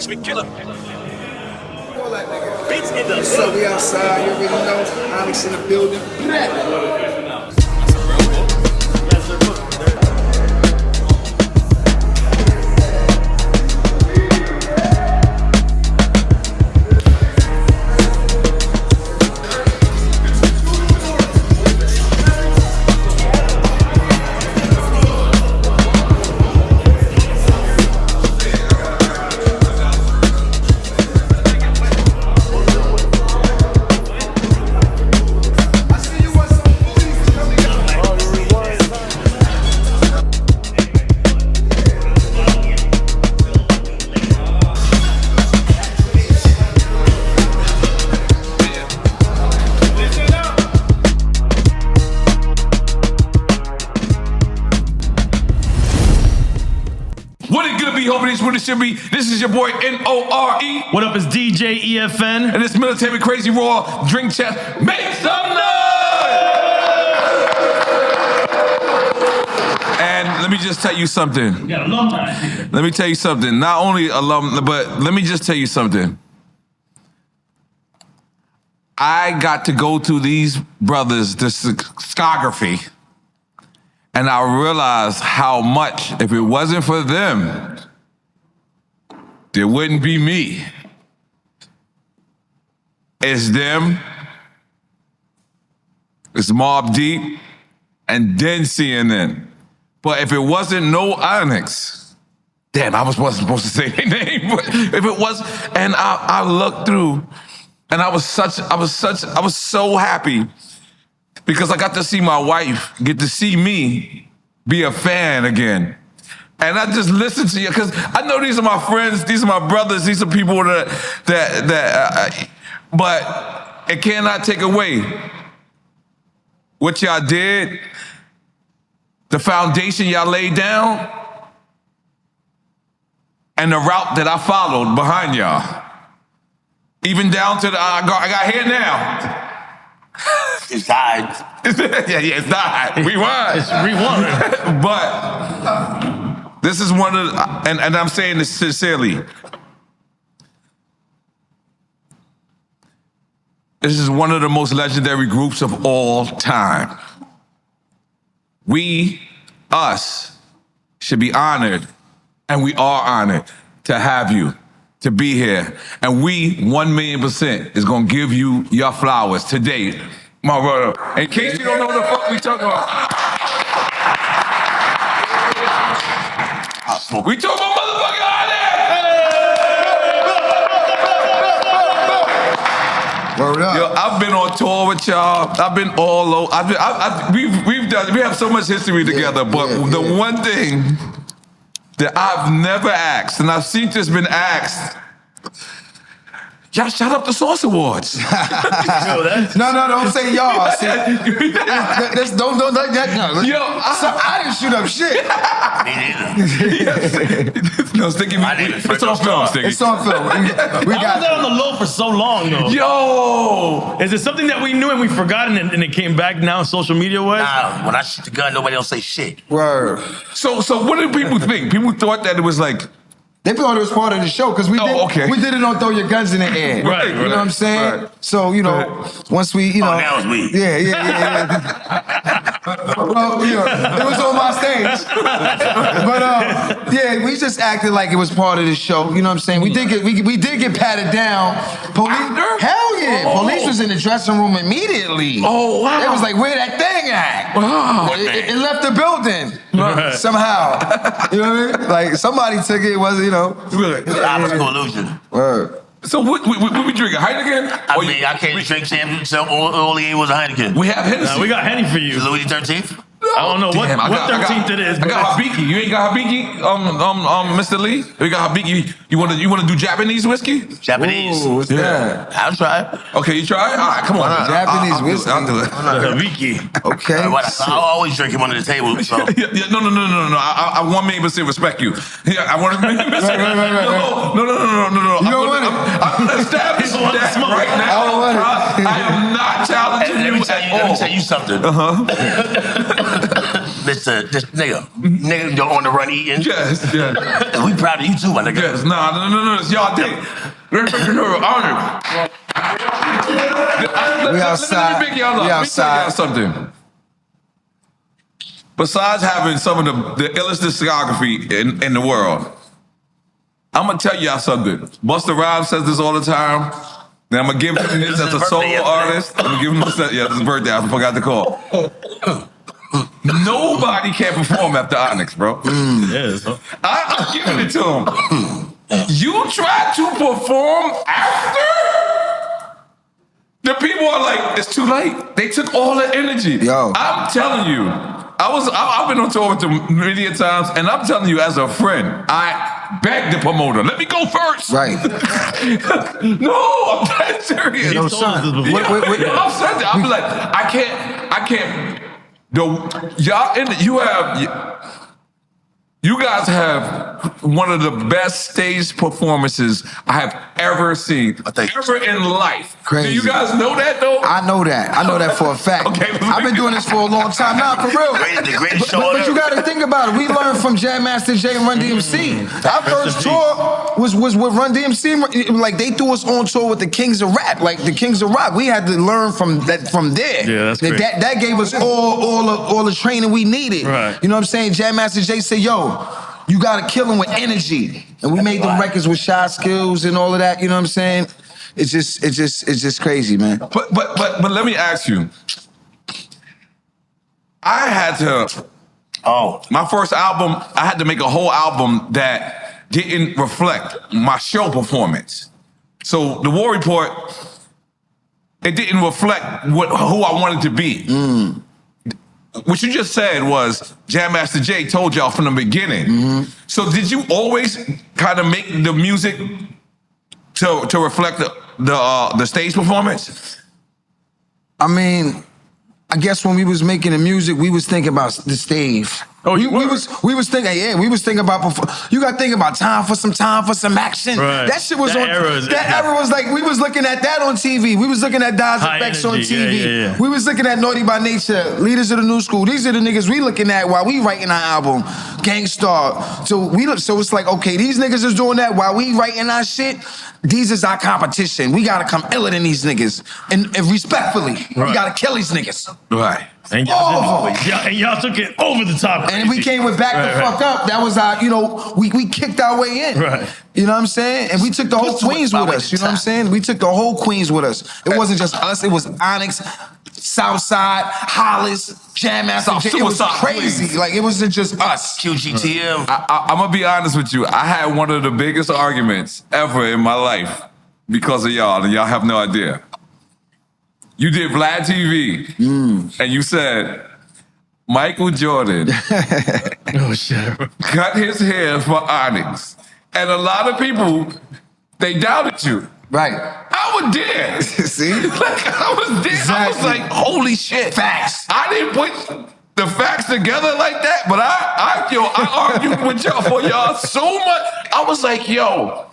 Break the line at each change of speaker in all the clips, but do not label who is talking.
We kill him.
Beats in the so we outside, you already know. Onyx in the building.
This is your boy N.O.R.E.
What up, it's DJ EFN.
And it's Military Crazy Raw. Drink chat. Make some noise! And let me just tell you something.
We got alumni here.
Let me tell you something. Not only alumni, but let me just tell you something. I got to go to these brothers' discography, and I realized how much, if it wasn't for them, there wouldn't be me. It's them, it's Mobb Deep, and then CNN. But if it wasn't no Onyx, damn, I wasn't supposed to say their name, but if it was, and I looked through, and I was so happy because I got to see my wife get to see me be a fan again. And I just listen to you because I know these are my friends, these are my brothers, these are people but it cannot take away what y'all did, the foundation y'all laid down, and the route that I followed behind y'all. Even down to I got here now.
It's died.
yeah, it's died. Rewind.
It's rewind.
But this is one of the, and I'm saying this sincerely. This is one of the most legendary groups of all time. Us, should be honored, and we are honored to have you, to be here. And we, 1,000,000%, is gonna give you your flowers today, my brother. In case you don't know what the fuck we talking about. We talking about motherfucking Onyx!
Word up.
Yo, I've been on tour with y'all. I've been all over. We have so much history together, but the one thing that I've never asked, and I've seen this been asked, y'all shut up the Source Awards.
No, don't say y'all. Don't like that. No.
Yo,
I didn't shoot up shit.
Me neither.
No, Sticky, it's on film, Sticky.
It's on film. We got
that on the low for so long, though.
Yo!
Is it something that we knew and we forgot and it came back now social media wise?
Nah, when I shoot the gun, nobody else say shit.
Word.
So what did people think? People thought that it was like,
They thought it was part of the show because we did it on Throw Your Guns in the Air.
Right,
You know what I'm saying?
Right.
So, once we,
that was me.
Yeah. Well, it was on my stage. But, we just acted like it was part of the show. You know what I'm saying? We did get patted down. Police, hell yeah. Police was in the dressing room immediately.
Oh, wow.
It was like, where that thing at?
Wow.
It left the building.
Right.
Somehow. You know what I mean? Like, somebody took it,
It's an optical illusion.
Word.
So what we drinking? Heineken?
I can't drink Sam, so all he ate was a Heineken.
We have Hennessy.
We got Henny for you.
Louis XIII?
I don't know what 13th it is.
I got Habiki. You ain't got Habiki, Mr. Lee? We got Habiki. You wanna do Japanese whiskey?
Japanese.
Ooh, what's that?
I'll try it.
Okay, you try it? All right, come on.
Japanese whiskey.
I'll do it.
Wiki.
Okay.
I always drink him under the table. So.
No. I 1,000,000% respect you. Yeah, I want to make a mistake.
Right.
No.
You don't want it.
I'm gonna establish that right now.
I don't want it.
I am not challenging you at all.
Let me tell you something. this nigga don't on the run eating.
Yes.
We proud of you too, my nigga.
Yes. No. It's y'all thing.
We outside.
Let me tell y'all something. Besides having some of the illest discography in the world, I'm gonna tell y'all something. Busta Rhymes says this all the time. Then I'm gonna give him this as a solo artist. I'm gonna give him this. Yeah, it's his birthday. I forgot to call. Nobody can perform after Onyx, bro.
Yes.
I'm giving it to him. You try to perform after? The people are like, it's too late. They took all the energy.
Yo.
I'm telling you, I've been on tour with them many a times, and I'm telling you as a friend, I begged the promoter, let me go first.
Right.
No, I'm that serious.
No, son.
I'm serious. I'm like, I can't. You guys have one of the best stage performances I have ever seen, ever in life.
Crazy.
Do you guys know that though?
I know that for a fact.
Okay,
I've been doing this for a long time. Nah, for real.
The greatest show
But you gotta think about it. We learned from Jam Master Jay and Run DMC. Our first tour was with Run DMC. Like they threw us on tour with the Kings of Rap, like the Kings of Rock. We had to learn from there.
Yeah, that's great.
That gave us all the training we needed.
Right.
You know what I'm saying? Jam Master Jay said, "Yo, you gotta kill him with energy." And we made the records with Shy Skills and all of that. You know what I'm saying? It's just crazy, man.
But let me ask you. I had to. My first album, I had to make a whole album that didn't reflect my show performance. So the War Report, it didn't reflect who I wanted to be. What you just said was Jam Master Jay told y'all from the beginning. So did you always kind of make the music to reflect the stage performance?
I mean, I guess when we was making the music, we was thinking about the stage.
Oh,
we was thinking about you got to think about time for some action.
Right.
That shit was
That
era was like we was looking at that on TV. We was looking at Dies
High
Effects on
energy.
TV.
Yeah.
We was looking at Naughty by Nature, Leaders of the New School. These are the niggas we looking at while we writing our album, Gangstar. So it's like, okay, these niggas is doing that while we writing our shit. These is our competition. We gotta come iller than these niggas, and respectfully, we gotta kill these niggas.
Right.
And y'all took it over the top.
And we came with Back the Fuck Up. That was our, we kicked our way in.
Right.
You know what I'm saying? And we took the whole Queens with us. You know what I'm saying? We took the whole Queens with us. It wasn't just us. It was Onyx, Southside, Hollis, Jam Master. It was crazy.
Queens.
Like, it wasn't just us.
QGTM.
I'm gonna be honest with you. I had one of the biggest arguments ever in my life because of y'all, and y'all have no idea. You did Vlad TV, and you said Michael Jordan cut his hair for Onyx, and a lot of people, they doubted you.
Right.
I was there.
See?
Like, I was there.
Exactly.
I was like, holy shit.
Facts.
I didn't put the facts together like that, but I argued with y'all for y'all so much. I was like, yo,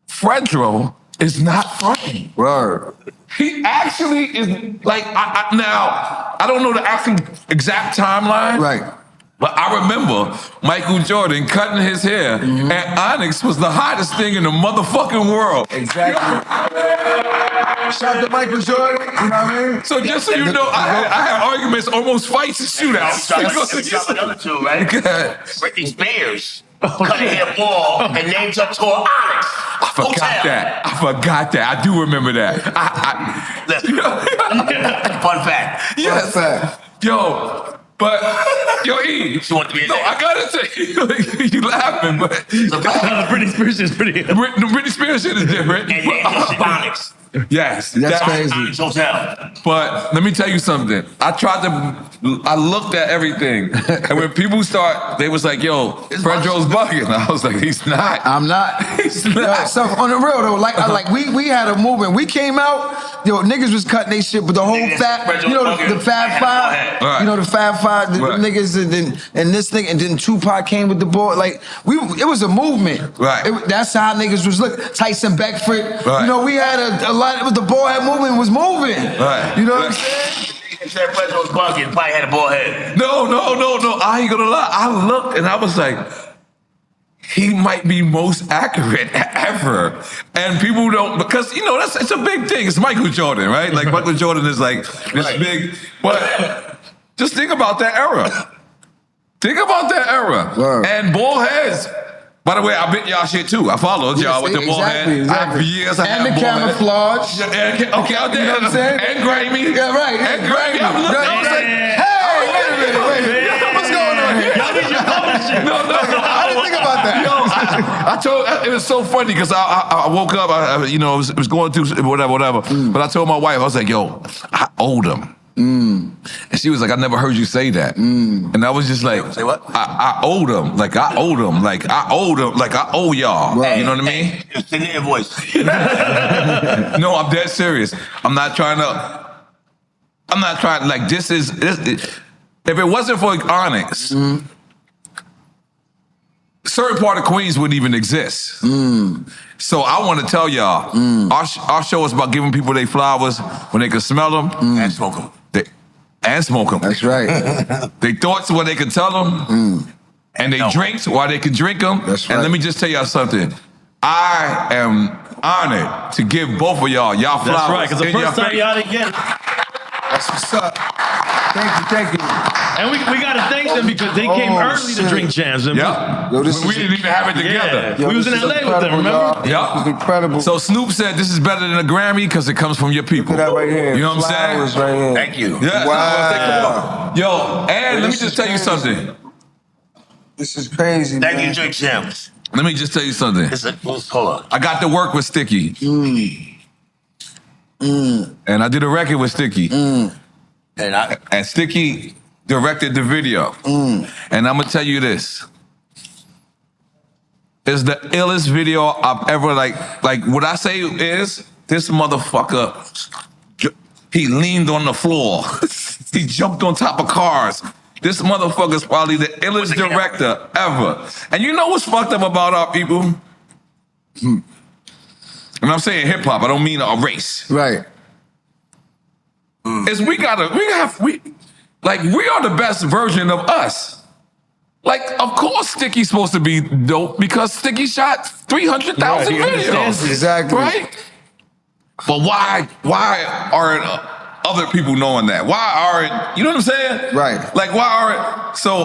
Fredro is not funny.
Word.
He actually is like, now, I don't know the actual exact timeline.
Right.
But I remember Michael Jordan cutting his hair, and Onyx was the hottest thing in the motherfucking world.
Exactly. Shout out to Michael Jordan. You know what I mean?
So just so you know, I had arguments, almost fights and shootouts.
The other two, right? Britney Spears cut her hair bald and named her tour Onyx.
I forgot that. I do remember that.
Fun fact.
Yes.
Fun fact.
Yo, E.
She want to be in there.
I gotta say, you laughing, but
Britney Spears is pretty.
Britney Spears shit is different.
And then Onyx.
Yes,
That's crazy.
Onyx Hotel.
But let me tell you something. I looked at everything, and when people they was like, "Yo, Fredro's bugging." I was like, "He's not.
I'm not.
He's not."
Yo, so on the real though, we had a movement. We came out, niggas was cutting they shit, but the whole the Fab Five,
Right.
the Fab Five, the
Right.
niggas, and this thing, and then Tupac came with the boy. Like it was a movement.
Right.
That's how niggas was looking. Tyson Beckford.
Right.
We had a lot. The boyhead movement was moving.
Right.
You know what I'm saying?
said Fredro was bugging, probably had a bald head.
No. I ain't gonna lie. I looked and I was like, he might be most accurate ever. And people don't, because, you know, it's a big thing. It's Michael Jordan, right? Like, Michael Jordan is like this big, but just think about that era. Think about that era.
Word.
And bald heads. By the way, I bit y'all shit too. I followed y'all with the bald head.
Exactly.
For years I
and
had
the
bald head.
camouflage.
Okay, out there.
You know what I'm saying?
And grimy.
Yeah, right.
And grimy. I was like,
Hey, wait a minute. What's going on here?
Y'all need your publishing.
no.
I didn't think about that.
I told it was so funny because I woke up, it was going through whatever. But I told my wife, I was like, yo, I owed him. And she was like, I never heard you say that. And I was just like,
Say what?
I owed him. Like I owed him. Like I owed him. Like I owe y'all.
Right.
You know what I mean?
Send the invoice.
No, I'm dead serious. I'm not trying, like this. If it wasn't for Onyx, certain part of Queens wouldn't even exist. So I want to tell y'all, our show is about giving people their flowers when they can smell them
And smoke them.
and smoke them.
That's right.
They thoughts when they can tell them, and they drinks while they can drink them.
That's right.
And let me just tell y'all something. I am honored to give both of y'all flowers.
That's right, because the
in
first
your
time y'all didn't get it.
That's what's up. Thank you.
And we got to thank them because they came early to drink champs.
Yeah.
Yo, this
we
is-
didn't even have it together.
Yeah. We was in
this is
LA with them,
incredible,
remember?
y'all.
Yeah.
This is incredible.
So Snoop said this is better than a Grammy because it comes from your people.
Look at that right here.
You know what I'm
Flowers
saying?
right here.
Thank you.
Yeah.
Wow.
Yo, and let me
This
just
is
tell you
crazy.
something.
This is crazy,
Thank
man.
you, Drink Champs.
Let me just tell you something.
Hold on.
I got to work with Sticky. And I did a record with Sticky. And Sticky directed the video. And I'm gonna tell you this. It's the illest video I've ever like what I say is this motherfucker, he leaned on the floor. He jumped on top of cars. This motherfucker's probably the illest director ever. And you know what's fucked up about our people? And I'm saying hip hop, I don't mean a race.
Right.
Is we are the best version of us. Like, of course Sticky's supposed to be dope because Sticky shot 300,000
Right, he understands
videos.
it.
Exactly.
Right? But why aren't other people knowing that? Why aren't, you know what I'm saying?
Right.
Like, why aren't, so,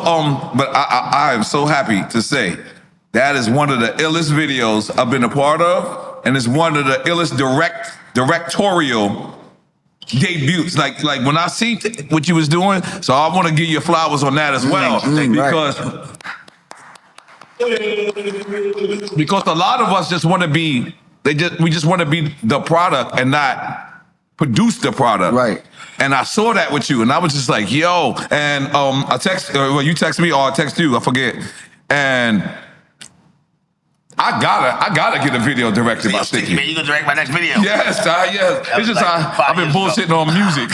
but I am so happy to say that is one of the illest videos I've been a part of, and it's one of the illest directorial debuts. Like when I see what you was doing, so I want to give you flowers on that as well. Because a lot of us just want to be, we just want to be the product and not produce the product.
Right.
And I saw that with you, and I was just like, yo. And I text, you text me or I text you, I forget. And I gotta get a video directed by Sticky.
Man, you gonna direct my next video?
Yes. It's just I've been bullshitting on music.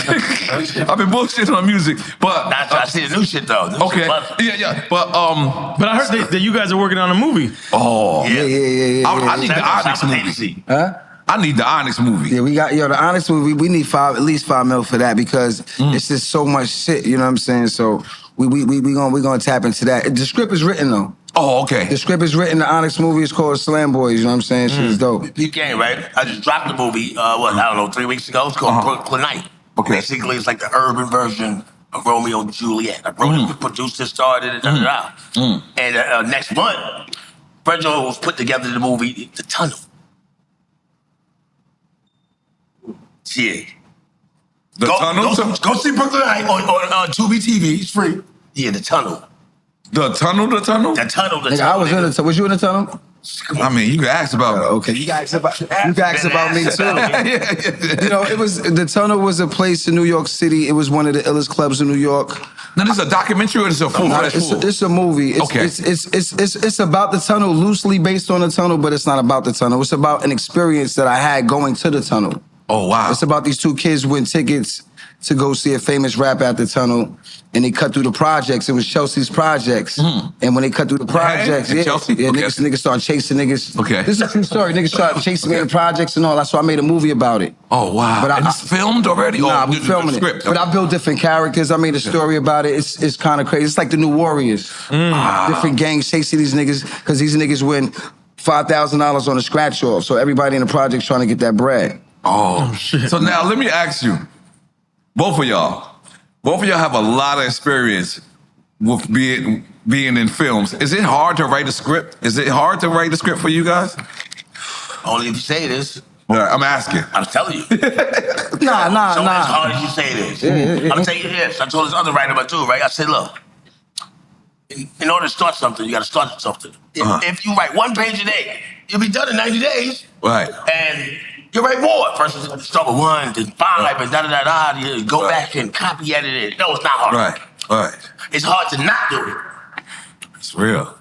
I've been bullshitting on music, but
I see the new shit though.
okay, yeah. But
I heard that you guys are working on a movie.
oh
Yeah.
I need the Onyx movie.
Huh?
I need the Onyx movie.
Yeah, we got the Onyx movie. We need at least $5 million for that because it's just so much shit. You know what I'm saying? So we gonna tap into that. The script is written though.
Oh, okay.
The script is written. The Onyx movie is called Slam Boys. You know what I'm saying? Shit is dope.
You came, right? I just dropped the movie, I don't know, 3 weeks ago. It's called Brooklyn Night.
Okay.
Basically, it's like the urban version of Romeo and Juliet. Like, Romeo produced it, started it, And next month, Fredro was put together the movie The Tunnel. Yeah.
The Tunnel?
Go see Brooklyn Night on Tubi TV. It's free. Yeah, The Tunnel.
The Tunnel?
The Tunnel, The
Nigga,
Tunnel.
I was in the tunnel. Was you in the tunnel?
I mean, you can ask about me.
Okay, you guys about me too. You know, the tunnel was a place in New York City. It was one of the illest clubs in New York.
Now, this is a documentary or this is a full?
It's a movie. It's about the tunnel, loosely based on the tunnel, but it's not about the tunnel. It's about an experience that I had going to the tunnel.
Oh, wow.
It's about these two kids win tickets to go see a famous rapper at the tunnel, and they cut through the projects. It was Chelsea's projects. And when they cut through the projects,
Chelsea?
yeah,
Okay.
niggas started chasing niggas.
Okay.
This is a true story. Niggas started chasing me in the projects and all. That's why I made a movie about it.
Oh, wow.
But
and it's filmed already?
Nah,
oh,
we filming it.
script.
But I built different characters. I made a story about it. It's kind of crazy. It's like the new Warriors. Different gangs chasing these niggas because these niggas win $5,000 on a scratch off. So everybody in the project's trying to get that bread.
Oh, shit. So now let me ask you, both of y'all have a lot of experience with being in films. Is it hard to write a script? Is it hard to write a script for you guys?
Only if you say it is.
I'm asking.
I'm telling you.
Nah.
So as hard as you say it is. I'm gonna tell you this. I told this other writer about too, right? I said, look, in order to start something, you gotta start at something. If you write 1 page a day, you'll be done in 90 days.
Right.
And you write more. First, you start with 1, then 5, and da-da-da-da. You go back and copy edit it. No, it's not hard.
Right.
It's hard to not do it.
It's real.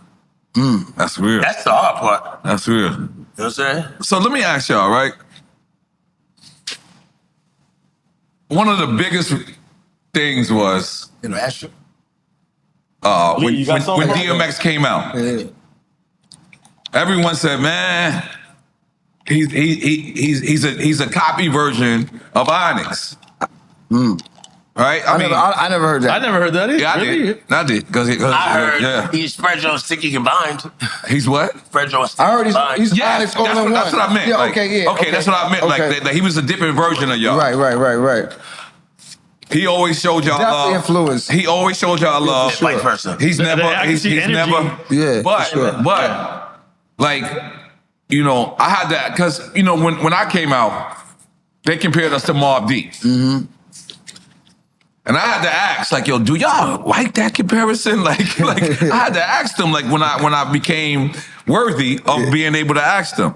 That's real.
That's the hard part.
That's real.
You know what I'm saying?
So let me ask y'all, right? One of the biggest things was
You know, ask you.
when
you got something?
DMX came out. Everyone said, man, he's a copy version of Onyx. Right?
I never heard that.
I never heard that either.
Yeah, I did. I did. Cause
I heard
yeah.
he's Fredro and Sticky combined.
He's what?
Fredro and Sticky
I heard
combined.
he's
Yes,
Onyx all in one.
that's what I meant.
Yeah,
Like,
okay, yeah.
Okay, that's what I meant.
Okay.
Like that he was a different version of y'all.
Right.
He always showed y'all
Definitely
love.
influence.
He always showed y'all love.
Sure. Vice versa.
He's never.
I can
He's
see energy.
never.
Yeah,
But
for sure.
like, you know, I had that because you know when I came out, they compared us to Mobb Deep. And I had to ask, like, yo, do y'all like that comparison? Like I had to ask them, like, when I became worthy of being able to ask them.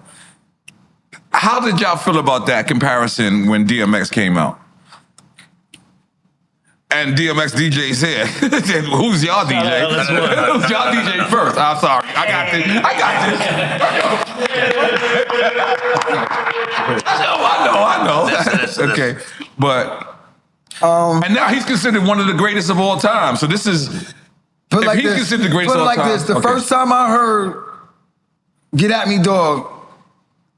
How did y'all feel about that comparison when DMX came out? And DMX DJ's here. Who's y'all DJ? Who's y'all DJ first? I'm sorry. I got this. I know. Okay. But and now he's considered one of the greatest of all time. So this is if he's considered the greatest of all time.
The first time I heard "Get at Me, Dog,"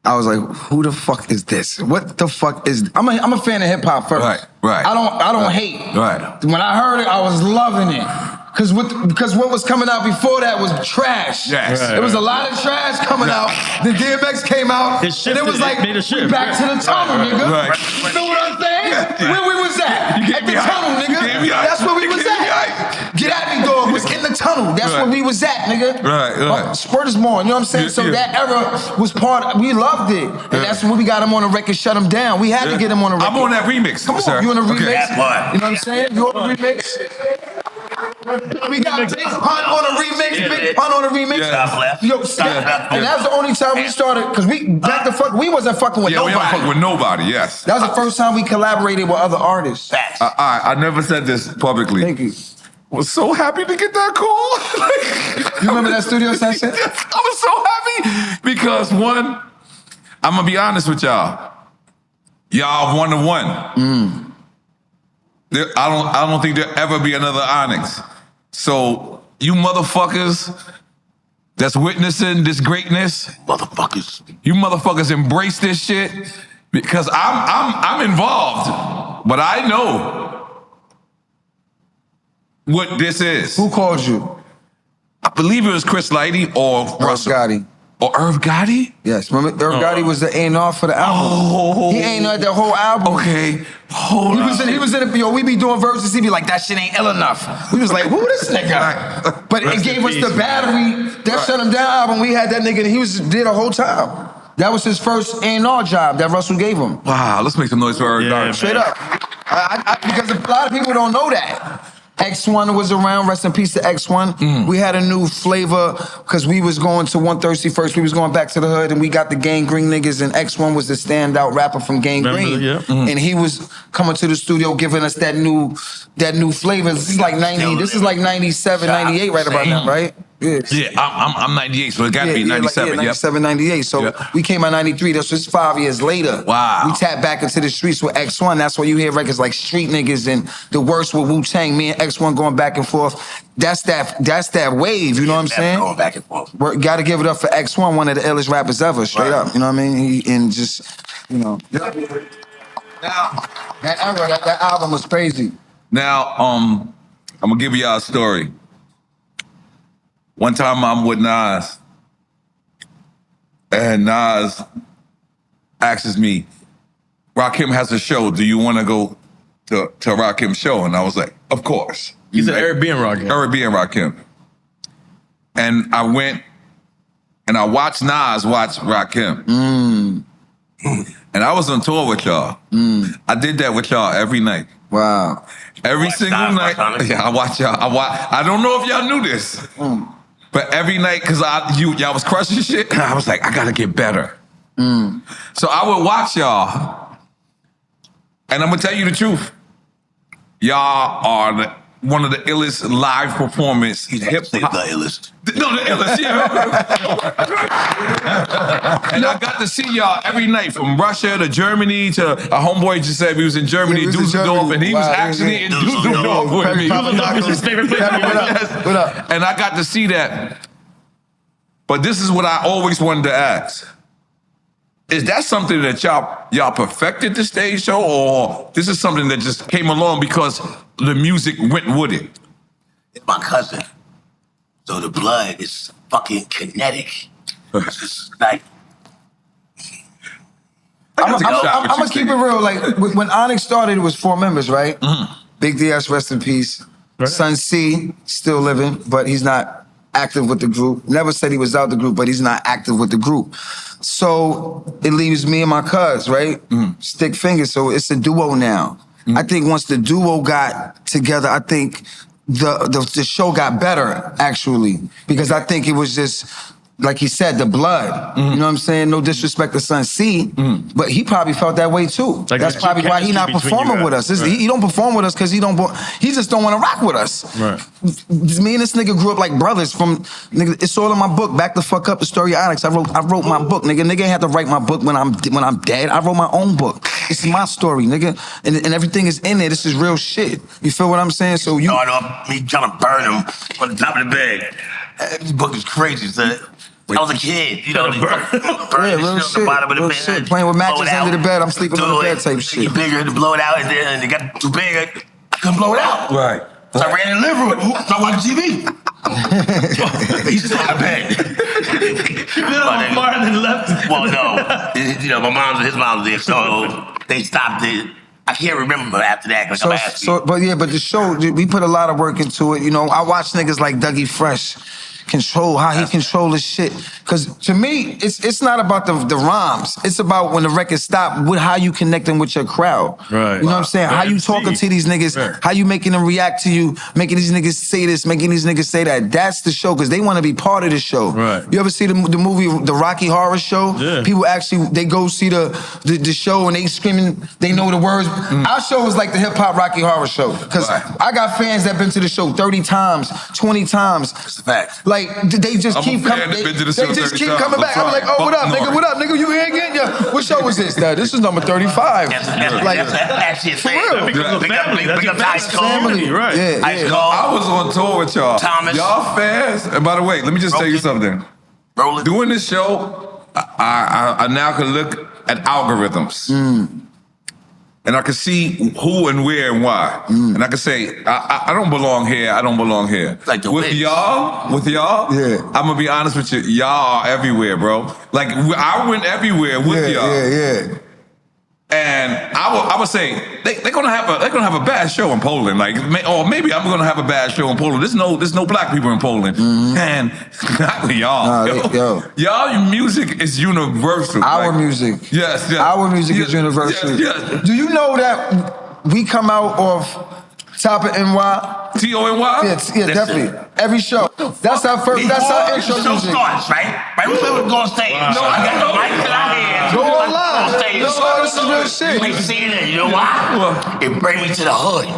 I was like, "Who the fuck is this? What the fuck is?" I'm a fan of hip hop first.
Right.
I don't hate.
Right.
When I heard it, I was loving it. Because what was coming out before that was trash.
Yes.
There was a lot of trash coming out. Then DMX came out,
It
and
shifted,
it was like,
it made a shift.
back to the tunnel, nigga.
Right.
You know what I'm saying? Where we was at?
You
At
gave
the
me hype.
tunnel, nigga.
You gave me hype.
That's where we
You
was
gave me
at.
hype.
Get at me, dog. Was in the tunnel. That's
Right.
where we was at, nigga.
Right.
Spurt is more. You know what I'm saying? So that era was we loved it. And that's when we got him on the record, shut him down. We had to get him on the record.
I'm on that remix.
Come on,
sir.
you on the remix?
Okay.
That part.
You know what I'm saying? You on the remix? We got Big Pun on a remix. Big Pun on a remix.
Yeah.
Stop left.
Yo,
Stop left.
and that was the only time we started, because we wasn't fucking with
Yeah, we don't
nobody.
fuck with nobody. Yes.
That was the first time we collaborated with other artists.
Facts.
I never said this publicly.
Thank you.
Was so happy to get that call.
You remember that studio session?
I was so happy because one, I'm gonna be honest with y'all. Y'all 1-1. I don't think there'll ever be another Onyx. So you motherfuckers that's witnessing this greatness,
Motherfuckers.
you motherfuckers embrace this shit because I'm involved, but I know what this is.
Who called you?
I believe it was Chris Lighty or Russell.
Gotti.
Or Irv Gotti?
Yes, remember Irv Gotti was the N.O.R.E for the album.
Oh.
He N.O.R E the whole album.
Okay, hold on.
He was in it, yo, we be doing verses, he be like, that shit ain't ill enough. We was like, who this nigga? But it gave us the battery, that Shut Him Down album, we had that nigga, and he was there the whole time. That was his first A&R job that Russell gave him.
Wow, let's make some noise for Irv Gotti.
Straight up. Because a lot of people don't know that. X1 was around, rest in peace to X1. We had a new flavor because we was going to 130 first. We was going back to the hood and we got the Gang Green niggas, and X1 was the standout rapper from Gang Green.
Yeah.
And he was coming to the studio giving us that new flavor. This is like 90, this is like 97, 98 right about now, right?
Yeah, I'm 98, so it got to be 97.
97, 98. So we came out 93. This was 5 years later.
Wow.
We tapped back into the streets with X1. That's why you hear records like Street Niggas and The Worst with Wu-Tang. Me and X1 going back and forth. That's that wave, you know what I'm saying?
Going back and forth.
Got to give it up for X1, one of the illest rappers ever, straight up. You know what I mean? And just, you know. Now, that album was crazy.
Now, I'm going to give y'all a story. One time I'm with Nas, and Nas asks me, Rakim has a show, do you want to go to Rakim's show? And I was like, of course.
He said Eric B. and Rakim.
Eric B. and Rakim. And I went, and I watched Nas watch Rakim. And I was on tour with y'all. I did that with y'all every night.
Wow.
Every single night. Yeah, I watch y'all. I don't know if y'all knew this. But every night, because y'all was crushing shit, and I was like, I gotta get better. So I would watch y'all, and I'm gonna tell you the truth. Y'all are one of the illest live performance.
Hip hop. The illest.
No, the illest, yeah. And I got to see y'all every night, from Russia to Germany to a homeboy just said he was in Germany, Dusseldorf, and he was actually in Dusseldorf with me.
Dusseldorf is his favorite place.
What up?
And I got to see that. But this is what I always wanted to ask. Is that something that y'all perfected the stage show, or this is something that just came along because the music went with it?
It's my cousin. So the blood is fucking kinetic. It's just like...
I'm gonna keep it real. Like, when Onyx started, it was 4 members, right? Big DS, rest in peace. Right. Son C, still living, but he's not active with the group. Never said he was out the group, but he's not active with the group. So it leaves me and my cuz, right? Stick Fingers, so it's a duo now. I think once the duo got together, I think the show got better, actually, because I think it was just, like he said, the blood. You know what I'm saying? No disrespect to Son C, but he probably felt that way too.
Like
that's probably why he not performing with us. He don't perform with us because he just don't want to rock with us.
Right.
Me and this nigga grew up like brothers. Nigga, it's all in my book. Back the fuck up, the story of Onyx. I wrote my book, nigga. Nigga ain't had to write my book when I'm dead. I wrote my own book. It's my story, nigga, and everything is in there. This is real shit. You feel what I'm saying? So you
start off me trying to burn him on the top of the bed. This book is crazy, son. I was a kid, you know, burning
real
shit on the bottom of the
real
bed.
Shit. Playing with matches under the bed. I'm sleeping on the bed type shit.
Get bigger to blow it out, and then it got too big. I couldn't blow it out.
Right.
So I ran in the living room. I watched TV. He's still in bed.
You been on the bar and then left.
Well, no. You know, his mom was there, so they stopped it. I can't remember after that. Like
but the show, we put a lot of work into it. You know, I watch niggas like Dougie Fresh control how he control his shit. Because to me, it's not about the rhymes. It's about when the record stop, with how you connecting with your crowd.
Right.
You know what I'm saying? How you talking to these niggas, how you making them react to you, making these niggas say this, making these niggas say that. That's the show, because they want to be part of the show.
Right.
You ever see the movie, The Rocky Horror Show?
Yeah.
People actually, they go see the show and they screaming, they know the words. Our show is like the hip hop Rocky Horror Show. Because I got fans that been to the show 30 times, 20 times.
That's the fact.
Like, they just keep coming. They just keep coming back. I'm like, oh, what up, nigga? What up, nigga? You here again? Yeah. What show was this? This is number 35.
Like, that's your thing. Big up Ice Cold.
Family,
right?
Yeah,
I was on tour with y'all.
Thomas.
Y'all fans. And by the way, let me just tell you something. Doing this show, I now can look at algorithms. And I can see who and where and why. And I can say, I don't belong here, I don't belong here.
Like
with y'all,
yeah.
I'm gonna be honest with you, y'all are everywhere, bro. Like, I went everywhere with y'all.
Yeah.
And I would say they're gonna have a bad show in Poland, like, or maybe I'm gonna have a bad show in Poland. There's no black people in Poland, and not y'all. Y'all music is universal.
Our music,
yes.
Our music is universal.
Yes.
Do you know that we come out of Top of NY?
T-O-N-Y?
Yeah, definitely. Every show. That's our first. That's our intro
music.
music.
Starts, right? We would go on stage.
Wow.
No, I got the mic in our hands.
Go online.
On stage.
No, this is real shit.
You ain't seen it. You know why? It bring me to the hood.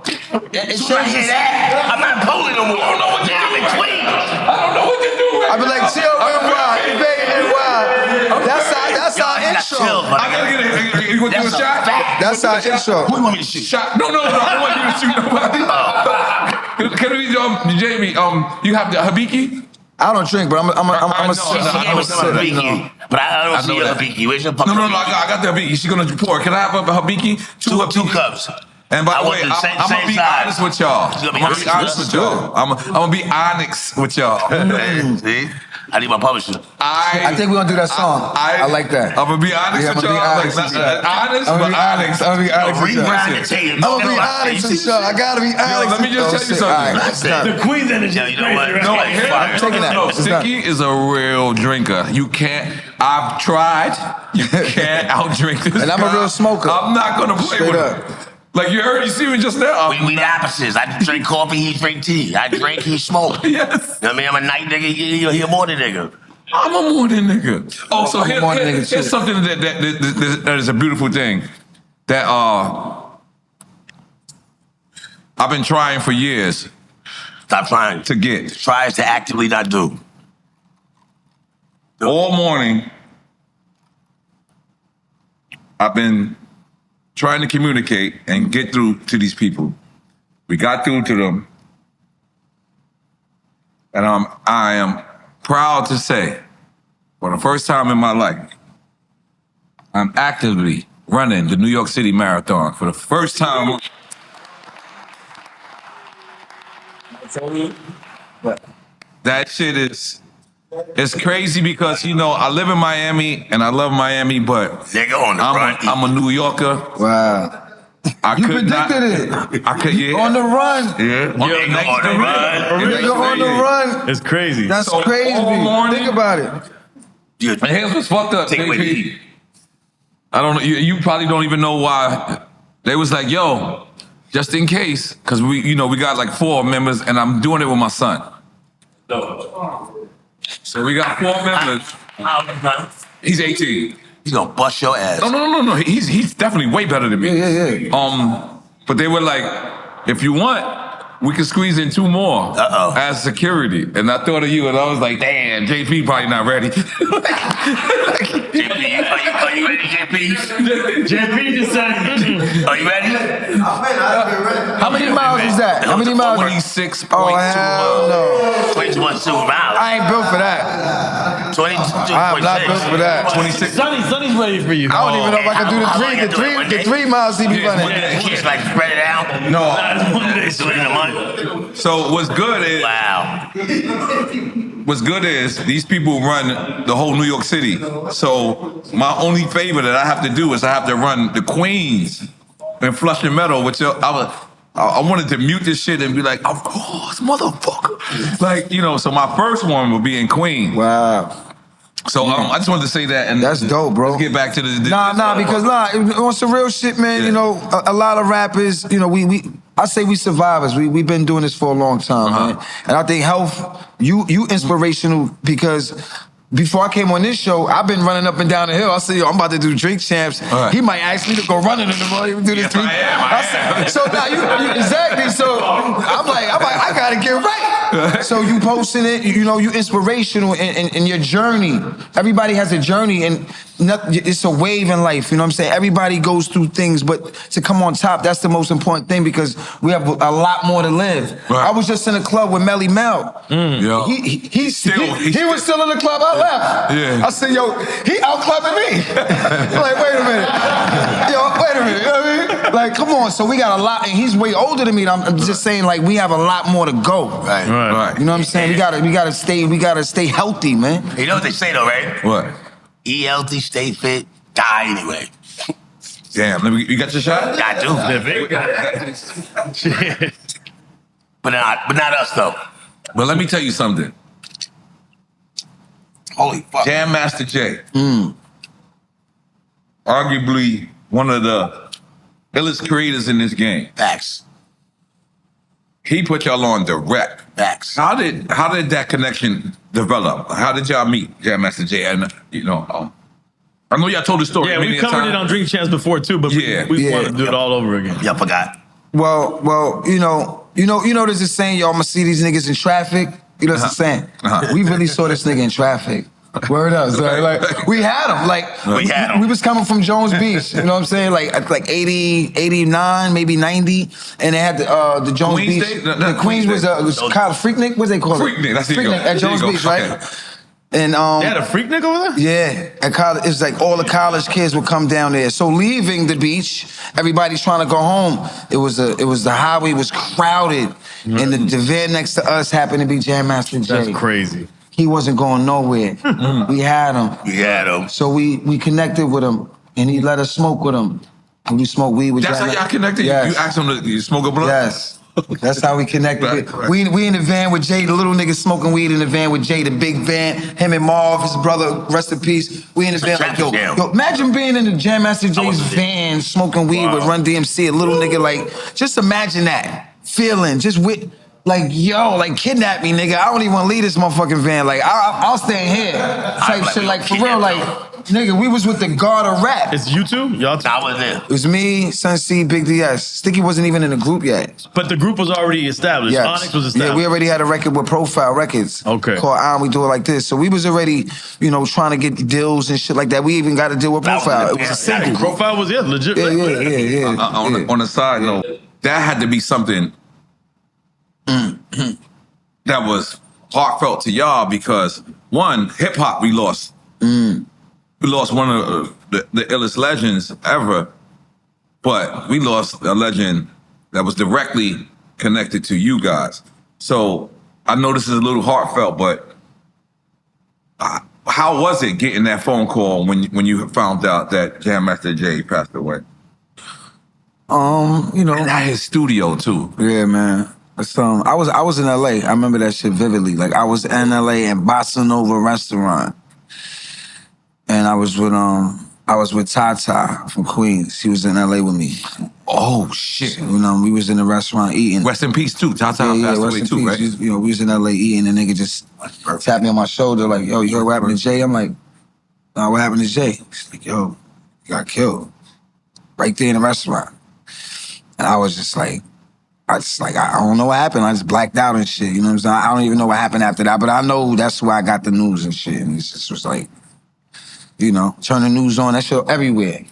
It
I hear that. I'm not polling no more. I don't know what to do in Queens.
I don't know what to do.
I be like, chill, NY, NY. That's our intro.
I gotta get it. You want to do a shot?
That's our intro.
Who you want me to shoot?
Shot? No. I don't want you to shoot nobody. Can we, Jamie? You have the Habiki?
I don't drink, but I'm a
She gave us some Habiki, but I don't see your Habiki. Where's your puppy?
No, I got the Habiki. She's gonna pour. Can I have a Habiki?
Two cups.
And by the way, I'm gonna be honest with y'all. I'm gonna be Onyx with y'all.
See? I need my publisher.
I think we're gonna do that song. I like that.
I'm gonna be honest with y'all. Honest, but Onyx.
I'm gonna be honest with y'all. I gotta be honest.
Let me just tell you something.
The Queen's energy.
You know what?
I'm taking that.
No, Sticky is a real drinker. You can't. I've tried. You can't outdrink this.
And I'm a real smoker.
I'm not gonna play with him. Like you see me just now.
We the opposites. I drink coffee, he drink tea. I drink, he smoke.
Yes.
You know what I mean? I'm a night nigga, he a morning nigga.
I'm a morning nigga. Oh, so here's something that is a beautiful thing that I've been trying for years.
Stop trying.
To get.
Try to actively not do.
All morning, I've been trying to communicate and get through to these people. We got through to them. And I am proud to say, for the first time in my life, I'm actively running the New York City Marathon for the first time. That shit is... It's crazy because, you know, I live in Miami and I love Miami, but I'm a New Yorker.
Wow.
You predicted it. I could, yeah.
On the run.
Yeah.
Nigga on the run.
It's crazy.
That's crazy. Think about it.
And here's what's fucked up. JP. I don't know. You probably don't even know why. They was like, yo, just in case, because we got like 4 members and I'm doing it with my son. So we got 4 members. He's 18.
He's gonna bust your ass.
No. He's definitely way better than me.
Yeah.
But they were like, if you want, we can squeeze in 2 more as security. And I thought of you, and I was like, damn, JP probably not ready.
JP, are you ready, JP?
JP just said,
are you ready?
I'm ready. How many miles is that? How many miles?
26.2
miles. No.
22.2 miles.
I ain't built for that.
22.6.
I'm not built for that.
26.
Sonny's ready for you.
I don't even know if I can do the 3 miles he be running.
Just like spread it out.
No.
Do it in a month.
So what's good is these people run the whole New York City. So my only favor that I have to do is I have to run the Queens in Flushing Meadow, which I wanted to mute this shit and be like, of course, motherfucker. Like, you know, so my first one will be in Queens.
Wow.
So I just wanted to say that, and
that's dope, bro.
Let's get back to the
because on some real shit, man. Yeah. You know, a lot of rappers, you know, I say we survivors. We've been doing this for a long time, man. And I think health, you inspirational because before I came on this show, I've been running up and down the hill. I said, yo, I'm about to do Drink Champs. Right. He might ask me to go running in the morning, do this. I am. So now you exactly. So I'm like, I gotta get right. So you posting it, you know, you inspirational in your journey. Everybody has a journey, and it's a wave in life. You know what I'm saying? Everybody goes through things, but to come on top, that's the most important thing because we have a lot more to live. Right. I was just in a club with Melly Mel.
Yeah.
He was still in the club. I left. Yeah. I said, yo, he out-clubbing me. Like, wait a minute. Yo, wait a minute. You know what I mean? Like, come on. So we got a lot, and he's way older than me. I'm just saying, like, we have a lot more to go.
Right.
You know what I'm saying? We gotta stay healthy, man.
You know what they say though, right?
What?
Eat healthy, stay fit, die anyway.
Damn, you got your shot?
I do. But not us though.
But let me tell you something.
Holy fuck.
Jam Master Jay. Arguably one of the illest creators in this game.
Facts.
He put y'all on direct.
Facts.
How did that connection develop? How did y'all meet Jam Master Jay? And you know, I know y'all told the story.
Yeah, we covered it on Drink Champs before too, but we want to do it all over again.
Y'all forgot.
Well, you know, there's a saying, y'all, I'ma see these niggas in traffic. You know what I'm saying? We really saw this nigga in traffic. Word up, right? Like we had him. Like we was coming from Jones Beach. You know what I'm saying? Like 80, 89, maybe 90, and they had the Jones
Queens
Beach.
Day?
The Queens was called Freaknik. What they call it?
Freaknik. That's
Freaknik at Jones Beach, right?
Okay.
And
They had a Freaknik over there?
yeah, at college, it's like all the college kids would come down there. So leaving the beach, everybody's trying to go home. It was the highway was crowded, and the van next to us happened to be Jam Master Jay.
That's crazy.
He wasn't going nowhere. We had him. So we connected with him, and he let us smoke with him. And we smoked weed with
That's
Jam
how y'all connected?
Yes.
You asked him to smoke a blunt?
Yes. That's how we connected.
Right.
We in the van with Jay, the little nigga smoking weed in the van with Jay, the big van. Him and Marv, his brother, rest in peace. We in the van like, yo, imagine being in the Jam Master Jay's van, smoking weed with Run DMC, a little nigga like, just imagine that feeling, just with, like, yo, like kidnap me, nigga. I don't even want to leave this motherfucking van. Like, I'll stay here. Type shit, like, for real, like, nigga, we was with the God of Rap.
It's you two? Y'all two?
I was there.
It was me, Sun C, Big DS. Sticky wasn't even in the group yet.
But the group was already established.
Yes.
Onyx was established.
Yeah, we already had a record with Profile Records.
Okay.
Called We Do It Like This. So we was already, trying to get deals and shit like that. We even got a deal with Profile. It was a single.
Profile was legit.
Yeah.
On the side note, that had to be something that was heartfelt to y'all because, one, hip hop we lost. We lost one of the illest legends ever, but we lost a legend that was directly connected to you guys. So I know this is a little heartfelt, but how was it getting that phone call when you found out that Jam Master Jay passed away? And at his studio too.
Yeah, man. I was in LA. I remember that shit vividly. Like I was in LA in Bossa Nova restaurant. And I was with Tata from Queens. She was in LA with me.
Oh shit.
We was in the restaurant eating.
Rest in peace too. Tata passed away too, right?
We was in LA eating, and the nigga just tapped me on my shoulder like, yo, you heard what happened to Jay? I'm like, nah, what happened to Jay? He's like, yo, he got killed. Right there in the restaurant. And I was just like, I don't know what happened. I just blacked out and shit. You know what I'm saying? I don't even know what happened after that, but I know that's where I got the news and shit. And it just was like, turn the news on, that shit everywhere.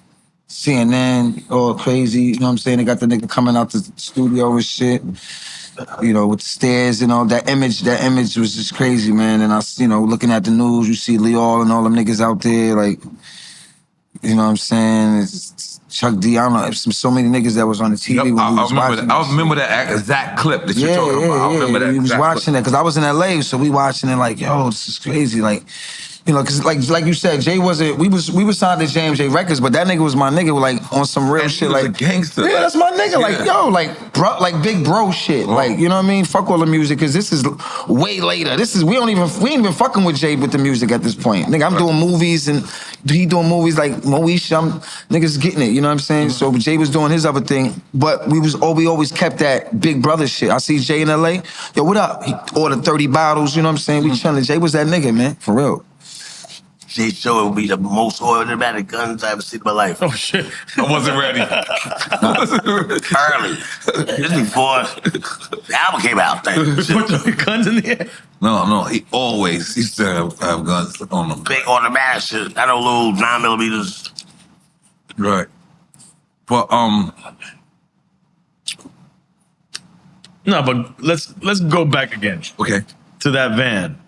CNN, all crazy, you know what I'm saying? They got the nigga coming out the studio and shit, with the stairs and all that image was just crazy, man. And I, looking at the news, you see Leal and all them niggas out there, like, you know what I'm saying? It's Chuck D, I don't know, so many niggas that was on the TV.
I remember that exact clip that you're talking about. I remember that.
We was watching that, because I was in LA, so we watching it like, yo, this is crazy, like, because like you said, Jay wasn't. We was signed to JMJ Records, but that nigga was my nigga, like on some real shit, like
a gangster.
Yeah, that's my nigga. Like bro, like big bro shit. Like you know what I mean? Fuck all the music, because this is way later. We ain't even fucking with Jay with the music at this point. Nigga, I'm doing movies and he doing movies like Mosh. Niggas getting it. You know what I'm saying? So Jay was doing his other thing, but we always kept that big brother shit. I see Jay in LA. Yo, what up? He ordered 30 bottles. You know what I'm saying? We chilling. Jay was that nigga, man, for real.
Jay show will be the most automatic guns I ever seen in my life.
Oh shit!
I wasn't ready.
Early. This before the album came out.
Put your guns in the air.
No, he always used to have guns on him.
Big automatic shit. I know little 9mm.
Right. But
No, but let's go back again.
Okay.
To that van.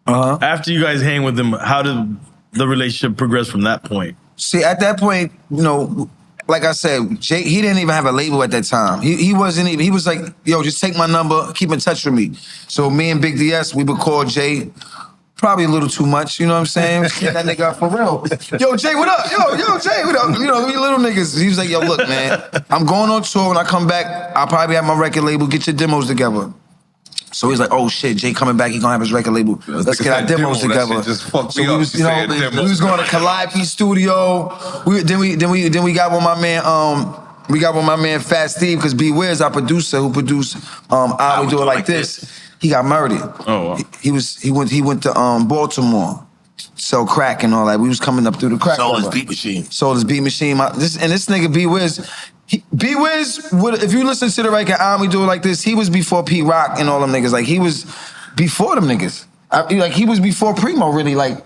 Uh-huh.
After you guys hang with him, how did the relationship progress from that point?
See, at that point, like I said, Jay, he didn't even have a label at that time. He wasn't even, he was like, yo, just take my number, keep in touch with me. So me and Big DS, we would call Jay probably a little too much, you know what I'm saying? Get that nigga out for real. Yo, Jay, what up? Yo, Jay, what up? We little niggas. He was like, yo, look, man, I'm going on tour. When I come back, I'll probably have my record label, get your demos together. So he's like, oh shit, Jay coming back, he gonna have his record label. Let's get our demos together.
Just fucked
So
me
we
up.
was, we was going to Calliope Studio. Then we got with my man, Fat Steve, because B Wiz, our producer, who produced I We Do It Like This. He got murdered.
Oh wow.
He went to Baltimore, sell crack and all that. We was coming up through the crack.
Sold his beat machine.
Sold his beat machine. This nigga B Wiz, B-Wiz, if you listen to the record, we do it like this, he was before P-Rock and all them niggas. Like, he was before them niggas. He was before Primo, really. Like,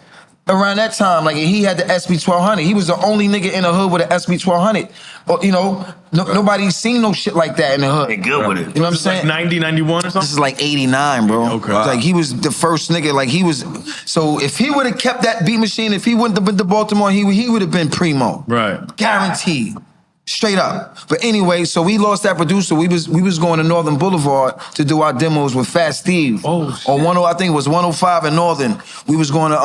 around that time, like, he had the SB-1200. He was the only nigga in the hood with an SB-1200. But, you know, nobody seen no shit like that in the hood.
They good with it.
You know what I'm saying?
Like 90, 91 or something?
This is like 89, bro.
Okay.
Like, he was the first nigga. Like, he was... So, if he would have kept that beat machine, if he wouldn't have been to Baltimore, he would have been Primo.
Right.
Guaranteed. Straight up. But anyway, so we lost that producer. We was going to Northern Boulevard to do our demos with Fat Steve.
Oh, shit.
On I think it was 105 and Northern. We was going to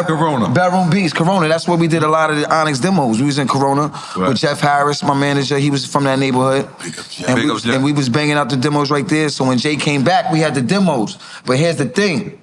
Corona.
Bedroom Beats, Corona. That's where we did a lot of the Onyx demos. We was in Corona with Jeff Harris, my manager. He was from that neighborhood. And we was banging out the demos right there. So when Jay came back, we had the demos. But here's the thing.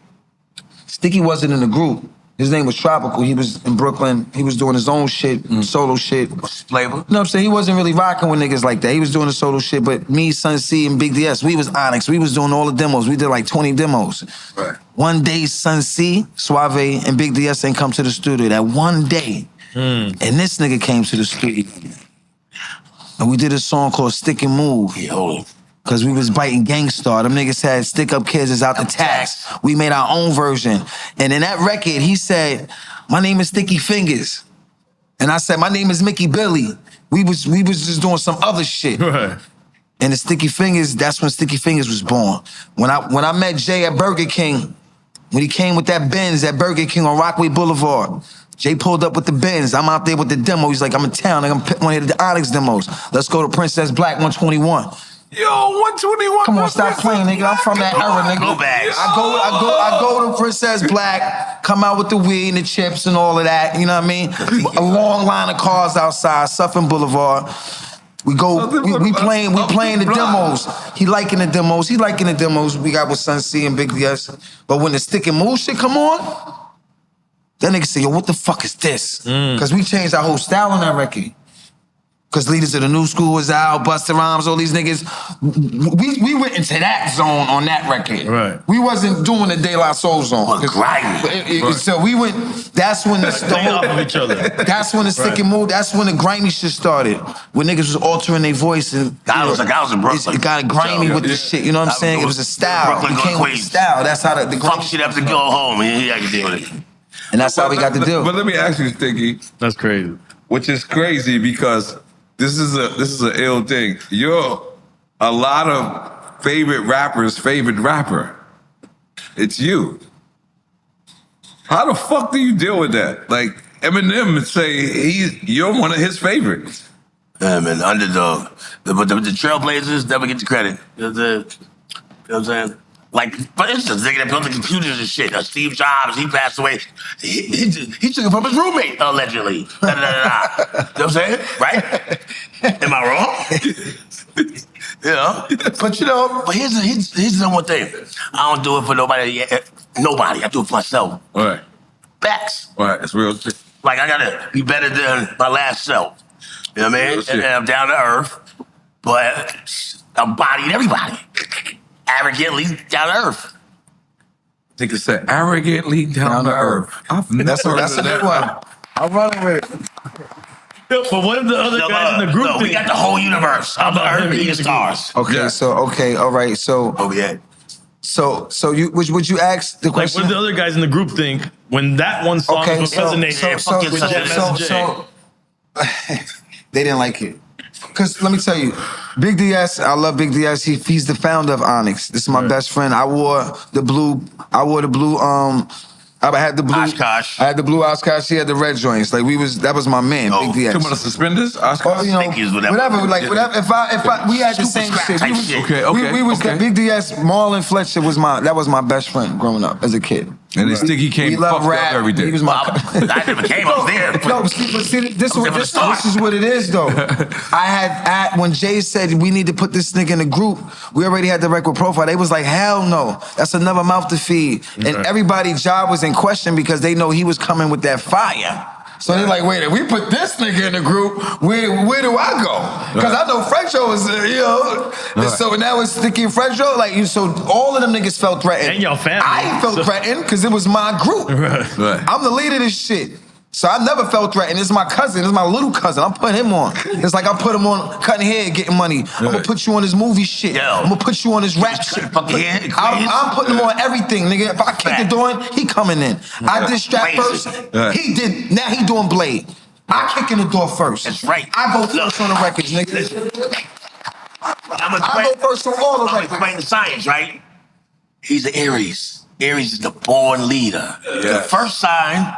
Sticky wasn't in the group. His name was Tropical. He was in Brooklyn. He was doing his own shit, solo shit.
Flavor?
You know what I'm saying? He wasn't really rocking with niggas like that. He was doing the solo shit, but me, Sun C, and Big DS, we was Onyx. We was doing all the demos. We did like 20 demos.
Right.
One day, Sun C, Suave, and Big DS ain't come to the studio. That one day. And this nigga came to the studio. And we did a song called Stick and Move.
Yeah, hold on.
Cause we was biting Gangstar. Them niggas had Stick Up Kids is out the tax. We made our own version. And in that record, he said, my name is Sticky Fingers. And I said, my name is Mickey Billy. We was just doing some other shit.
Right.
And the Sticky Fingers, that's when Sticky Fingers was born. When I met Jay at Burger King, when he came with that Benz at Burger King on Rockaway Boulevard, Jay pulled up with the Benz. I'm out there with the demo. He's like, I'm in town. Like, I'm one of the Onyx demos. Let's go to Princess Black 121.
Yo, 121.
Come on, stop playing, nigga. I'm from that era, nigga.
Go bags.
I go to Princess Black, come out with the weed and the chips and all of that. You know what I mean? A long line of cars outside, Suffern Boulevard. We playing the demos. He liking the demos. We got with Sun C and Big DS. But when the Stick and Move shit come on, that nigga say, yo, what the fuck is this? Cause we changed our whole style on that record. Cause Leaders of the New School was out, Busta Rhymes, all these niggas. We went into that zone on that record.
Right.
We wasn't doing the De La Soul zone. So we went, that's when the
off of each other.
That's when the Stick and Move, that's when the grimy shit started. When niggas was altering their voice. And,
I was in Brooklyn.
It got grimy with the shit, you know what I'm saying? It was a style.
Brooklyn
We came with the style. That's how the
fuck shit have to go home and you can deal with it.
And that's how we got the deal.
But let me ask you, Sticky.
That's crazy.
Which is crazy because this is an ill thing. You're a lot of favorite rappers' favorite rapper. It's you. How the fuck do you deal with that? Like Eminem would say you're one of his favorites.
Yeah, man, underdog. But the Trailblazers never get the credit. You know what I'm saying? Like, for instance, nigga that built the computers and shit. Steve Jobs, he passed away. He took it from his roommate, allegedly. You know what I'm saying? Right? Am I wrong? You know? But here's the number one thing. I don't do it for nobody. Nobody. I do it for myself.
All right.
Facts.
All right, it's real shit.
Like, I gotta be better than my last self. You know what I mean? And I'm down to earth, but I'm bodying everybody. Arrogantly down to earth.
Nigga said arrogantly down to earth.
That's a good one. I'm running with it.
But what if the other guys in the group
we got the whole universe. I'm the earth and the stars.
Okay, all right. So
yeah.
So you would you ask the
Like,
question?
what do the other guys in the group think when that one song was resonating?
So they didn't like it. Cause let me tell you, Big DS, I love Big DS. He's the founder of Onyx. This is my best friend. I wore the blue. I had the blue
Oshkosh.
I had the blue Oshkosh. He had the red joints. Like that was my man, Big DS.
Talking about the suspenders? Oshkosh?
Whatever. Like whatever. If I we had the same shit. We was that Big DS. Marlon Fletcher was my best friend growing up as a kid.
And then Sticky came fucked up every day.
He was my.
I never came up there.
No, see, this is what it is though. When Jay said we need to put this nigga in the group, we already had the record profile. They was like, hell no, that's another mouth to feed. And everybody's job was in question because they know he was coming with that fire. So they're like, wait, if we put this nigga in the group, where do I go? Because I know Fredro was, so now it's Sticky and Fredro. Like, so all of them niggas felt threatened.
And your family.
I felt threatened because it was my group.
Right.
I'm the leader of this shit. So I never felt threatened. This is my cousin. This is my little cousin. I'm putting him on. It's like I put him on cutting hair, getting money. I'm gonna put you on this movie shit. I'm gonna put you on this rap shit. I'm putting him on everything, nigga. If I kick the door in, he coming in. I did Strap first. He did. Now he doing Blade. I kick in the door first.
That's right.
I go first on the records, nigga. I go first on all the records.
I'm explaining the science, right? He's an Aries. Aries is the born leader. The first sign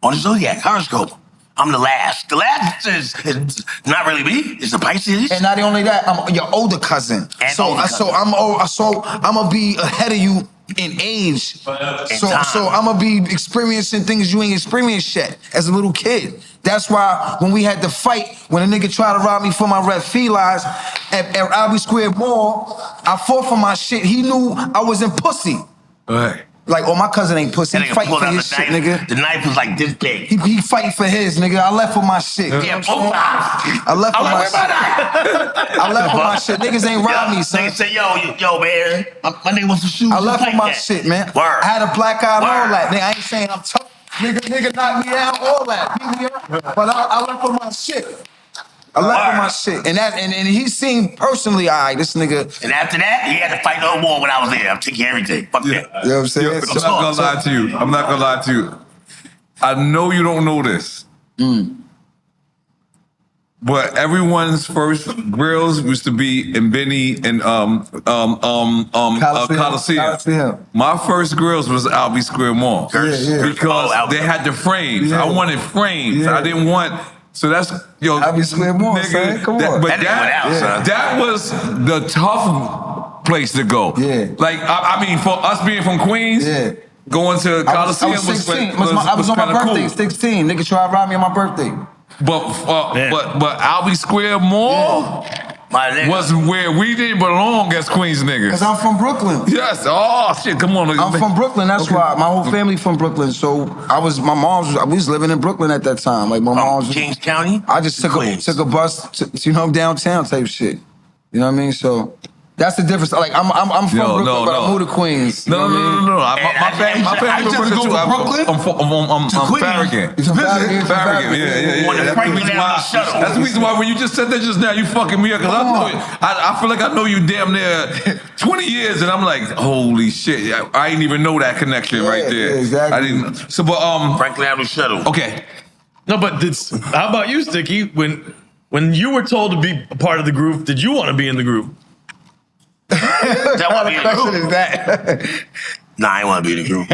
on the zodiac horoscope. I'm the last. The last is not really me. It's the Pisces.
And not only that, I'm your older cousin. So I'm gonna be ahead of you in age. So I'm gonna be experiencing things you ain't experienced yet as a little kid. That's why when we had to fight, when a nigga tried to rob me for my red felines at Albee Square Mall, I fought for my shit. He knew I wasn't pussy.
Right.
Like, oh, my cousin ain't pussy. He fighting for his shit, nigga.
The knife was like this big.
He fighting for his, nigga. I left for my shit.
Yeah,
I left for my shit. I left for my shit. Niggas ain't robbed me, son.
Niggas say, yo, man, my nigga wants some shoes.
I left for my shit, man.
Word.
I had a black eye and all that. Nigga, I ain't saying I'm tough. Nigga knocked me out, all that. But I left for my shit. I left for my shit. And he seemed personally, all right, this nigga.
And after that, he had to fight no more when I was there. I'm taking everything. Fuck that.
You know what I'm saying?
I'm not gonna lie to you. I'm not gonna lie to you. I know you don't know this. But everyone's first grills used to be in Benny and Coliseum. My first grills was Albee Square Mall. Because they had the frames. I wanted frames. I didn't want. So that's
Albee Square Mall, nigga. Come on.
But that was the tough place to go. Like I mean, for us being from Queens. Going to Coliseum
I was 16. I was on my birthday, cool. 16. Nigga tried to rob me on my birthday.
But Albee Square Mall was where we didn't belong as Queens niggas.
Cause I'm from Brooklyn.
Yes. Oh shit! Come on.
I'm from Brooklyn. That's why my whole family from Brooklyn. So we was living in Brooklyn at that time. Like my mom's
Kings County.
I just took a bus to downtown type shit. You know what I mean? So. That's the difference. Like I'm from Brooklyn, but I moved to Queens.
No. My family from Brooklyn too. I'm Farragut. That's the reason why when you just said that just now, you fucking me up. Cause I feel like I know you damn near 20 years, and I'm like, holy shit, I didn't even know that connection right there.
Exactly.
I didn't. So, but
Franklin Avenue Shuttle.
Okay.
No, but how about you, Sticky? When you were told to be a part of the group, did you want to be in the group?
That
question is that?
Nah, I ain't want to be in the group.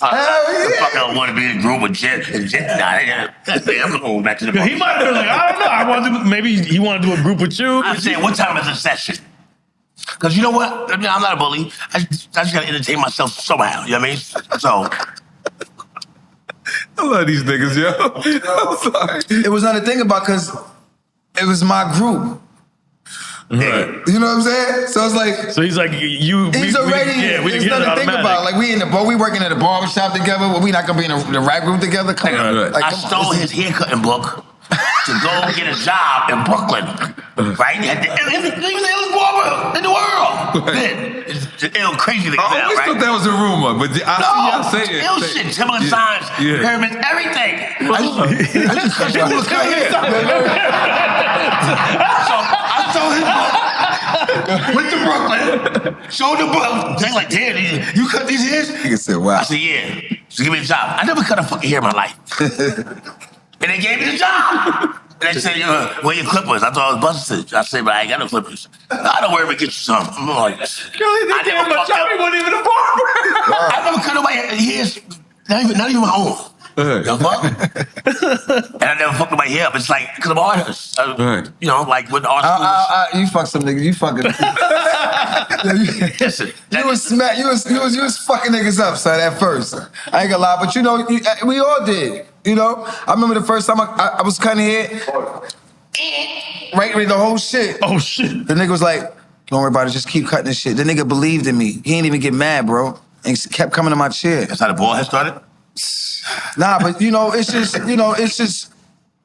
I don't want to be in the group with Jet. I'm going back to the
He might be like, I don't know. I want to. Maybe he want to do a group with you.
I'm saying, what time is the session? Because you know what? I mean, I'm not a bully. I just got to entertain myself somehow. You know what I mean? So.
I love these niggas, yo. I'm sorry.
It was nothing to think about because it was my group.
Right.
You know what I'm saying? So it's like.
So he's like,
He's already. There's nothing to think about. Like we working at a barber shop together. But we not gonna be in the rap group together. Come on.
I stole his haircutting book to go get a job in Brooklyn. Right? He was the illest barber in the world. It's crazy thing.
I always thought that was a rumor, but I see y'all say it.
Ill shit, Timberland signs, pyramids, everything. I just cut hair. I stole his book, went to Brooklyn, showed the book. They like, damn, you cut these hairs?
Nigga said, wow.
I said, yeah. So give me a job. I never cut a fucking hair in my life. And they gave me the job. And they said, where your clippers? I thought I was busted. I said, but I ain't got no clippers. I don't worry, we get you some. I'm like,
I never fucked up. He wasn't even a barber.
I never cut nobody hairs, not even my own. The fuck? And I never fucked my hair up. It's like, because I'm an artist. You know, like with art schools.
You fuck some niggas. You fucking.
Listen.
You was fucking niggas up, son, at first. I ain't gonna lie, but you know, we all did. You know? I remember the first time I was cutting hair. Right, the whole shit.
Oh, shit.
The nigga was like, don't worry about it, just keep cutting this shit. The nigga believed in me. He ain't even get mad, bro. And he kept coming to my chair.
That's how the ball had started?
Nah, but you know, it's just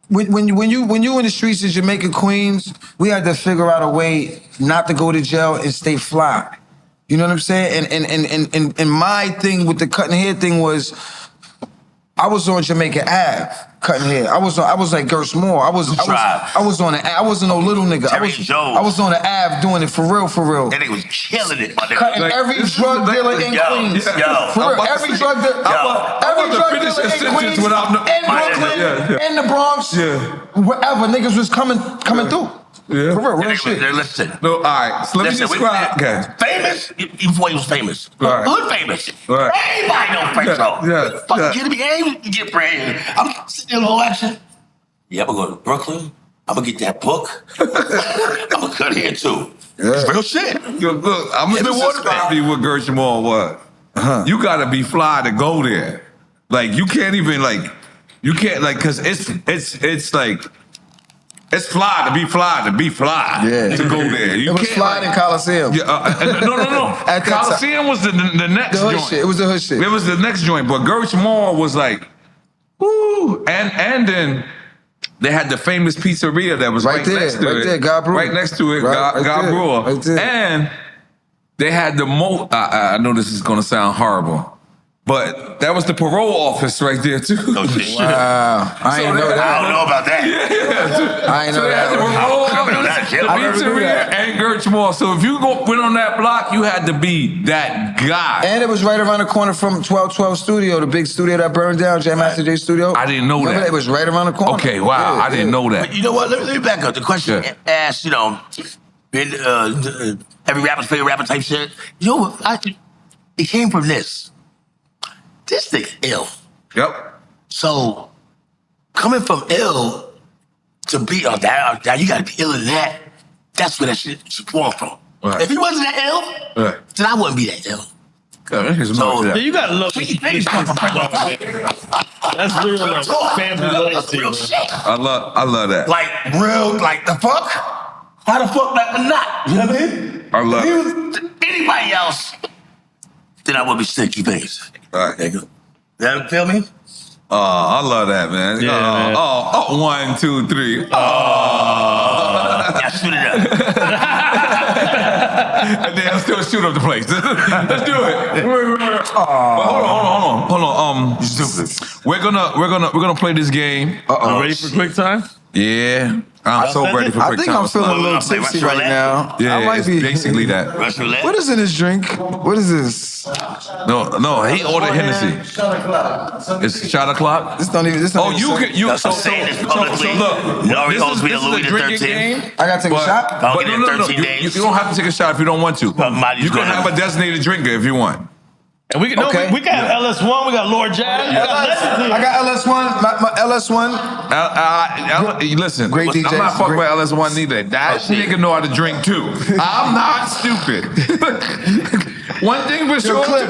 when you in the streets of Jamaica, Queens, we had to figure out a way not to go to jail and stay fly. You know what I'm saying? And my thing with the cutting hair thing was, I was on Jamaica Ave cutting hair. I was like Gersh Moore. I was on the. I wasn't no little nigga. I was on the Ave doing it for real.
That nigga was killing it, my nigga.
Cutting every drug dealer in Queens. For real, every drug dealer in Queens, in Brooklyn, in the Bronx, wherever niggas was coming through.
Yeah.
For real, real shit.
Listen.
No, all right. So let me describe.
Famous, before he was famous.
Right.
Hood famous.
Right.
Everybody know Fredro. Fucking kidding me? Ain't you get brand. I'm sitting in the whole action. Yeah, I'm gonna go to Brooklyn. I'm gonna get that book. I'm gonna cut hair too. It's real shit.
Yo, look, I'm gonna describe to you what Gersh Moore was. You gotta be fly to go there. Like you can't even like, cause it's like. It's fly to be fly.
Yeah.
To go there. You
it was
can't,
fly in Coliseum.
No. Coliseum was the next joint.
Shit. It was the hood shit.
It was the next joint, but Gersh Moore was like, woo. And then they had the famous pizzeria that was right next to it.
Right there, God Brewer.
Right next to it, God Brewer.
Right there.
And they had the I know this is gonna sound horrible. But that was the parole office right there too.
Oh, shit.
Wow. I ain't know that.
I don't know about that.
I ain't know that.
The parole office, the pizzeria, and Gersh Moore. So if you went on that block, you had to be that guy.
And it was right around the corner from 1212 Studio, the big studio that burned down, Jam Master J Studio.
I didn't know that.
It was right around the corner.
Okay, wow, I didn't know that.
But you know what? Let me back up. The question asked, every rapper's favorite rapper type shit. You know what? It came from this. This nigga ill.
Yep.
So, coming from ill to be now you gotta be ill in that. That's where that shit should form from.
Right.
If he wasn't that ill, then I wouldn't be that ill.
So you gotta love me. That's real like, family loyalty.
Real shit.
I love that.
Like real, like the fuck? How the fuck like not? You know what I mean?
I love
if he was anybody else, then I would be Sticky Fingaz.
All right.
Nigga. You feel me?
Oh, I love that, man.
Yeah, man.
Oh, 1, 2, 3.
Yeah, shoot it up.
And then I'll still shoot up the place. Let's do it. Hold on.
You stupid.
We're gonna play this game.
Ready for quick time?
Yeah. I'm so ready for quick time.
I think I'm feeling a little tipsy right now.
Yeah,
I might
it's
be
basically that.
Russian roulette?
What is in this drink? What is this?
No, he ordered Hennessy. It's shot o'clock.
This don't even.
Oh, you. So look,
N.O.R.E. owes me a Louis the 13th.
I gotta take a shot.
I'll get it in 13 days.
You don't have to take a shot if you don't want to. You can have a designated drinker if you want.
And we can we got LS1, we got Lord Jazz.
I got LS1, my LS1.
Listen,
Great
I'm
DJs,
not fucking with LS1 neither. That nigga know how to drink too. I'm not stupid. One thing for sure. No,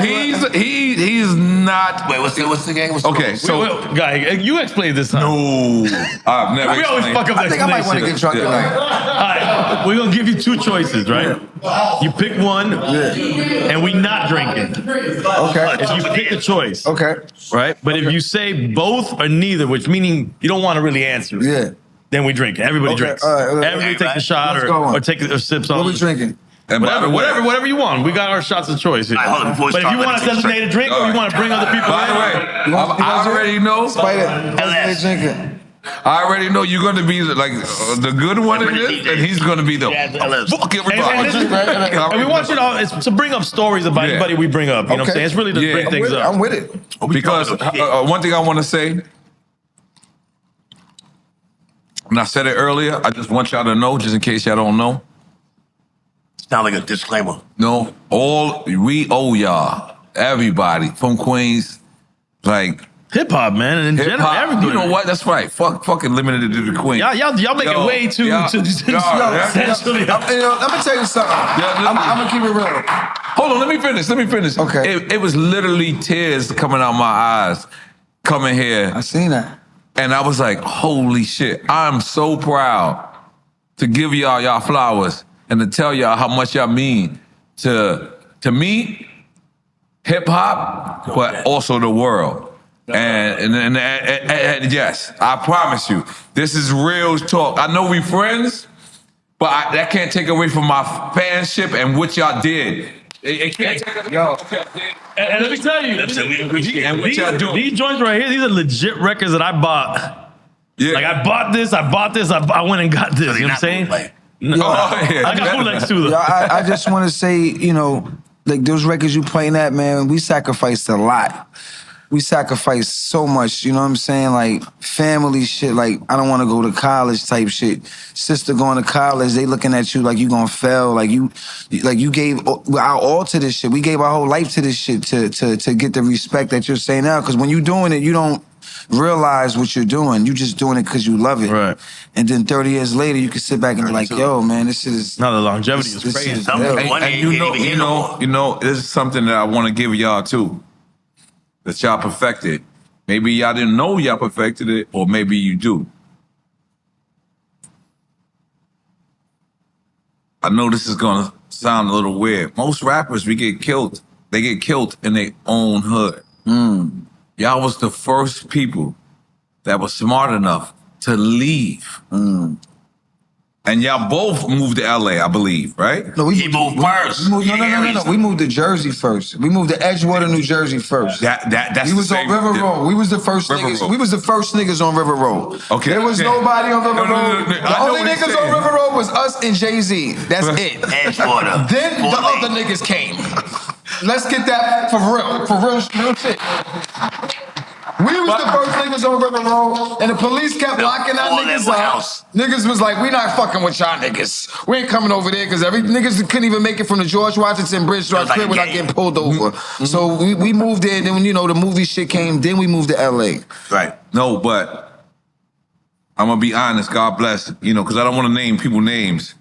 he's not.
Wait, what's the game?
Okay, so
guy, you explain this time.
No, I've never.
We always fuck up the
I think I might want to get drunk tonight.
All right, we're gonna give you two choices, right? You pick one, and we not drinking.
Okay.
If you pick a choice,
Okay.
right? But if you say both or neither, which meaning you don't want to really answer, then we drink. Everybody drinks.
All right.
Everybody takes a shot or take a sip.
What we drinking?
Whatever you want. We got our shots of choice here. But if you want a designated drink or you want to bring other people
By the way, I already know.
Spider, drinking.
I already know you're going to be like the good one in this, and he's going to be the fuck everybody.
And we want you to bring up stories about anybody we bring up. You know what I'm saying? It's really to bring things up.
I'm with it.
Because one thing I want to say, and I said it earlier, I just want y'all to know, just in case y'all don't know.
Sound like a disclaimer.
No, we owe y'all, everybody from Queens, like
hip hop, man, and in general, everybody.
You know what? That's right. Fucking limited to the Queens.
Y'all make it way too.
Let me tell you something. I'm gonna keep it real.
Hold on, let me finish.
Okay.
It was literally tears coming out my eyes coming here.
I seen that.
And I was like, holy shit, I'm so proud to give y'all flowers and to tell y'all how much y'all mean to me, hip hop, but also the world. And yes, I promise you, this is real talk. I know we friends, but that can't take away from my fanship and what y'all did Yo.
And let me tell you,
And what y'all doing?
these joints right here, these are legit records that I bought.
Yeah.
Like I bought this, I went and got this. You know what I'm saying? No,
yeah.
I got bootlegs too, though.
Yo, I just want to say, you know, like those records you playing at, man, we sacrificed a lot. We sacrificed so much, you know what I'm saying? Like family shit, like I don't want to go to college type shit. Sister going to college, they looking at you like you gonna fail, like you gave our all to this shit. We gave our whole life to this shit to get the respect that you're saying now. Because when you're doing it, you don't realize what you're doing. You just doing it because you love it.
Right.
And then 30 years later, you can sit back and be like, yo, man, this shit is...
No, the longevity is
this
crazy.
is
Some
dope.
one day
You know, this is something that I want to give y'all too. That y'all perfected. Maybe y'all didn't know y'all perfected it, or maybe you do. I know this is gonna sound a little weird. Most rappers, we get killed. They get killed in their own hood. Y'all was the first people that was smart enough to leave. And y'all both moved to LA, I believe, right?
No,
He moved first.
No. We moved to Jersey first. We moved to Edgewater, New Jersey first.
That's
We was
the
on
same-
River Road. We was the first
River
niggas.
Road.
We was the first niggas on River Road.
Okay.
There was
Okay.
nobody on River
No,
Road.
I
The
know
only
what he's
niggas
saying.
on River Road was us and Jay-Z. That's it.
Edgewater.
Then the other niggas came. Let's get that for real shit. We was the first niggas on River Road, and the police kept locking our
All
niggas
that
up.
house.
Niggas was like, we not fucking with y'all niggas. We ain't coming over there, because every niggas couldn't even make it from the George Washington Bridge to our
It was like
crib
a
without
game.
getting pulled over. So we moved there, then, you know, the movie shit came, then we moved to LA.
Right.
No, but I'm gonna be honest. God bless, you know, because I don't want to name people names.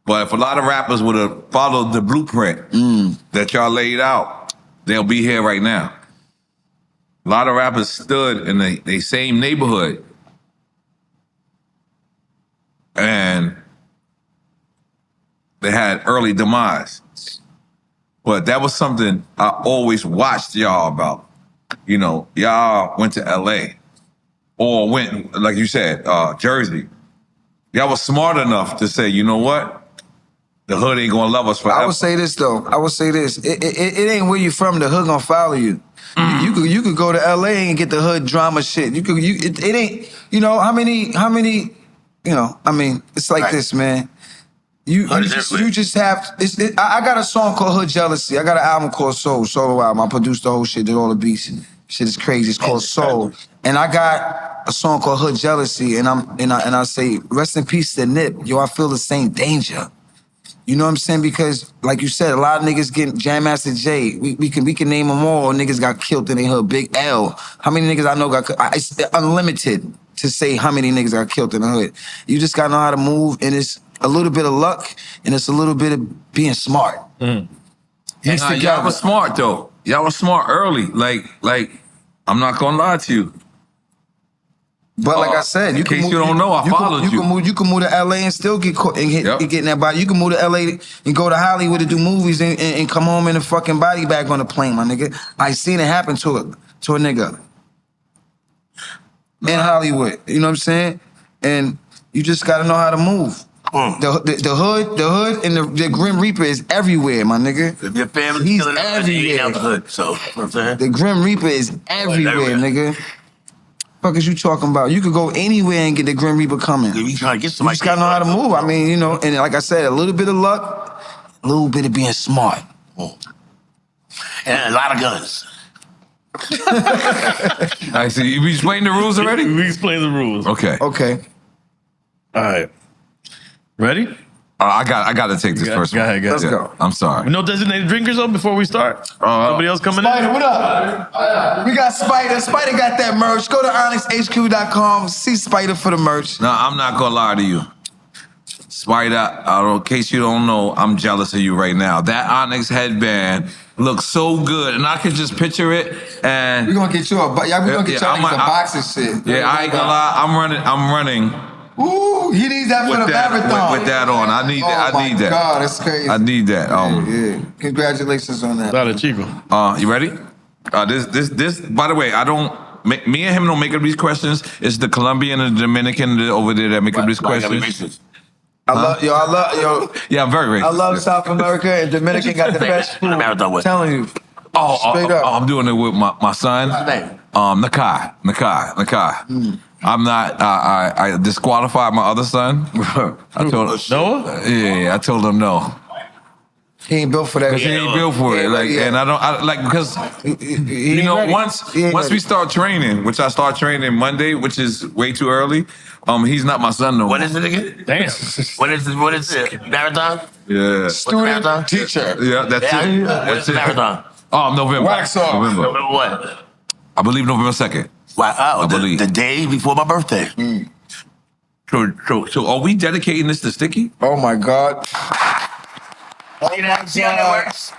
But if a lot of rappers would have followed the blueprint that y'all laid out, they'll be here right now. A lot of rappers stood in the same neighborhood, and they had early demise. But that was something I always watched y'all about. You know, y'all went to LA or went, like you said, Jersey. Y'all was smart enough to say, you know what? The hood ain't gonna love us forever.
I would say this though. It ain't where you from. The hood gonna follow you. You could go to LA and get the hood drama shit. It ain't. You know how many. You know. I mean, it's like
Right.
this, man. You just have. I got a song called Hood Jealousy. I got an album called solo album. I produced the whole shit, did all the beats. Shit is crazy. It's called Soul. And I got a song called Hood Jealousy, and I say, rest in peace to Nip. Yo, I feel the same danger. You know what I'm saying? Because, like you said, a lot of niggas getting Jam Master Jay. We can name them all. Niggas got killed in their hood. Big L. How many niggas I know got? It's unlimited to say how many niggas got killed in the hood. You just gotta know how to move, and it's a little bit of luck, and it's a little bit of being smart. Mixed
Y'all
together.
was smart though. Y'all was smart early. Like I'm not gonna lie to you.
But like I said,
in case you don't know, I followed you.
You can move to LA and still get caught and getting that body. You can move to LA and go to Hollywood to do movies and come home in a fucking body bag on a plane, my nigga. I seen it happen to a nigga in Hollywood. You know what I'm saying? And you just gotta know how to move. The hood and the Grim Reaper is everywhere, my nigga.
If your family's
He's
killing us, you ain't
everywhere.
out the hood. So, you know what I'm saying?
The Grim Reaper is everywhere, nigga. Fuck is you talking about? You could go anywhere and get the Grim Reaper coming.
You trying to get
You
somebody.
just gotta know how to move. I mean, you know, and like I said, a little bit of luck, a little bit of being smart.
And a lot of guns.
I see. You explained the rules already?
We explain the rules.
Okay.
Okay.
All right. Ready?
I got to take this first
Go
one.
ahead,
Let's go.
I'm sorry.
No designated drinkers though before we start? Nobody else coming
Spider,
in?
what up? We got Spider. Spider got that merch. Go to onyxhq.com. See Spider for the merch.
No, I'm not gonna lie to you. Spider, in case you don't know, I'm jealous of you right now. That Onyx headband looks so good, and I can just picture it. And
We gonna get you a box and shit.
Yeah, I ain't gonna lie. I'm running
Ooh, he needs that for the marathon.
with that on. I need that. I need that.
God, that's crazy.
I need that.
Yeah. Congratulations on that.
Dale Chico.
You ready? This. By the way, I don't. Me and him don't make up these questions. It's the Colombian and the Dominican over there that make up these
Why you gotta be
questions.
racist?
I love
Yeah, I'm very racist.
I love South America and Dominican got the best food.
Marathon with.
Telling you. Straight up.
I'm doing it with my son.
What's his name?
Nakai. I'm not. I disqualified my other son. I told him
Noah.
Yeah, I told him no.
He ain't built for that.
He ain't built for it. Like, and I don't because you know once we start training, which I start training Monday, which is way too early. He's not my son no more.
When is it again?
Damn.
What is it? Marathon?
Yeah.
Student,
Marathon?
teacher.
Yeah, that's it.
What's
That's
the
it.
marathon?
November.
Wax off.
November.
Remember what?
I believe November 2nd.
Wow,
believe.
the day before my birthday.
So are we dedicating this to Sticky?
Oh my God.
You know, see how that works?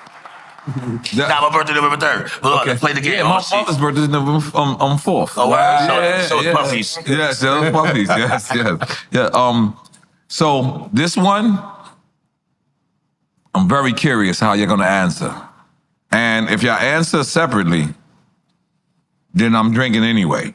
Now my birthday November 3rd. Well, let's play the game.
Yeah, my father's birthday is November 4th.
Oh, wow.
Yeah,
So it's puppies.
Yes, so it's puppies. Yeah. So this one, I'm very curious how you're gonna answer. And if y'all answer separately, then I'm drinking anyway.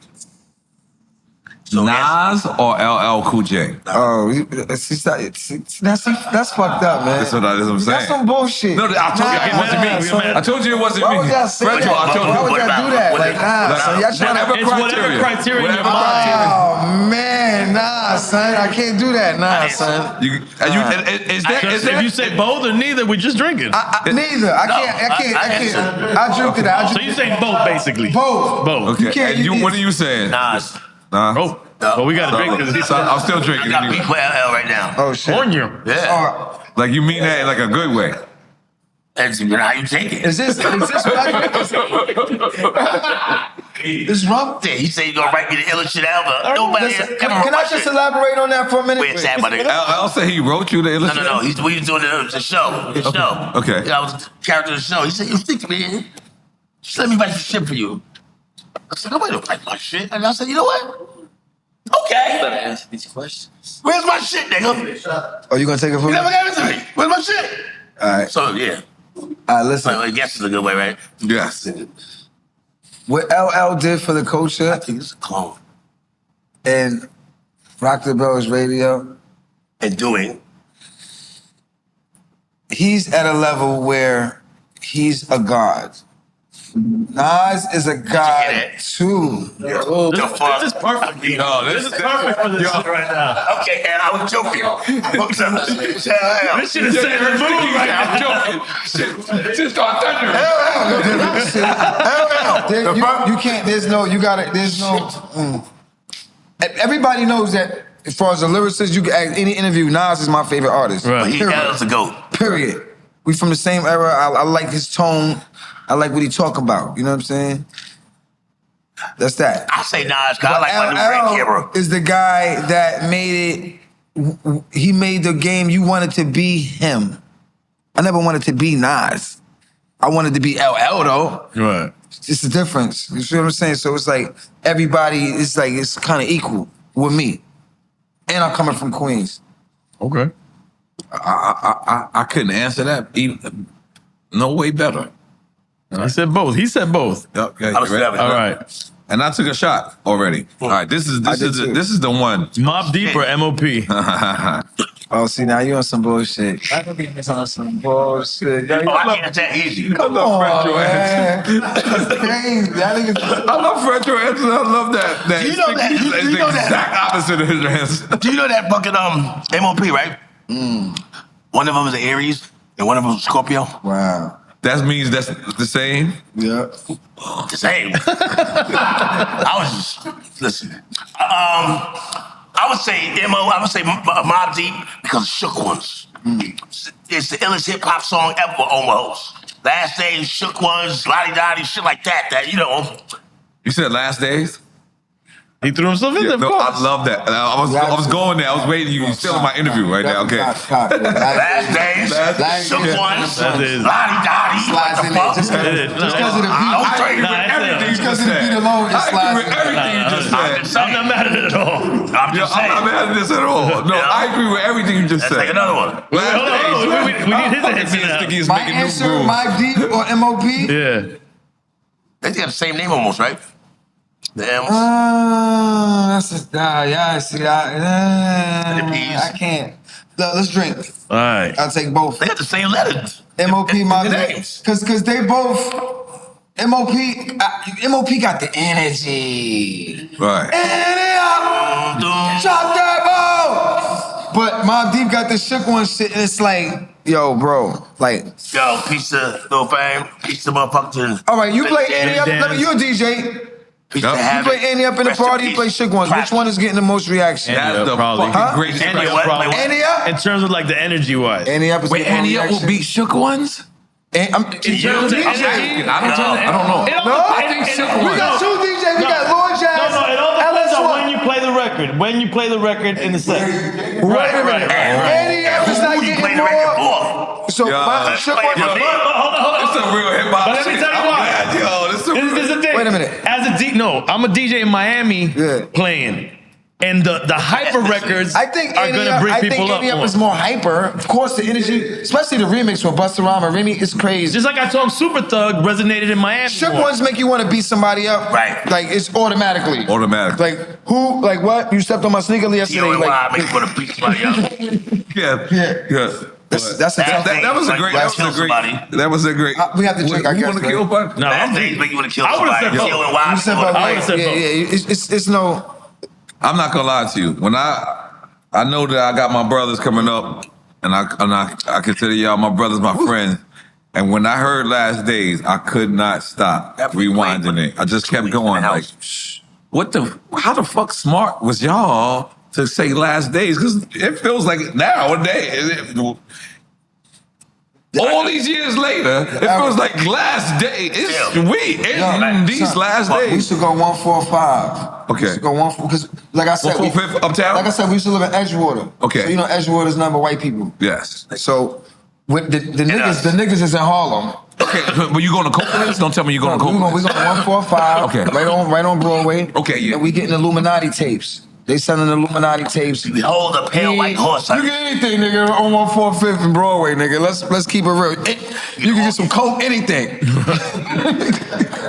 So
Nas or LL Cool J?
Oh, that's fucked up, man.
That's what I'm saying.
That's some bullshit.
No, I told you it wasn't me. I told you it wasn't
Why
me.
would y'all say
Fredro,
that?
I told you.
Why would y'all do that? Like, nah, son, y'all trying to...
Whatever criteria in your mind.
Oh, man, nah, son, I can't do that. Nah, son.
If you say both or neither, we're just drinking.
Neither. I can't. I drink to that.
So you saying both, basically?
Both.
Both.
Okay, and what are you saying?
Nas.
Nah.
Oh, well, we got to drink because
So I'm still
I
drinking.
got
anyway.
beef with LL right now.
Oh, shit.
on you.
Yeah.
Like you mean that in like a good way?
That's how you take it.
Is this what I It's rum?
Yeah, he said he's gonna write me the illest shit ever. Nobody
Listen,
ever
can
wrote
I
my
just
shit.
elaborate on that for a minute?
Wait, sad about it.
I'll say he wrote you the
No,
illustration.
we was doing the show. The show.
Okay.
Yeah, I was the character of the show. He said, "You think, man? Just let me write some shit for you." I said, "Nobody don't write my shit." And I said, "You know what? Okay.
You better answer these questions.
Where's my shit, nigga?
Oh, you gonna take it from
You
me?
never gave it to me. Where's my shit?"
All right.
So yeah,
Listen.
I guess it's a good way, right?
Yes.
What LL did for the culture
I think it's a clone.
and Rock the Bells Radio,
And doing.
he's at a level where he's a god. Nas is a god
it?
too.
This is perfect. This is perfect for this shit right now.
Okay, and I was joking.
This shit is setting the mood right now.
I'm joking. Shit, just start thundering.
You can't, everybody knows that as far as the lyricist, you can ask any interview, Nas is my favorite artist.
Right.
He got us a goat.
Period. We from the same era. I like his tone. I like what he talking about. You know what I'm saying? That's that.
I say Nas because I like my new red camera.
LL is the guy that made it. He made the game. You wanted to be him. I never wanted to be Nas. I wanted to be LL though.
Right.
It's the difference. You see what I'm saying? So it's like everybody. It's like it's kind of equal with me. And I'm coming from Queens.
Okay.
I couldn't answer that. No way better.
He said both. He said both.
Okay,
I was
ready?
seven.
All right.
And I took a shot already. All right, this is the one.
Mob Deep or MOP?
Oh, see, now you on some bullshit. I think he's on some bullshit.
Oh, I can't that easy.
Come on, man. That's crazy. That nigga.
I love Fredro and I love that.
You know that- you
It's
know
the
that-
exact opposite of his answer.
Do you know that fucking MOP, right? One of them is an Aries and one of them is a Scorpio.
Wow.
That means that's the same.
Yeah.
The same. I was just listen. I would say Mobb Deep because of Shook Ones. It's the illest hip hop song ever, almost. Last Days, Shook Ones, Lottie Dottie, shit like that. That you know.
You said Last Days?
He threw himself in there. Of
No,
course.
I love that. I was going there. I was waiting. You still in my interview right now. Okay.
Last Days, Shook Ones,
That is-
Lottie Dottie.
Slides in there just because of the beat.
Don't trade
Nah, it's
Everything you
Because
just
of the beat
said.
alone, it
I agree
slides
with
in.
everything you just said.
I'm not mad at it at all.
I'm just saying.
I'm not mad at this at all. No,
Yeah.
I agree with everything you just
Let's
said.
take another one.
Last
Hold on,
Days.
hold on. We need his
Fucking
answer now.
Sticky is
My
making new
answer,
rules.
Mobb Deep or MOP?
Yeah.
They got the same name almost, right? The M's.
That's just, yeah, see, I
The P's.
can't. Let's drink.
All right.
I'll take both.
They got the same letters.
MOP, my
names.
Cause they both MOP got the energy.
Right.
Chop that ball. But Mobb Deep got the shook one shit, and it's like, yo, bro, like,
yo, pizza, no fame, pizza, motherfucker.
All right, you play Annie up. You a DJ. You play Annie up in the party. You play shook ones. Which one is getting the most reaction?
That's the fucking greatest.
Annie up.
In terms of like the energy wise.
Annie up.
Wait, Annie up will beat shook ones.
I'm DJ.
I don't know.
I think shook ones. We got two DJs. We got Lord Jazz.
No, it all depends on when you play the record. When you play the record in the set.
Wait a minute. Annie up is not getting more. So my shook ones.
Hold on.
It's a real hip hop.
But let me tell you why. This is the thing.
Wait a minute.
As a I'm a DJ in Miami playing. And the hyper records are gonna bring people up.
I think Annie Up is more hyper. Of course, the energy, especially the remix with Busta Rhymes and Remy, is crazy.
Just like I told him, Super Thug resonated in Miami.
Shook ones make you want to beat somebody up.
Right.
Like, it's automatically.
Automatically.
Like, who, like what? You stepped on my sneaker yesterday.
Like, make you want to beat somebody up.
Yeah.
That's a tough thing.
That was a great. That was a great.
We have to check. I
You
guess.
want to kill somebody?
No,
Bad things make you want to kill
I would've
somebody.
said
Killing
both.
wives.
You said about
I would've said both.
it's no.
I'm not gonna lie to you. When I know that I got my brothers coming up, and I consider y'all my brothers, my friends. And when I heard Last Days, I could not stop rewinding it. I just kept going like, how the fuck smart was y'all to say Last Days? Because it feels like nowadays. All these years later, it feels like last day. It's these last days.
We used to go 145.
Okay.
We used to go 145 because, like I said,
145 uptown.
Like I said, we used to live in Edgewater.
Okay.
So you know Edgewater is nothing but white people.
Yes.
So with the niggas is in Harlem.
Okay, but you going to Copeland's? Don't tell me you're going to Copeland's.
We going to 145.
Okay.
Right on Broadway.
Okay, yeah.
And we getting Illuminati tapes. They selling Illuminati tapes.
Behold a pale white horse.
You get anything, nigga, on 145th and Broadway, nigga. Let's keep it real. You can get some coke, anything.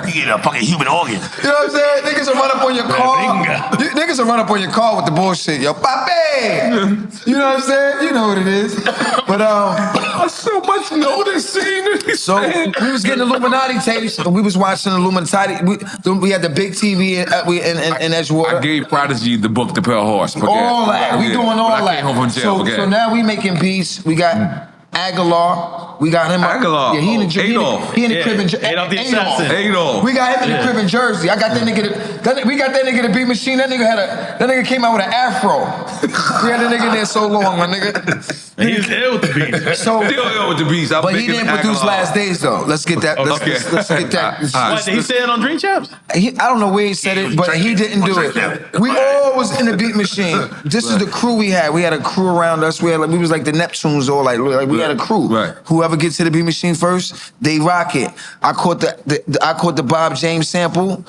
You get a fucking human organ.
You know what I'm saying? Niggas will run up on your car. Niggas will run up on your car with the bullshit. Yo, papi! You know what I'm saying? You know what it is. But
I so much know this scene.
So we was getting Illuminati tapes, and we was watching Illuminati. We had the big TV in Edgewater.
I gave Prodigy the book, The Pale Horse.
All that. We doing all that.
I came home from jail.
So now we making beats. We got Aguilar. We got him.
Aguilar.
Yeah, he in the crib in Jersey.
Adolf.
We got him in the crib in Jersey. I got that nigga. We got that nigga the beat machine. That nigga came out with an afro. We had that nigga there so long, my nigga.
He was ill with the beats.
Still ill with the beats.
But he didn't produce Last Days though. Let's get that. Let's get that.
What, did he say it on Dream Chaps?
I don't know where he said it, but he didn't do it. We all was in the beat machine. This is the crew we had. We had a crew around us. We was like the Neptunes, or like we had a crew.
Right.
Whoever gets to the beat machine first, they rock it. I caught the Bob James sample.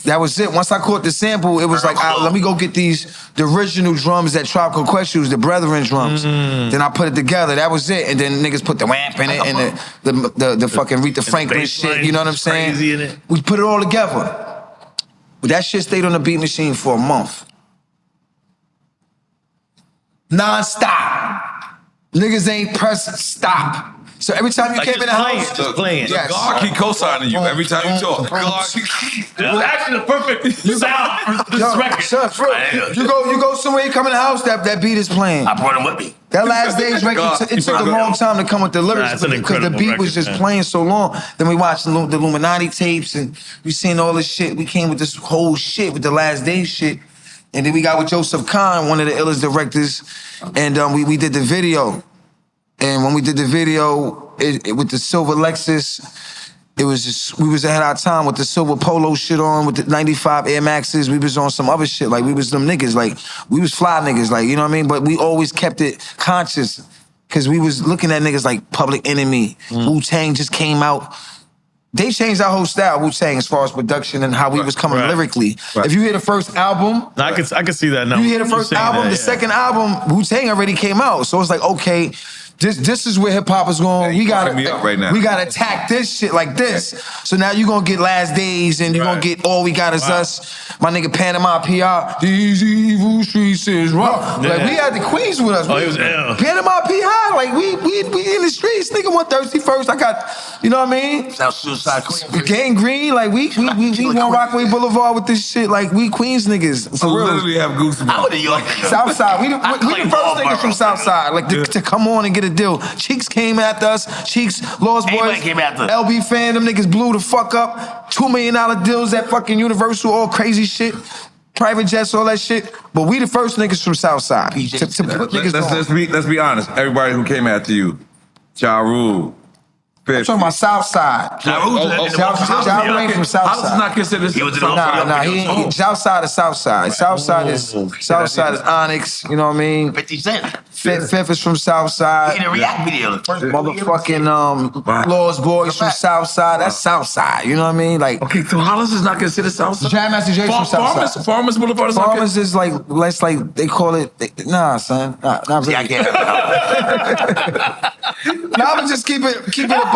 That was it. Once I caught the sample, it was like, let me go get the original drums that Tropical Quest used, the Brethren drums. Then I put it together. That was it. And then niggas put the wamp in it and the fucking Aretha Franklin shit. You know what I'm saying?
Crazy in it.
We put it all together. But that shit stayed on the beat machine for a month. Non-stop. Niggas ain't pressing stop. So every time you came in the house,
just playing.
Yes. God keep co-signing you every time you talk. God keep.
It's actually the perfect sound for this record.
Son, you go somewhere, you come in the house, that beat is playing.
I brought him with me.
That Last Days record, it took a long time to come with the lyrics because the beat was just playing so long. Then we watched the Illuminati tapes and we seen all this shit. We came with this whole shit with the Last Days shit. And then we got with Joseph Kahn, one of the illest directors, and we did the video. And when we did the video with the silver Lexus, it was just, we was ahead of our time with the silver polo shit on, with the 95 Air Maxes. We was on some other shit, like we was them niggas, like we was fly niggas, like, you know what I mean? But we always kept it conscious, cause we was looking at niggas like Public Enemy. Wu-Tang just came out. They changed our whole style, Wu-Tang, as far as production and how we was coming lyrically. If you hear the first album,
I can see that now.
You hear the first album, the second album, Wu-Tang already came out. So it's like, okay, This is where hip hop is going.
Yeah, you fucking me up right now.
We gotta attack this shit like this. So now you gonna get Last Days and you gonna get All We Got Is Us. My nigga Panama PR. These evil streets is rough. Like we had the Queens with us.
Oh, he was ill.
Panama PR. Like we in the streets. Nigga 131st. I got, you know what I mean?
South Suicide Queen.
Gang Green. Like we on Rockaway Boulevard with this shit. Like we Queens niggas. For
I
real.
literally have goosebumps.
I'm a New York nigga.
Southside. We the
claim
first
all
niggas from
boroughs,
Southside. Like to come on and get a deal. Cheeks came after us. Cheeks, Lost
Everybody
Boys,
came after us.
LB fan. Them niggas blew the fuck up. $2 million deals at fucking Universal. All crazy shit. Private jets, all that shit. But we the first niggas from Southside. To put niggas
Let's be honest. Everybody who came after you, Ja Rule,
I'm talking about Southside.
Ja
Ja Rule ain't from Southside.
How does not consider
He was in
Nah, he ain't. Southside is Southside. Southside is Onyx. You know what I mean?
50 Cent.
Fifth is from Southside.
He in a React video.
Motherfucking Lost Boys from Southside. That's Southside. You know what I mean? Like
Okay, so Hollis is not considered Southside?
Jam Master J's from Southside.
Farmers Boulevard is not
Farmers is like less like they call it. Nah, son. Not really.
See, I can't.
Nah, I'm just keep it $150.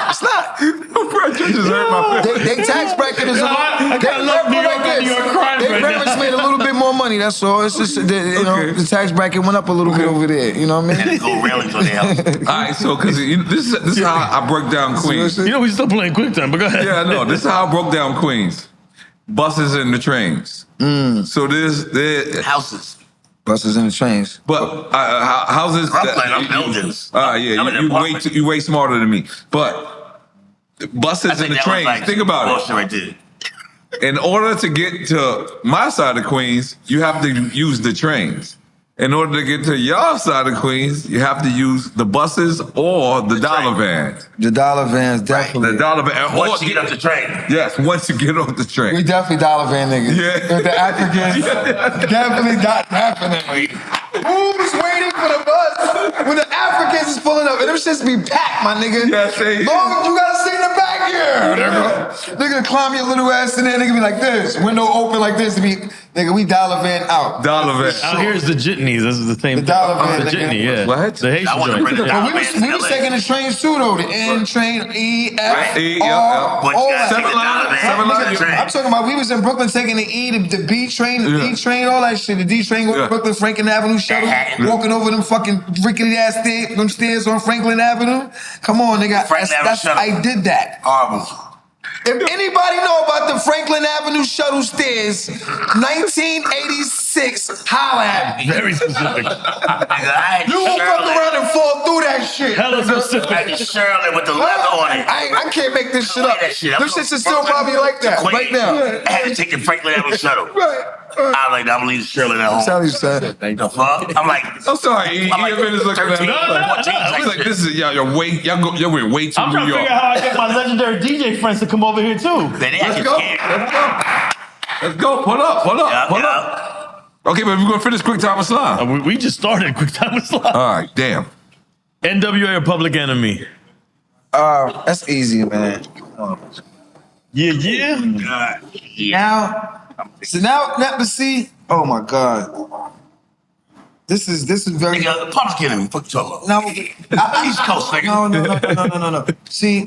It's not.
Bro, you just hurt my face.
They tax bracket is a
I kinda love New York and New York crime
They
right
parents
now.
made a little bit more money. That's all. It's just the tax bracket went up a little bit over there. You know what I
And
mean?
go railings on their house.
All right, so because this is how I broke down Queens.
You know we still playing quick time, but go ahead.
Yeah, I know. This is how I broke down Queens. Buses and the trains. So there's
Houses.
Buses and the trains.
but houses.
Brooklyn, I'm buildings.
Yeah,
I'm in an apartment.
you way smarter than me. But buses and the trains. Think about
bullshit
it.
right there.
In order to get to my side of Queens, you have to use the trains. In order to get to your side of Queens, you have to use the buses or the dollar vans.
The dollar vans, definitely.
The dollar van.
Once you get off the train.
Yes, once you get off the train.
We definitely dollar van niggas.
Yeah.
With the Africans, definitely definitely. Who's waiting for the bus when the Africans is pulling up? And them shits be packed, my nigga.
Yeah, say-
Long, you gotta stay in the back here. Nigga climb your little ass in there, nigga be like this. Window open like this. Nigga, we dollar van out.
Dollar van.
Out here is the jitneys. This is the same.
The dollar van,
The
nigga.
jitney, yeah.
What?
The Haitian
I want to
joint.
bring the
But
dollar
we
vans to
was
LA.
taking the trains too though. The N train, E, F,
Right, E,
R,
yeah.
But you
all
gotta
that.
take the dollar van.
Seven line,
Nigga,
I'm talking about we was in Brooklyn taking the E, the B train, the D train, all that shit. The D train going
Yeah.
to Brooklyn, Franklin Avenue shuttle,
Manhattan.
walking over them fucking rickety ass stairs on Franklin Avenue. Come on, nigga.
Franklin Avenue shuttle.
I did that.
Horrible.
If anybody know about the Franklin Avenue shuttle stairs, 1986, holla at me.
Very specific.
Nigga, I had
You won't fuck
Shirley.
around and fall through that shit.
Hella
I
specific.
had Shirley with the leather on it.
I can't make this shit up.
That shit.
Them shits are still probably like that right now.
I had to take the Franklin Avenue shuttle.
Right.
I was like, I'm gonna leave Shirley at home.
Tell you, son.
The fuck? I'm like,
I'm sorry,
I'm like
Ian is looking at
13,
me.
14
I was like, this is y'all went way too
I'm
New
trying to
York.
figure out how I get my legendary DJ friends to come over here too.
They
Let's
acting
go.
scared.
Let's go. Pull up.
Yeah,
Pull
yeah.
up. Okay, but we're gonna finish quick time with slime.
We just started quick time with slime.
All right, damn.
NWA or Public Enemy?
That's easy, man.
Yeah, yeah.
God. Yeah.
Now, but see, oh my God. This is very.
Nigga, Public Enemy. Fuck you talking about?
No,
East Coast, nigga.
no. See,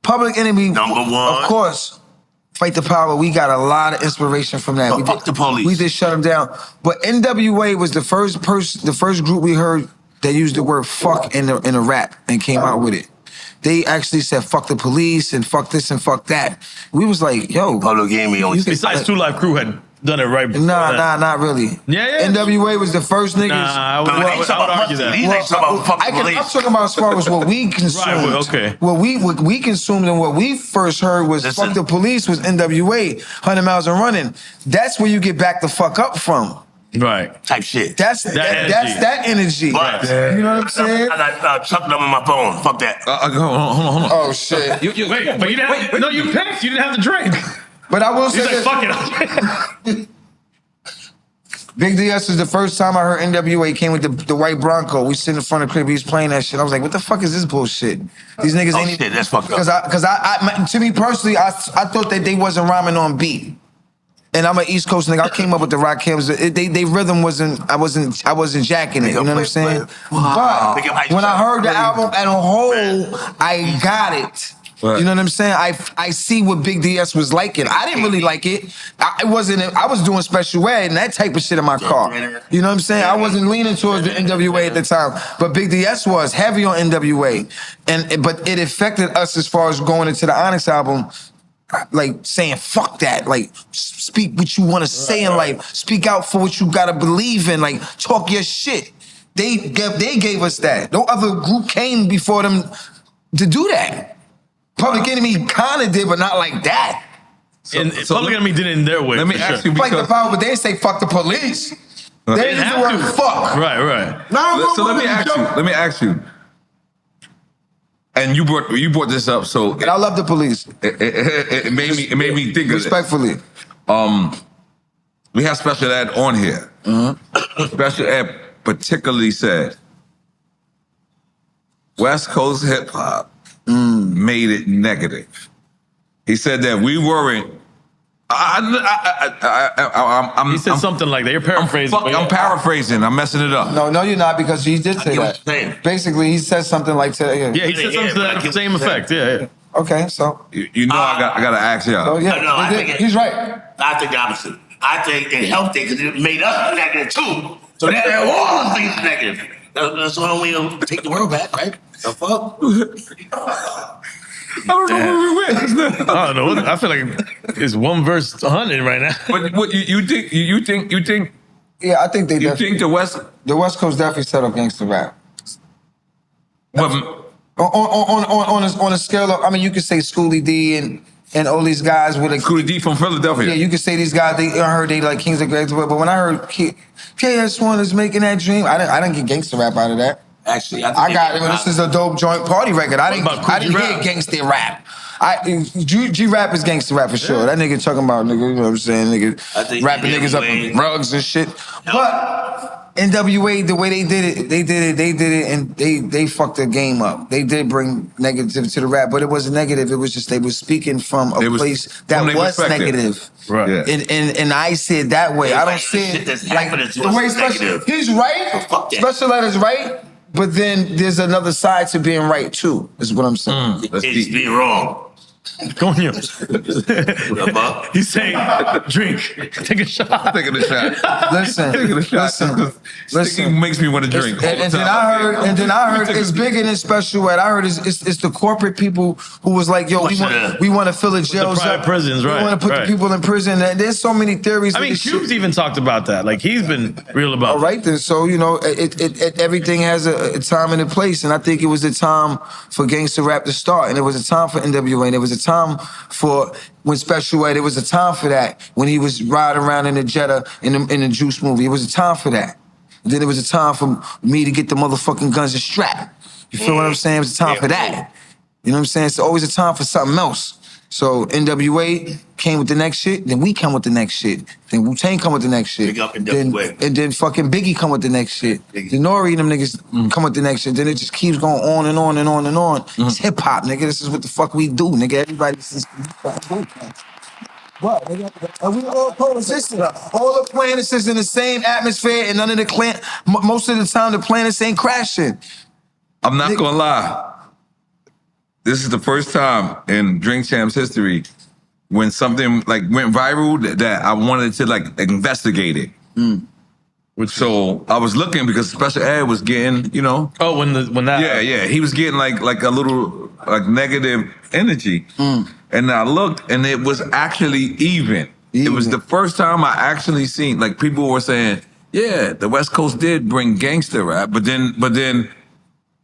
Public Enemy.
Number one.
Of course. Fight the Power. We got a lot of inspiration from that.
But fuck the police.
We did shut them down. But NWA was the first group we heard that used the word "fuck" in a rap and came out with it. They actually said "fuck the police" and "fuck this" and "fuck that." We was like, "Yo,
Public Enemy always say
Besides, Two Live Crew had done it right before
nah,
that.
not really."
Yeah.
NWA was the first niggas.
Nah,
But they ain't
I would argue
talking about
that.
these ain't talking about fuck the
I'm
police.
talking about as far as what we consumed.
Right, okay.
What we consumed and what we first heard was
Listen.
"fuck the police" was NWA, 100 Miles and Running. That's where you get back the fuck up from.
Right.
Type shit.
That's that energy.
But
You know what I'm saying?
I got something up on my phone. Fuck that.
Hold on.
Oh shit!
Wait, but you didn't have, no, you picked. You didn't have to drink.
But I will say
He's like,
this.
fuck it.
Big DS is the first time I heard NWA. He came with the white Bronco. We sit in front of the crib. He was playing that shit. I was like, what the fuck is this bullshit? These niggas
Oh,
ain't
shit, that's fucked up.
Because to me personally, I thought that they wasn't rhyming on beat. And I'm an East Coast nigga. I came up with the Rakims. They rhythm wasn't. I wasn't jacking it. You know what I'm saying?
Wow.
But when I heard the album as a whole, I got it.
Right.
You know what I'm saying? I see what Big DS was liking. I didn't really like it. I was doing special ed and that type of shit in my car. You know what I'm saying? I wasn't leaning towards the NWA at the time, but Big DS was heavy on NWA, but it affected us as far as going into the Onyx album. Like saying fuck that, like speak what you want to say in life, speak out for what you gotta believe in, like talk your shit. They gave us that. No other group came before them to do that. Public Enemy kind of did, but not like that.
Public Enemy did it in their way.
Let me ask you,
Fight the power, but they didn't say fuck the police. They used the word fuck.
Right.
So let me ask you. And you brought this up, so
And I love the police.
it made me think
Respectfully.
of it. We have Special Ed on here. Special Ed particularly said West Coast hip hop made it negative. He said that we weren't.
He said something like that. You're paraphrasing.
I'm paraphrasing. I'm messing it up.
No, you're not, because he did say that. Basically, he said something like
Yeah, he said something to that same effect. Yeah.
Okay, so.
You know, I gotta ask y'all.
So yeah,
No, I think
he's right.
I think the opposite. I think it helped it because it made us negative too. So that all those things negative. That's why we don't take the world back, right? The fuck?
I don't know where we went.
I don't know. I feel like it's one verse 100 right now.
But what you think?
Yeah, I think they.
You think the West
Coast definitely set up gangster rap.
Well,
On a scale of, I mean, you could say Schoolie D and all these guys with a
Schoolie D from Philadelphia.
Yeah, you could say these guys. I heard they like Kings of Gangsta, but when I heard KS1 is making that dream, I didn't get gangster rap out of that.
Actually,
I got it. This is a dope joint party record. I didn't hear gangster rap. G rap is gangster rap for sure. That nigga talking about nigga, you know what I'm saying, nigga rapping niggas up in rugs and shit. But NWA, the way they did it, and they fucked the game up. They did bring negative to the rap, but it wasn't negative. It was just they were speaking from a place that was negative.
Right. Yeah.
And I see it that way. I don't see it like the way he's right. Special Ed is right. But then there's another side to being right too, is what I'm saying.
It's being wrong.
Coño. He's saying, drink, take a shot.
Taking a shot.
Listen.
Sticky makes me want to drink.
And then I heard it's bigger than Special Ed. I heard it's the corporate people who was like, yo, we want to fill the jails up.
Prisons, right?
We want to put the people in prison. And there's so many theories.
I mean, Cube's even talked about that. Like, he's been real about it.
All right then. So, you know, everything has a time and a place. And I think it was the time for gangster rap to start. And it was a time for NWA. And it was a time for when Special Ed, it was a time for that. When he was riding around in the Jetta in the Juice movie, it was a time for that. And then it was a time for me to get the motherfucking guns and strap. You feel what I'm saying? It was a time for that. You know what I'm saying? It's always a time for something else. So NWA came with the next shit, then we come with the next shit. Then Wu-Tang come with the next shit.
Big up NWA.
And then fucking Biggie come with the next shit. The N.O.R.E. and them niggas come with the next shit. Then it just keeps going on and on and on and on. It's hip hop, nigga. This is what the fuck we do, nigga. Everybody listens to what, nigga? And we all coexisting. All the planets is in the same atmosphere, and none of the most of the time the planets ain't crashing.
I'm not gonna lie. This is the first time in Drink Champs history when something like went viral that I wanted to like investigate it. So I was looking because Special Ed was getting, you know.
Oh, when that.
Yeah. He was getting like a little like negative energy. And I looked and it was actually even. It was the first time I actually seen like people were saying, yeah, the West Coast did bring gangster rap, but then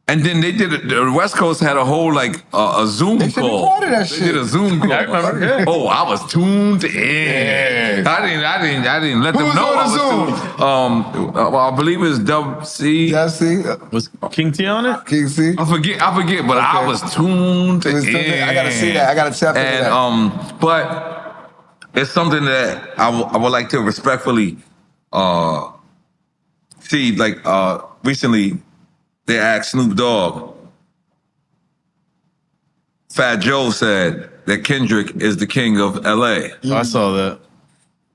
they did it. The West Coast had a whole like a Zoom
They should be
call.
part of that
They
shit.
did a Zoom call.
I remember. Yeah.
Oh, I was tuned in.
Yeah.
I didn't let them
was
know
on
I
the
was
Zoom?
tuned. I believe it was Dub C.
Yeah, see?
Was King T on it?
King C?
I forget, but I was tuned in.
I gotta see that. I gotta tap into that.
But it's something that I would like to respectfully see. Like recently, they asked Snoop Dogg. Fat Joe said that Kendrick is the king of LA.
I saw that.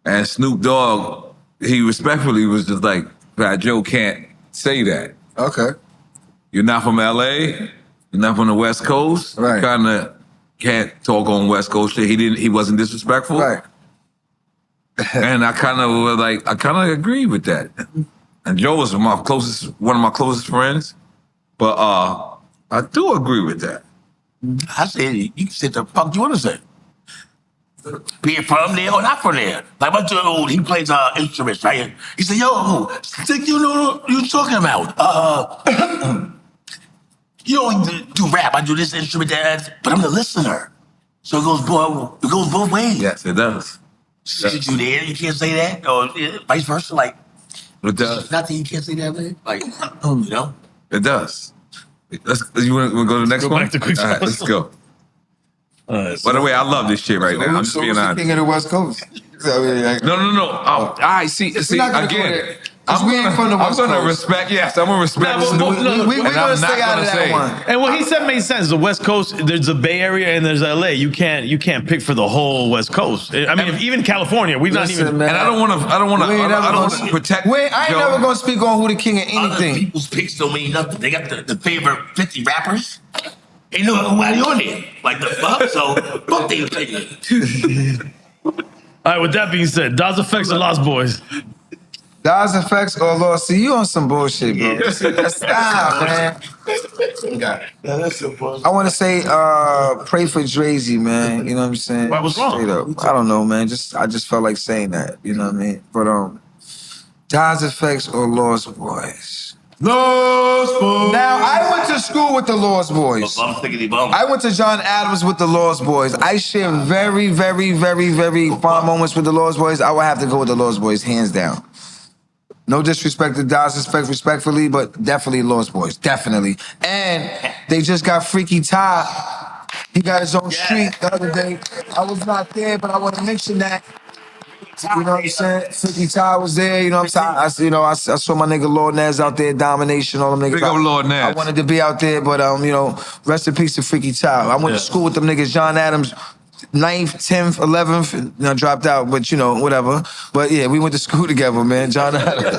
And Snoop Dogg, he respectfully was just like, Fat Joe can't say that.
Okay.
You're not from LA. You're not from the West Coast.
Right.
You kind of can't talk on West Coast shit. He wasn't disrespectful.
Right.
And I kind of was like, I kind of agree with that. And Joe was one of my closest friends. But I do agree with that.
I said, you can say the fuck you want to say. Being from there or not from there. Like my dude, he plays instruments, right? He said, yo, Stick, you know what you're talking about. You don't do rap, I do this instrument, that, but I'm the listener. So it goes both ways.
Yes, it does.
You there, you can't say that, or vice versa. Like,
It does.
nothing you can't say that, man. Like, you know?
It does. You want to go to the next one?
back to quick
All right, let's go. By the way, I love this shit right now. I'm just being honest.
King of the West Coast.
No. I see
not gonna go
again.
there. We ain't from the West
I'm gonna
Coast.
respect. Yes, I'm gonna respect.
No,
Snoop,
We're
and
gonna
I'm
stay
not
out of
gonna
that
say.
one.
And what he said made sense. The West Coast, there's a Bay Area and there's LA. You can't pick for the whole West Coast. I mean, even California, we're not
Listen,
even.
man.
And I don't want to protect.
I ain't
Joe.
never gonna speak on who the king of
Other
anything.
people's picks don't mean nothing. They got the favorite 50 rappers. Ain't nobody on there. Like the fuck, so fuck their opinion.
All right, with that being said, Daz Effects and Lost Boys.
Daz Effects or Lost. See, you on some bullshit, bro. Stop, man.
That's so funny.
I want to say, pray for Drazy, man. You know what I'm saying?
Why, what's wrong?
Straight up. I don't know, man. I just felt like saying that. You know what I mean? But Daz Effects or Lost Boys.
Lost Boys.
Now I went to school with the Lost Boys. I went to John Adams with the Lost Boys. I share very, very, very, very fond moments with the Lost Boys. I would have to go with the Lost Boys, hands down. No disrespect to Daz Effects, respectfully, but definitely Lost Boys, definitely. And they just got Freaky Ty. He got his own street the other day. I was not there, but I want to mention that. You know what I'm saying? Freaky Ty was there. You know what I'm saying? I saw my nigga Lord Nez out there, Domination, all them niggas.
Big up Lord Nez.
I wanted to be out there, but rest in peace to Freaky Ty. I went to school with them niggas, John Adams, 9th, 10th, 11th, and I dropped out, but whatever. But yeah, we went to school together, man. John Adams.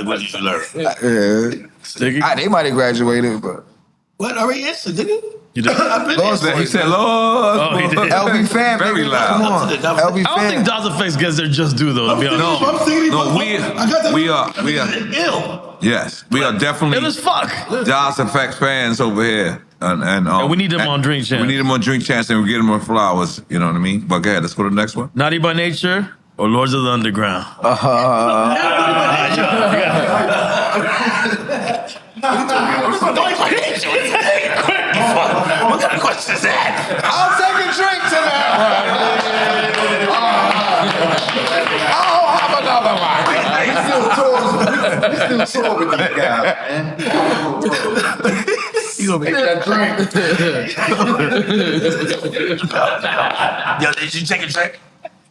What did you learn?
Yeah. They might have graduated, but.
What? Already answered, didn't you?
You did.
He said Lost.
Oh, he did.
LB fam,
Very
baby.
loud.
Come on. LB
I don't
fam.
think Daz Effects gets their just due though. To be honest.
We are.
Ill.
Yes, we are definitely
Ill as fuck.
Daz Effects fans over here. And
we need them on Drink Champs.
We need them on Drink Champs and we get them on flowers. You know what I mean? But go ahead, let's go to the next one.
Naughty by Nature or Lords of the Underground.
What kind of question is that?
I'll take a drink to that I'll have another one. We still talk with this guy, man.
You gonna make that drink? Yo, did you take a drink?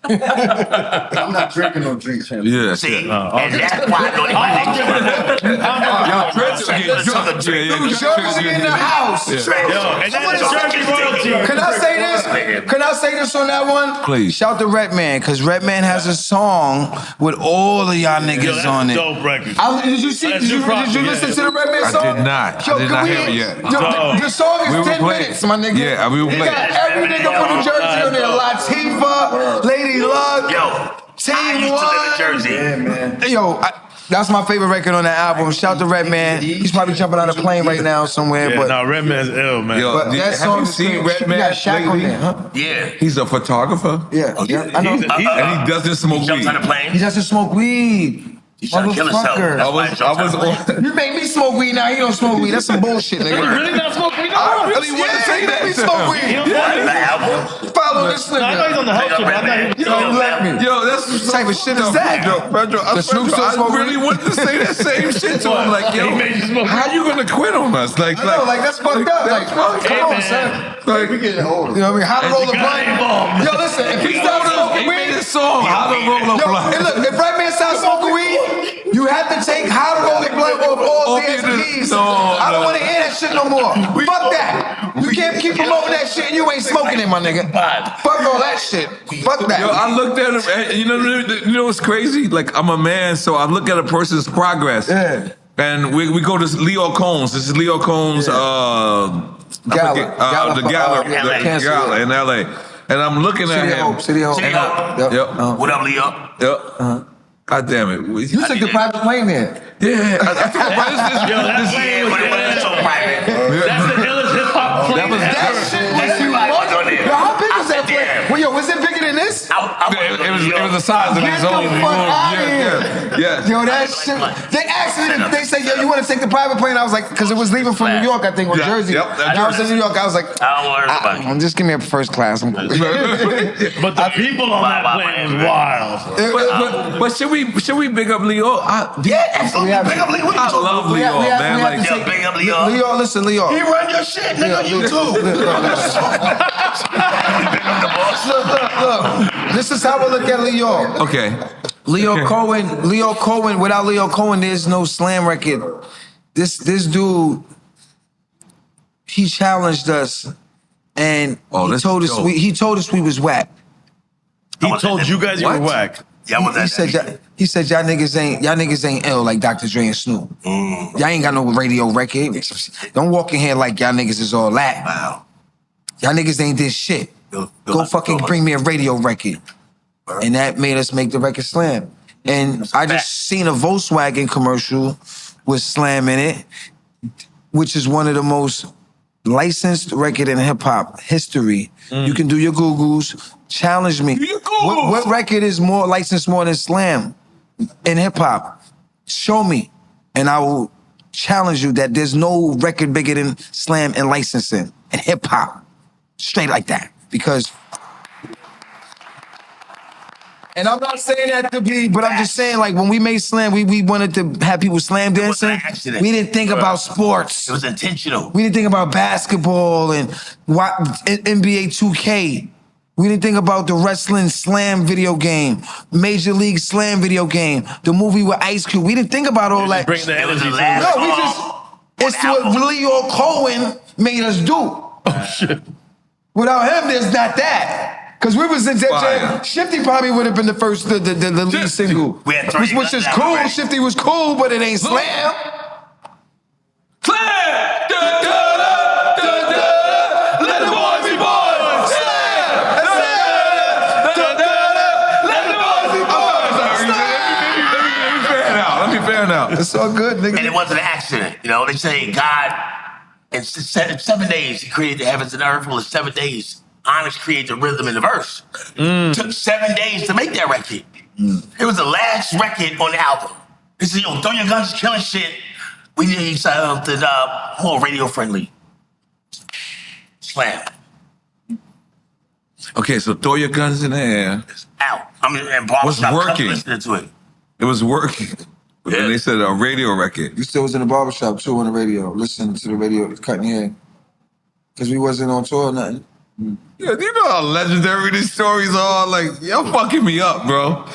I'm not drinking no drink, champ.
Yeah.
See, and that's why I don't even
Jersey in the house.
And then Jersey royalty.
Can I say this? Can I say this on that one?
Please.
Shout to Redman, because Redman has a song with all of y'all niggas on it.
Dope record.
Did you listen to the Redman
I
song?
did not. I did not hear it yet.
The song is
We were
10
playing.
minutes, my nigga.
Yeah, we were
He
playing.
got every nigga from New Jersey on there. Latifah, Lady Luck,
Yo,
Team
I used to live in
One.
Jersey.
Yo, that's my favorite record on that album. Shout to Redman. He's probably jumping out of a plane right now somewhere.
Yeah,
but
no, Redman's ill, man.
Yo,
But that
have
song
you
is
seen
crazy.
Redman
You got Shaq on
lately?
there, huh?
Yeah.
He's a photographer.
Yeah, I know.
And he doesn't smoke
He jumped
weed.
on a plane.
He doesn't smoke weed.
He's trying to kill himself.
Motherfucker.
That's why he jumped on a plane.
You make me smoke weed now. He don't smoke weed. That's some bullshit, nigga.
Really not smoking weed?
I really want to say
He
that.
make me smoke weed. Follow this
I know he's
nigga.
on the health trip. I thought he
You don't let me.
Yo, that's
What type of shit is that?
Fredro,
The Snoop Dogg smoke
I really
weed?
wanted to say that same shit to him. Like, yo,
He made you smoke
how you gonna quit on us? Like,
I know, like that's fucked up. Like,
that's fucked
come
up.
on, son.
Like,
We getting older. You know what I mean? How to roll a blunt? Yo, listen, if he stops smoking
he made
weed,
a song. How to roll a
yo,
blunt.
and look, if Redman stops smoking weed, you have to take How to Roll a Blunt off all
Okay,
DSPs.
no,
I don't
no.
want to hear that shit no more. Fuck that. You can't keep promoting that shit. you ain't smoking it, my nigga. Fuck all that shit. Fuck that.
Yo, I looked at him, and you know what's crazy? Like, I'm a man, so I look at a person's progress.
Yeah.
And we go to Leo Combs. This is Leo Combs,
Gala
the gala in LA. And I'm looking at him.
City Hope.
Yep.
What up, Leo?
Yep. God damn it.
You took the private plane there.
Yeah. I took a
That's the illest hip hop plane.
That shit was humongous. Yo, how big was that plane? Well, yo, was it bigger than this?
It was the size of
Get
his own.
the fuck out of here.
Yeah.
Yo, that shit. They asked me, they said, yo, you want to take the private plane? I was like, because it was leaving from New York, I think, or Jersey.
Yep,
And I was in New York. I was like,
I don't worry about it.
just give me a first class.
But the people on that plane was wild.
But should we big up Leo?
Yeah, absolutely. Big up Leo. What you
I
talking
love
about?
Leo, man. Like,
Yo, big up Leo.
Leo, listen, Leo.
He run your shit, nigga. You too.
Look. This is how we look at Leo.
okay.
Leo Cohen, without Leo Cohen, there's no slam record. This dude, he challenged us and he told us we was whack.
He told you guys you were whack.
Yeah,
He said y'all niggas ain't ill like Dr. Dre and Snoop. Y'all ain't got no radio record. Don't walk in here like y'all niggas is all that.
Wow.
Y'all niggas ain't this shit. Go fucking bring me a radio record. And that made us make the record Slam. And I just seen a Volkswagen commercial with Slam in it, which is one of the most licensed record in hip hop history. You can do your Googles. Challenge me. What record is more licensed more than Slam in hip hop? Show me, and I will challenge you that there's no record bigger than Slam in licensing in hip hop. Straight like that, because. And I'm not saying that to be, but I'm just saying, like, when we made Slam, we wanted to have people slam dancing. We didn't think about sports.
It was intentional.
We didn't think about basketball and NBA 2K. We didn't think about the wrestling Slam video game, Major League Slam video game, the movie with Ice Cube. We didn't think about all that.
Bring the energy to
It's what Leo Cohen made us do.
Oh, shit.
Without him, there's not that. Because we was in that Shifty probably would have been the first, the lead single. Which is cool. Right? Shifty was cool, but it ain't Slam.
Slam! Da, da, da, da, da. Let the boys be boys! Slam! Slam! Da, da, da. Let the boys be boys! Let me fan out.
It's all good, nigga.
And it wasn't an accident. You know, they say God, in 7 days, he created the heavens and earth. Well, in 7 days, Onyx created the rhythm in the verse. Took 7 days to make that record. It was the last record on the album. They said, yo, throw your guns, killing shit. We need something more radio friendly. Slam.
Okay, so throw your guns in the air.
It's out. I mean, and barbershop
working.
listening to it.
It was working. But then they said a radio record.
You still was in the barbershop too on the radio, listening to the radio, cutting your hair. Because we wasn't on tour or nothing.
Yeah, you know how legendary these stories are? Like, y'all fucking me up, bro.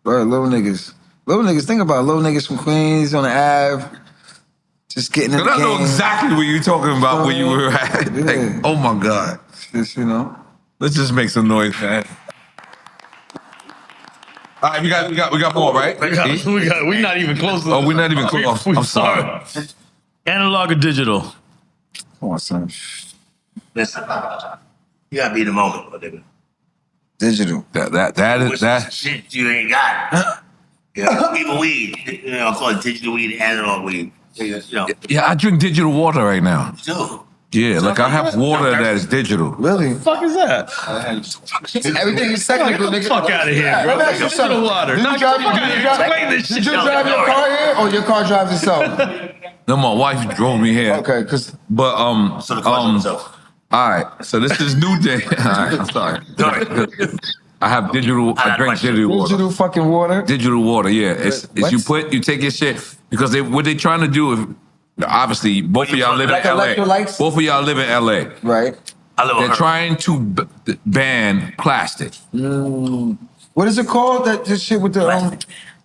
Bro, little niggas. Little niggas, think about it. Little niggas from Queens on the Ave. Just getting in the game.
I know exactly what you're talking about where you were at.
Yeah.
Like, oh my God.
Just, you know.
Let's just make some noise, man. All right, we got more, right?
We're not even close to
Oh, we're not even close. I'm sorry.
Analog or digital?
Come on, son.
Listen, you gotta be in the moment, whatever.
Digital.
That
Shit you ain't got. Yeah, even weed. You know, I call it digital weed, analog weed. You know.
Yeah, I drink digital water right now.
You do.
Yeah, like I have water that is digital.
Really?
What the fuck is that?
Everything is technical,
Get
nigga.
the fuck out of here, bro.
Let me ask you
Digital water.
Did
Nah,
you
get the
drive,
fuck out of here. Explain this shit.
did you drive your car here or your car drives itself?
No, my wife drove me here.
Okay, because...
But,
So the car himself.
all right, so this is new day. All right, I'm sorry. I have digital, I drink digital water.
Digital fucking water?
Digital water, yeah. It's you take your shit, because what they trying to do is, obviously, both of y'all live in
Like
LA.
electrolytes?
Both of y'all live in LA.
Right.
They're trying to ban plastic.
What is it called? That shit with the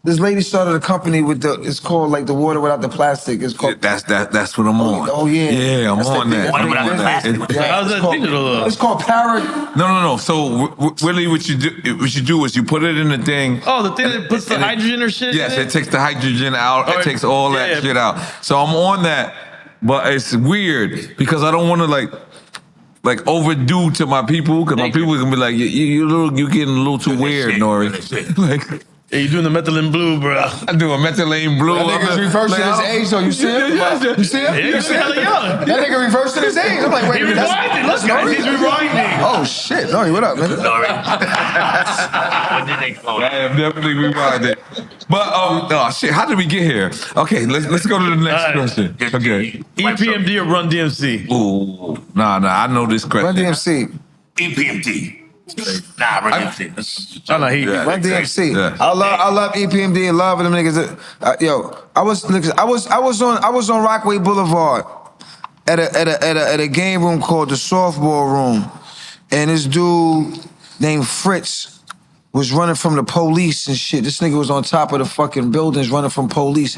This lady started a company with it's called like the water without the plastic. It's called.
That's what I'm on.
Oh yeah.
Yeah, I'm on that.
Water without the plastic.
How's that digital though?
It's called Parrot.
No. So really, what you do is you put it in the thing.
Oh, the thing that puts the hydrogen or shit.
Yes, it takes the hydrogen out. It takes all that shit out. So I'm on that, but it's weird because I don't want to like overdo to my people because my people can be like, you getting a little too weird, N.O.R.E. Like.
Yeah, you doing the methylene blue, bro.
I'm doing methylene blue.
That nigga's reversing his age, though. You see him? You see him?
Yeah, he's hella young.
That nigga reversing his age. I'm like, wait a minute.
Look, guys, he's rewinding.
Oh, shit. N.O.R.E, what up, man?
N.O.R.E. What did they call it?
I am definitely rewinded. But oh shit, how did we get here? Okay, let's go to the next question. Okay.
EPMD or Run DMC?
Ooh, nah, I know this question.
Run DMC.
EPMD. Nah, Run DMC.
Oh, no,
Run DMC.
Yeah.
I love EPMD and love them niggas. I was on Rockaway Boulevard at a game room called the Softball Room, and this dude named Fritz was running from the police and shit. This nigga was on top of the fucking buildings running from police.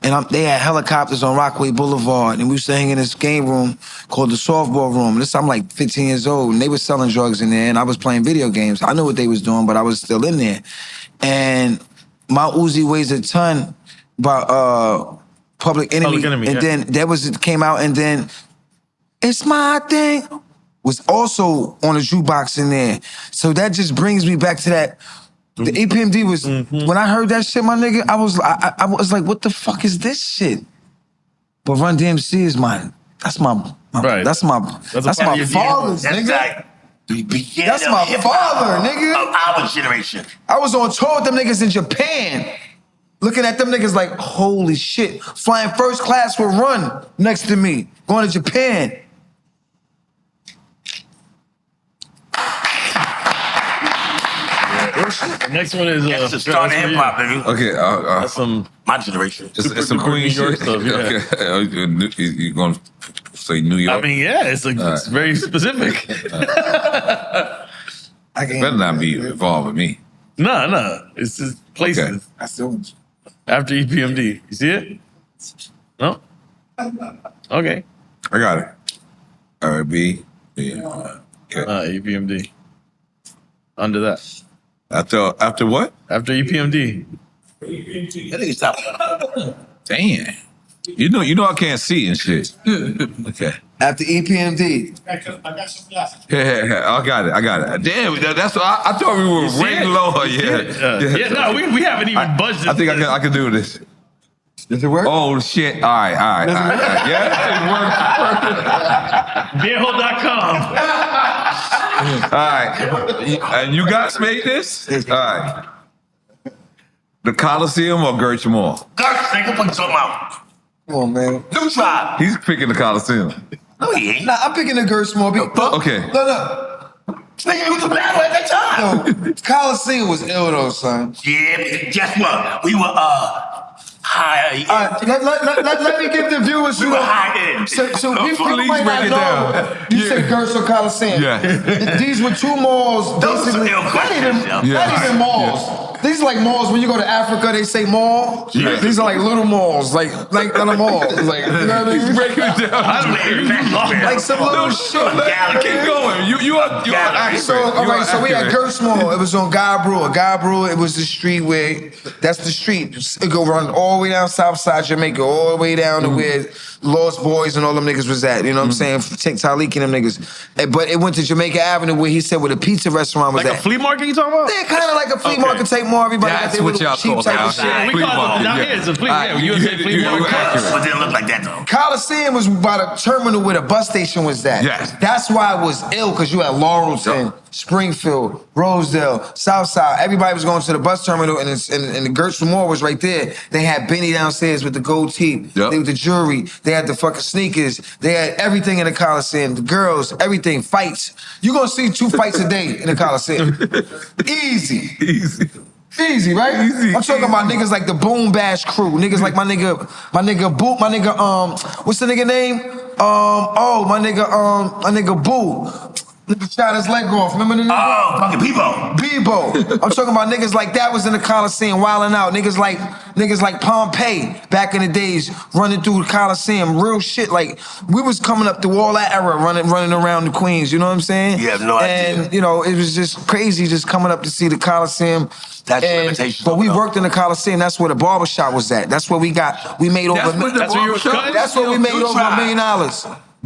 And they had helicopters on Rockaway Boulevard. And we used to hang in this game room called the Softball Room. I'm like 15 years old. And they were selling drugs in there. And I was playing video games. I knew what they was doing, but I was still in there. And my Uzi weighs a ton by Public Enemy. And then came out and then It's My Thing was also on a jukebox in there. So that just brings me back to that. The EPMD was, when I heard that shit, my nigga, I was like, what the fuck is this shit? But Run DMC is that's my father's, nigga. That's my father, nigga.
Of our generation.
I was on tour with them niggas in Japan. Looking at them niggas like, holy shit. Flying first class with Run next to me. Going to Japan.
The next one is
That's the start of hip hop, nigga.
Okay,
that's some
my generation.
It's some Queen
New York
shit.
stuff, yeah.
Okay, you gonna say New York?
I mean, yeah, it's very specific.
I better not be involved with me.
No, it's just places.
Okay.
I still
After EPMD, you see it? No. Okay.
I got it. R&B. Yeah. Okay.
EPMD. Under that.
After what?
After EPMD.
Damn. You know I can't see and shit. Okay.
After EPMD.
I got some glasses.
Yeah, I got it. Damn, that's what I thought we were way lower. Yeah.
No, we haven't even budged.
I think I can do this.
Does it work?
Oh shit! All right. Yeah, it worked.
Beerhole.com.
All right. And you guys made this? All right. The Coliseum or Gertz Mall?
Gertz, nigga, put something out.
Come on, man.
New tribe.
He's picking the Coliseum.
No, he ain't.
Nah, I'm picking the Gertz Mall.
Okay.
No.
Nigga, he was a bad boy at that time.
No, Coliseum was ill though, son.
Yeah, but guess what? We were high.
Let me give the viewers
We were high end.
So people
Please
might
break
not
it
know.
down.
You said Gertz or Coliseum.
Yeah.
These were two malls,
Those are
basically.
still questions, yo.
Not even malls. These are like malls. When you go to Africa, they say mall.
Yeah.
These are like little malls, like not a mall. Like, you know what I mean?
Breaking it down.
I don't know.
Like some little shit.
Keep going. You are accurate.
So we had Gertz Mall. It was on Guy Brewer. It was the street where that's the street. It go run all the way down Southside Jamaica, all the way down to where Lost Boys and all them niggas was at. You know what I'm saying? Take Talik and them niggas. But it went to Jamaica Avenue where he said where the pizza restaurant was
Like
at.
a flea market you talking about?
Yeah, kind of like a flea market type mall. Everybody got
That's
their
what
little
y'all
cheap
call
type
it.
of shit.
Yeah.
We
Flea
call it
market,
down
yeah.
here. It's a flea.
All right,
Yeah, you say flea
you
market.
accurate.
But it didn't look like that though.
Coliseum was by the terminal where the bus station was at.
Yes.
That's why it was ill, because you had Laurelton, Springfield, Rosedale, Southside. Everybody was going to the bus terminal, and the Gertz Mall was right there. They had Benny downstairs with the gold teeth.
Yep.
They with the jewelry. They had the fucking sneakers. They had everything in the Coliseum. The girls, everything, fights. You're going to see 2 fights a day in the Coliseum. Easy. Easy, right?
Easy.
I'm talking about niggas like the Boom Bash crew. Niggas like my nigga Boo, my nigga, what's the nigga name? My nigga Boo. Nigga shot his leg off. Remember the nigga?
Oh, fucking Bebo.
Bebo. I'm talking about niggas like that was in the Coliseum wilding out. Niggas like Pompeii back in the days running through the Coliseum. Real shit. Like we was coming up through all that era running around the Queens. You know what I'm saying?
You have no idea.
And you know it was just crazy just coming up to see the Coliseum.
That's limitations.
But we worked in the Coliseum. That's where the barber shop was at. That's where we made over.
That's where you were cutting?
That's where we made over $1 million.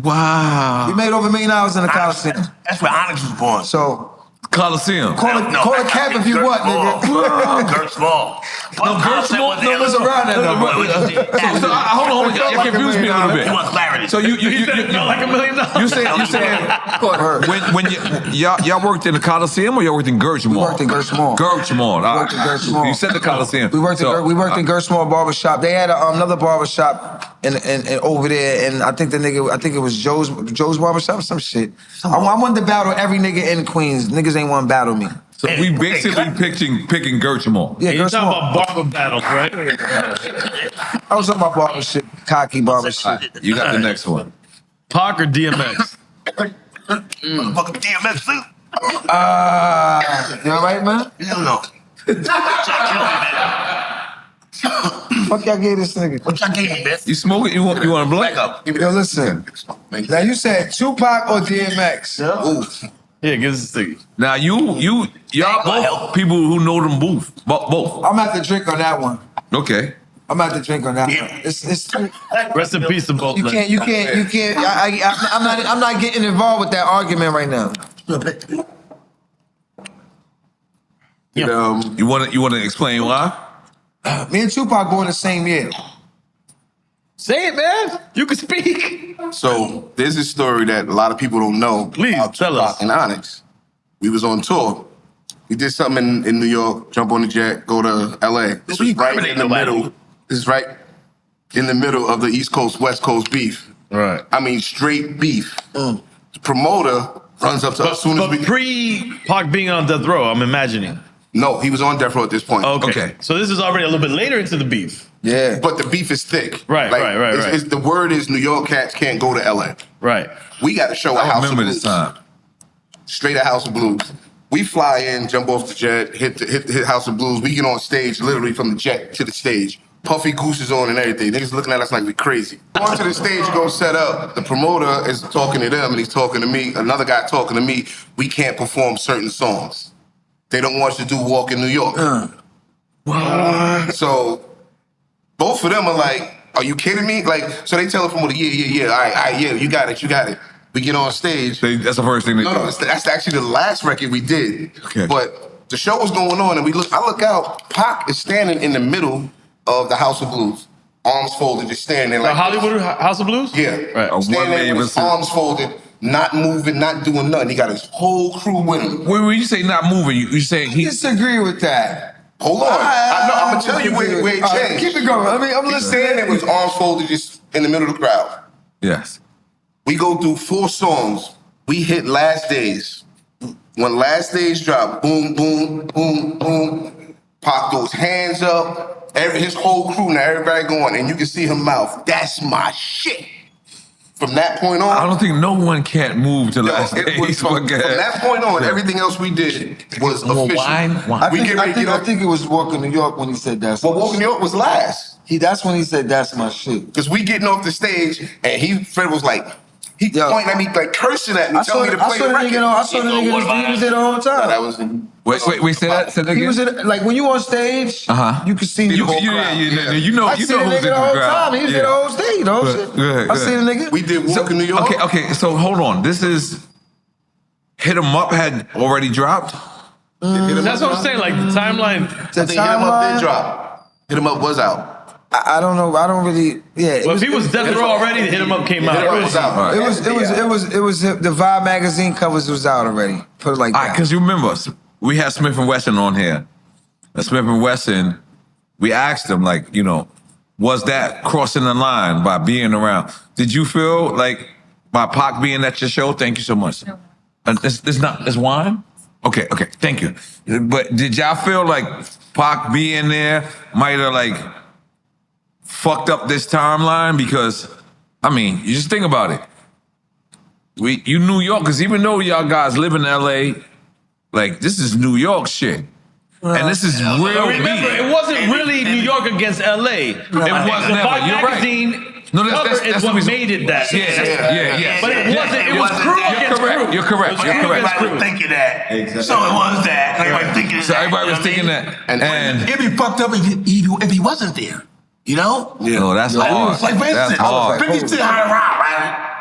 Wow.
We made over $1 million in the Coliseum.
That's where Onyx was born.
So
Coliseum.
call it cap if you want, nigga.
Gert Small.
Gert Small?
No, it's around that number.
So hold on. You confused me a little bit.
You want clarity.
So you
felt like $1 million.
You saying when y'all worked in the Coliseum or y'all worked in Gert
We worked in Gert Small.
Gert Small.
We worked in Gert Small.
You said the Coliseum.
We worked in Gert Small barbershop. They had another barbershop in over there, and I think it was Joe's barbershop or some shit. I wanted to battle every nigga in Queens. Niggas ain't want to battle me.
So we basically picking Gert Small.
Yeah,
You're
Gert
talking
Small.
about barber battles, right?
I was talking about barber shit, cocky barber shit.
You got the next one.
Pac or DMX?
Fucking DMX too.
You all right, man?
Hell no.
Fuck y'all gave this nigga.
What y'all gave me, man?
You smoke it? You want a blunt?
Back up.
Yo, listen. Now you said Tupac or DMX?
Ooh.
Yeah, give us a sticky.
Now y'all both people who know them both. Both.
I'm at the drink on that one.
Okay.
I'm at the drink on that one. It's too.
Rest in peace to both.
You can't. I'm not getting involved with that argument right now.
You want to explain why?
Me and Tupac born the same year.
Say it, man. You can speak.
So there's this story that a lot of people don't know.
Please,
about
tell
Tupac
us.
and Onyx. We was on tour. We did something in New York, jump on the jet, go to LA. This was right in the middle. This is right in the middle of the East Coast, West Coast beef.
Right.
I mean, straight beef. The promoter runs up to us as soon as we...
pre-Pac being on death row, I'm imagining.
No, he was on death row at this point.
Okay. So this is already a little bit later into the beef.
Yeah.
But the beef is thick.
Right.
The word is New York cats can't go to LA.
Right.
We got to show a
I
House of
remember
Blues.
this time.
Straight a House of Blues. We fly in, jump off the jet, hit House of Blues. We get on stage literally from the jet to the stage. Puffy Goose is on and everything. Niggas looking at us like we crazy. Going to the stage, go set up. The promoter is talking to them and he's talking to me. Another guy talking to me. We can't perform certain songs. They don't want you to do Walk in New York. So both of them are like, are you kidding me? Like, so they tell the promoter, yeah. All right, yeah, you got it. We get on stage.
That's the first thing they do.
No, that's actually the last record we did.
Okay.
But the show was going on, and I look out. Pac is standing in the middle of the House of Blues, arms folded, just standing there
The
like
Hollywood House of Blues?
Yeah,
Right.
standing there with his arms folded, not moving, not doing nothing. He got his whole crew with him.
When you say not moving, you saying
I
he...
disagree with that.
Hold on, I'm gonna tell you where it changed.
Keep it going. I'm
He's
listening.
standing there with his arms folded, just in the middle of the crowd.
Yes.
We go through 4 songs. We hit Last Days. When Last Days drop, boom, boom, boom, boom. Pac goes hands up. His whole crew now, everybody going, and you can see her mouth. That's my shit. From that point on,
I don't think no one can't move to Last Days.
from that point on, everything else we did was official.
I think it was Walk in New York when he said that.
But Walk in New York was last.
That's when he said that's my shit.
Because we getting off the stage, and Fred was like, he pointing at me, like cursing at me, telling me to play the record.
I saw the nigga he was there the whole time.
That was
Wait, say that again?
He was like when you on stage, you can see the whole crowd.
You know
I
who's
see
in
the nigga
the
the whole
crowd.
time. He was there the whole stage, the whole shit.
Good.
I see the nigga.
We did Walk in New York.
Okay, so hold on. This is Hit 'Em Up had already dropped?
That's what I'm saying. Like the timeline.
I think Hit 'Em Up did drop. Hit 'Em Up was out.
I don't know. I don't really. Yeah.
Well, if he was death row already, Hit 'Em Up came out.
Hit 'Em Up was out.
It was the Vibe magazine covers was out already. Put it like that.
Because you remember, we had Smith & Wesson on here. And Smith & Wesson, we asked them, like, was that crossing the line by being around? Did you feel like by Pac being at your show? Thank you so much. No. It's wine? Okay, thank you. But did y'all feel like Pac being there might have, like, fucked up this timeline? Because, I mean, you just think about it. you New Yorkers, even though y'all guys live in LA, like this is New York shit. And this is real
Remember,
beef.
it wasn't really New York against LA.
It was never. You're right.
No, that's what made it that.
Yeah.
But it wasn't. It was crew against crew.
You're correct.
Everybody was thinking that. Exactly. So it was that. Everybody thinking
so
that.
everybody was thinking that. And
it'd be fucked up if he wasn't there. You know?
Yeah. No, that's hard.
Like, for instance,
that's hard.
50 Cent had a rap, right?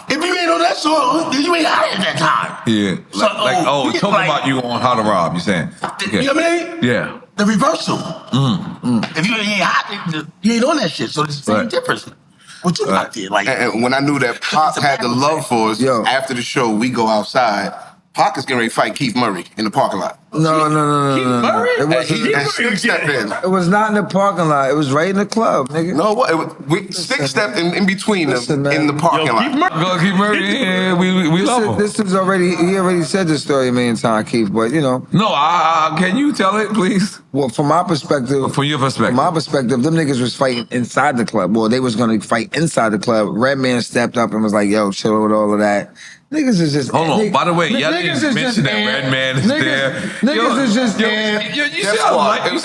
If you ain't on that song, you ain't out at that time.
Yeah.
So,
talking about you on How to Rob, you're saying. Okay.
You know what I mean?
Yeah.
The reversal. If you ain't hot, you ain't on that shit. So it's the same difference. What you out there? Like,
and when I knew that Pac had the love for us, after the show, we go outside. Pac is getting ready to fight Keith Murray in the parking lot.
No.
Keith Murray?
It was not in the parking lot. It was right in the club, nigga.
No, what? We stick-stepped in between them in the parking lot.
Keith Murray, yeah, we love him.
This is already, he already said this story a million times, Keith, but you know.
No, can you tell it, please?
Well, from my perspective.
From your perspective.
From my perspective, them niggas was fighting inside the club. Well, they was going to fight inside the club. Redman stepped up and was like, yo, chill with all of that. Niggas is just...
Hold on, by the way, y'all didn't mention that Redman is there.
Niggas is just...
You see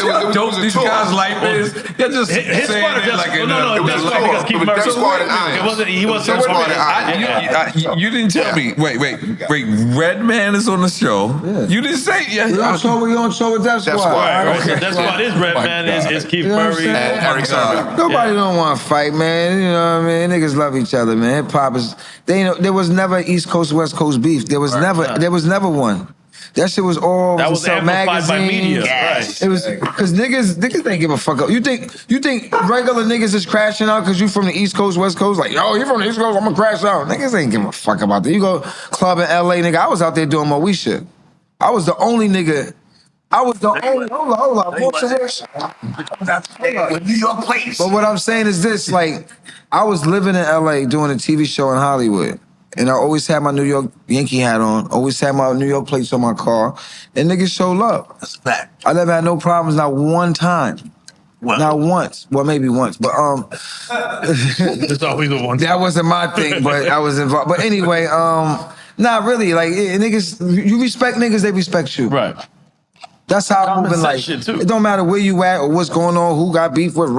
how dope these guys' life is? You're just saying it like...
No, that's why because Keith Murray... He wasn't...
You didn't tell me. Wait. Redman is on the show. You didn't say...
We on show with Death Squad.
Death Squad is Redman, is Keith Murray.
Nobody don't want to fight, man. You know what I mean? Niggas love each other, man. Hip-hop is... There was never East Coast, West Coast beef. There was never one. That shit was all
that was amplified by media. Right.
It was because niggas didn't give a fuck up. You think regular niggas is crashing out because you from the East Coast, West Coast? Like, yo, you from the East Coast, I'm gonna crash out. Niggas ain't giving a fuck about that. You go club in LA, nigga. I was out there doing my we shit. I was the only nigga. Hold on.
With New York plates.
But what I'm saying is this, like, I was living in LA doing a TV show in Hollywood. And I always had my New York Yankee hat on, always had my New York plates on my car, and niggas show love.
That's a fact.
I never had no problems, not one time. Well, not once. Well, maybe once, but
it's always the one.
That wasn't my thing, but I was involved. But anyway, not really. Like niggas, you respect niggas, they respect you.
Right.
That's how I'm moving life. It don't matter where you at or what's going on, who got beef with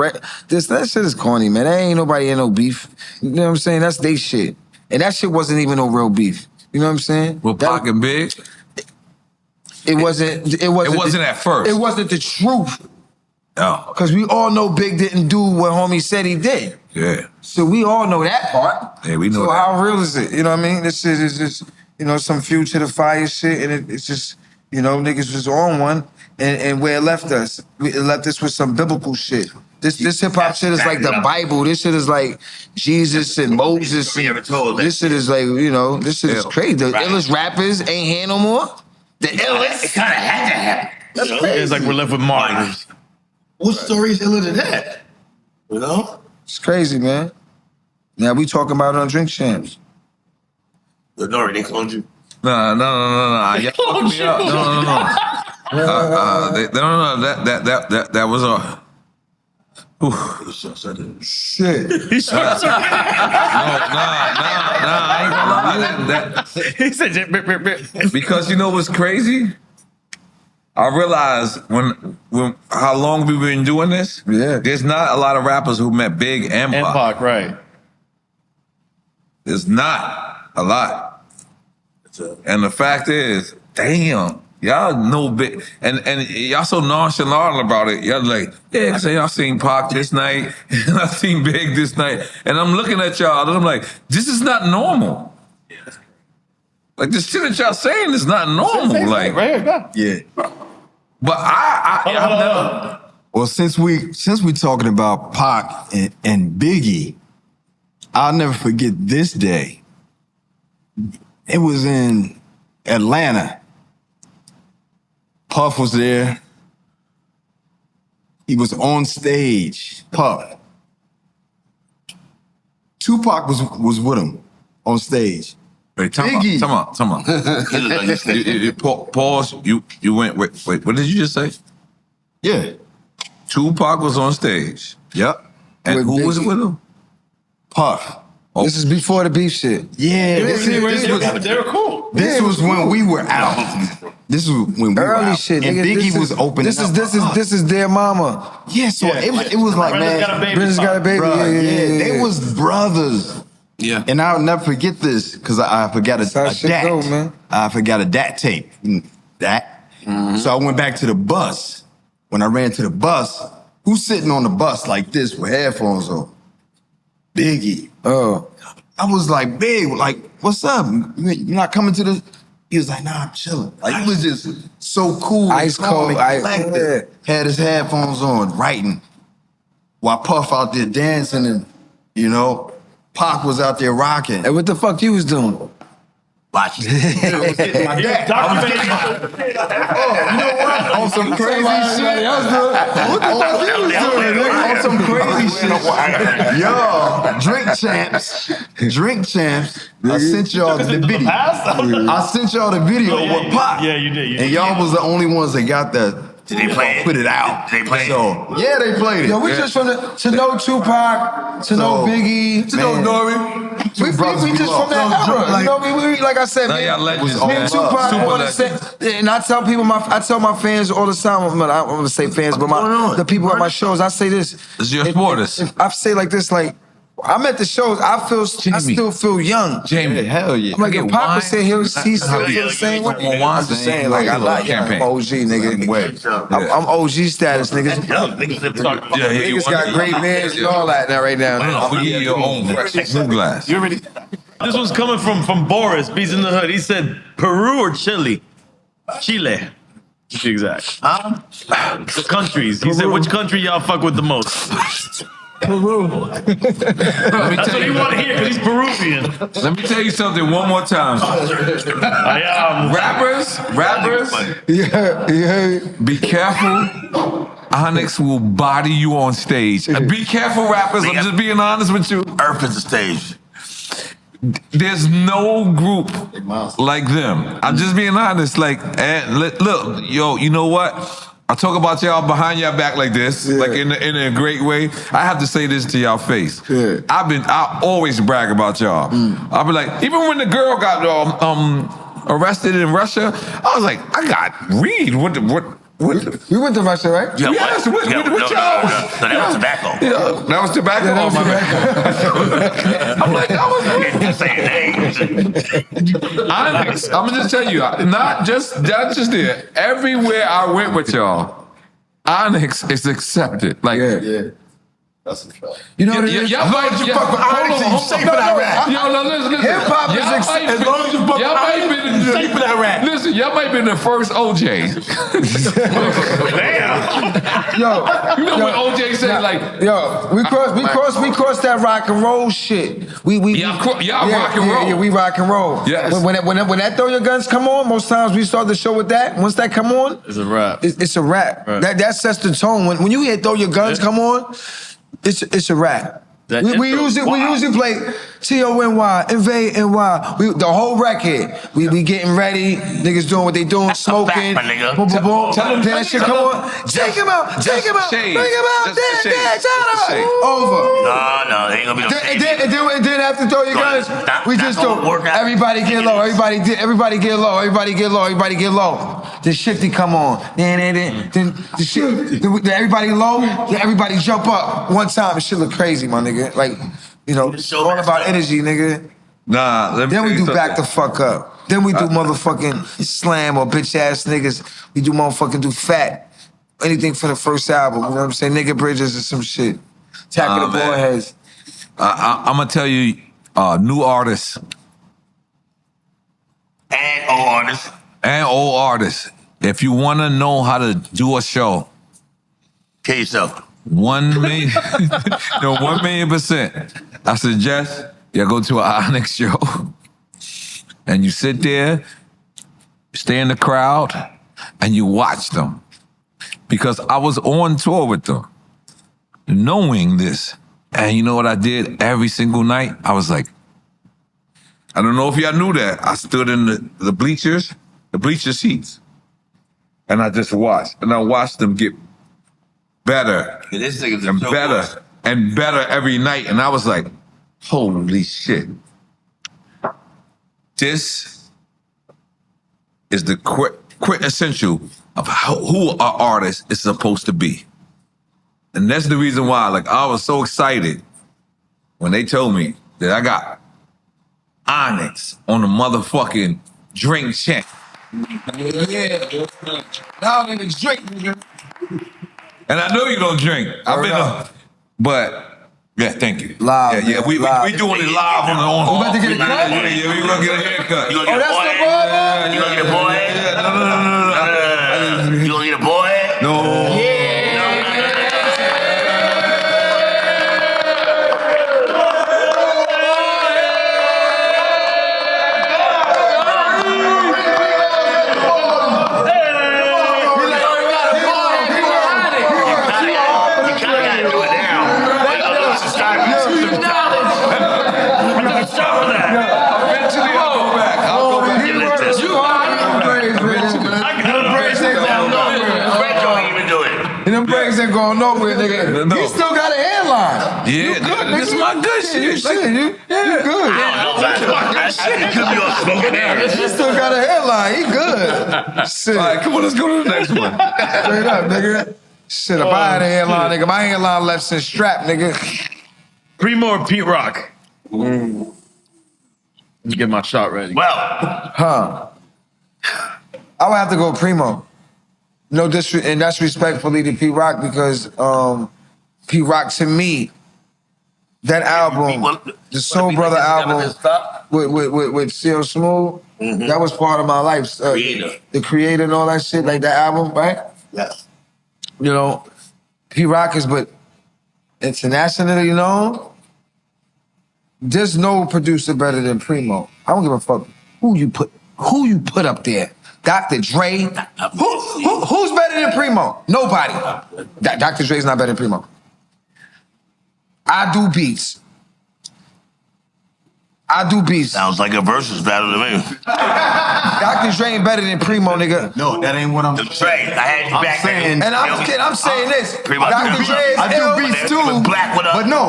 that shit is corny, man. There ain't nobody in no beef. You know what I'm saying? That's they shit. And that shit wasn't even no real beef. You know what I'm saying?
Well, Pac and Big?
It wasn't
at first.
It wasn't the truth.
Oh.
Because we all know Big didn't do what homie said he did.
Yeah.
So we all know that part.
Yeah, we know
so
that.
How real is it? You know what I mean? This shit is just, some Future the Fire shit. And it's just, niggas was on one. And where it left us. It left us with some biblical shit. This hip hop shit is like the Bible. This shit is like Jesus and Moses. This shit is like, this shit is crazy. The illest rappers ain't here no more. The illest.
It kind of had to happen.
That's crazy. It's like we're left with martyrs.
What story is iller than that? You know?
It's crazy, man. Now we talking about it on Drink Champs.
N.O.R.E, they cloned you?
No.
They cloned you?
No. That was a...
Shit.
I ain't gonna lie.
He said,
because you know what's crazy? I realized when how long we've been doing this.
Yeah.
There's not a lot of rappers who met Big and Pac.
Right.
There's not a lot. And the fact is, damn. Y'all know Big, and y'all so nonchalant about it. Y'all like, yeah, so y'all seen Pac this night, and I seen Big this night, and I'm looking at y'all, and I'm like, this is not normal. Like this shit that y'all saying is not normal. Like,
yeah.
But I've never.
Well, since we talking about Pac and Biggie, I'll never forget this day. It was in Atlanta. Puff was there. He was on stage. Puff. Tupac was with him on stage.
Wait, time out. Pause. You went. Wait. What did you just say?
Yeah.
Tupac was on stage.
Yep.
And who was with him?
Puff.
This is before the beef shit.
Yeah,
They were cool.
this was when we were out. This was when we were
Early
out.
shit,
and
nigga.
Biggie was opening
This
up.
this is their mama.
Yeah, so it was like,
Brenda's
man,
got a baby.
Brenda's got a baby.
bruh,
Yeah.
they was brothers.
Yeah.
And I'll never forget this because I forgot a
how shit
DAT.
go, man.
I forgot a DAT tape. That. So I went back to the bus. When I ran to the bus, who's sitting on the bus like this with headphones on? Biggie.
Oh.
I was like, Big, like, what's up? You're not coming to the... He was like, nah, I'm chilling. Like, he was just so cool.
Ice cold,
Collected. Had his headphones on, writing. While Puff out there dancing and, you know, Pac was out there rocking.
Hey, what the fuck you was doing?
Watch it.
You know what? On some crazy shit. What the fuck you was doing, nigga? On some crazy shit. Yo, Drink Champs. I sent y'all the video. I sent y'all the video with Pac.
Yeah, you did.
And y'all was the only ones that got that.
Did they play it?
Put it out.
Did they play it?
So, yeah, they played it.
Yo, we just from to know Tupac, to know Biggie, to know N.O.R.E. We just from that era. You know, we like I said,
Now
man.
y'all legends,
Me and
man.
Tupac
Super
want to say, and I tell people, I tell my fans all the time. I don't want to say fans, but the people at my shows, I say this.
It's your supporters.
I say like this, like I'm at the shows, I still feel young.
Jamie,
Hell yeah.
I'm like, if Pop would say he still feel the same way.
Wine.
I'm just saying, like, I'm not
Campaign.
OG, nigga. I'm OG status, nigga. Niggas got great bands and all that now right now.
We give you your own blue glass.
You ready?
This one's coming from Boris, Beats in the Hood. He said, Peru or Chile? Chile. To be exact. The countries. He said, which country y'all fuck with the most?
Peru.
That's what he want to hear because he's Peruvian.
Let me tell you something one more time. Rappers,
Yeah.
be careful. Onyx will body you on stage. Be careful, rappers. I'm just being honest with you.
Earth is the stage.
There's no group like them. I'm just being honest. Like, and look, yo, you know what? I talk about y'all behind y'all back like this, like in a great way. I have to say this to y'all face.
Yeah.
I always brag about y'all. I'll be like, even when the girl got arrested in Russia, I was like, I got Reed. What?
We went to Russia, right?
Yeah,
Yes,
what?
with y'all.
No, that was tobacco.
Yeah, that was tobacco.
Yeah, that was
tobacco. I'm like, I was
Can't say names.
Onyx, I'm gonna just tell you, not just there. Everywhere I went with y'all, Onyx is accepted. Like,
That's a fact.
You know what it is?
y'all might
you fuck with Onyx, you safe for that rap.
Yo, no, listen.
Hip-hop is as long as you fuck with Onyx, you safe for that rap.
Listen, y'all might be the first OJ.
Yo,
You know what OJ said? Like,
we crossed that rock and roll shit.
Y'all rock and roll.
Yeah, we rock and roll.
Yes.
When that Throw Your Guns come on, most times we start the show with that. Once that come on,
It's a rap.
it's a rap.
Right.
That sets the tone. When you hear Throw Your Guns come on, it's a rap.
That
We
intro is
usually
wild.
play T-O-N-Y, Invade NY. The whole record. We getting ready. Niggas doing what they doing,
That's a fact,
smoking.
my nigga.
Boom, boom, boom.
Tell 'em-
Then that shit come on. Take him out. Take him out.
shade.
Bring him out.
Just the
There,
shade.
there,
Just the shade.
over.
No, they ain't gonna be no
And then after Throw Your Guns, we just do everybody get low. Everybody get low. Everybody get low. Everybody get low. Then Shifty come on. Then the shit. Then everybody low. Then everybody jump up one time. It shit look crazy, my nigga. Like, you know, it's all about energy, nigga.
nah, let me
Then we
tell
do
you
back the
something.
fuck up. Then we do motherfucking slam or bitch ass niggas. We do motherfucking do fat. Anything for the first album. You know what I'm saying? Nigga Bridges or some shit. Tackle the
man.
Boyheads.
I'm gonna tell you, new artists
and old artists.
and old artists. If you want to know how to do a show,
Kill yourself.
1 million, no, 1,000,000%. I suggest you go to an Onyx show and you sit there, stay in the crowd, and you watch them. Because I was on tour with them, knowing this. And you know what I did every single night? I was like, I don't know if y'all knew that. I stood in the bleachers, the bleacher seats, and I just watched. And I watched them get better
This nigga's
and better and better every night. And I was like, Holy shit. This is the quintessential of who an artist is supposed to be. And that's the reason why, like, I was so excited when they told me that I got Onyx on the motherfucking drink check.
Yeah. Now niggas drink, nigga.
And I know you don't drink. I've been, but yeah, thank you.
Live,
yeah, we doing it live on the
We about to get a cut?
Yeah, we gonna get a haircut.
You gonna get a boy? You gonna get a boy?
No.
You gonna get a boy?
No.
Them braids ain't going nowhere, nigga.
No.
You still got a hairline.
Yeah,
You good,
this is my good shit.
You good. You good. You still got a hairline. He good. Shit.
All right, come on, let's go to the next one.
Straight up, nigga. Shit, if I had a hairline, nigga, my hairline left since strap, nigga.
Primo or Pete Rock? Let me get my shot ready.
Well,
I would have to go Primo. No disrespect, and that's respectfully to Pete Rock because Pete Rock to me, that album, the Soul Brother album with CL Smooth, that was part of my life. The Creator and all that shit, like that album, right?
yes.
You know, Pete Rock is, but internationally, you know, there's no producer better than Primo. I don't give a fuck who you put up there. Dr. Dre. Who's better than Primo? Nobody. Dr. Dre's not better than Primo. I do beats.
Sounds like a versus battle to me.
Dr. Dre ain't better than Primo, nigga.
No, that ain't what I'm
Dre, I had you back
saying.
And I'm saying this.
Primo,
Dr. Dre is
I do
ill.
beats too.
Black with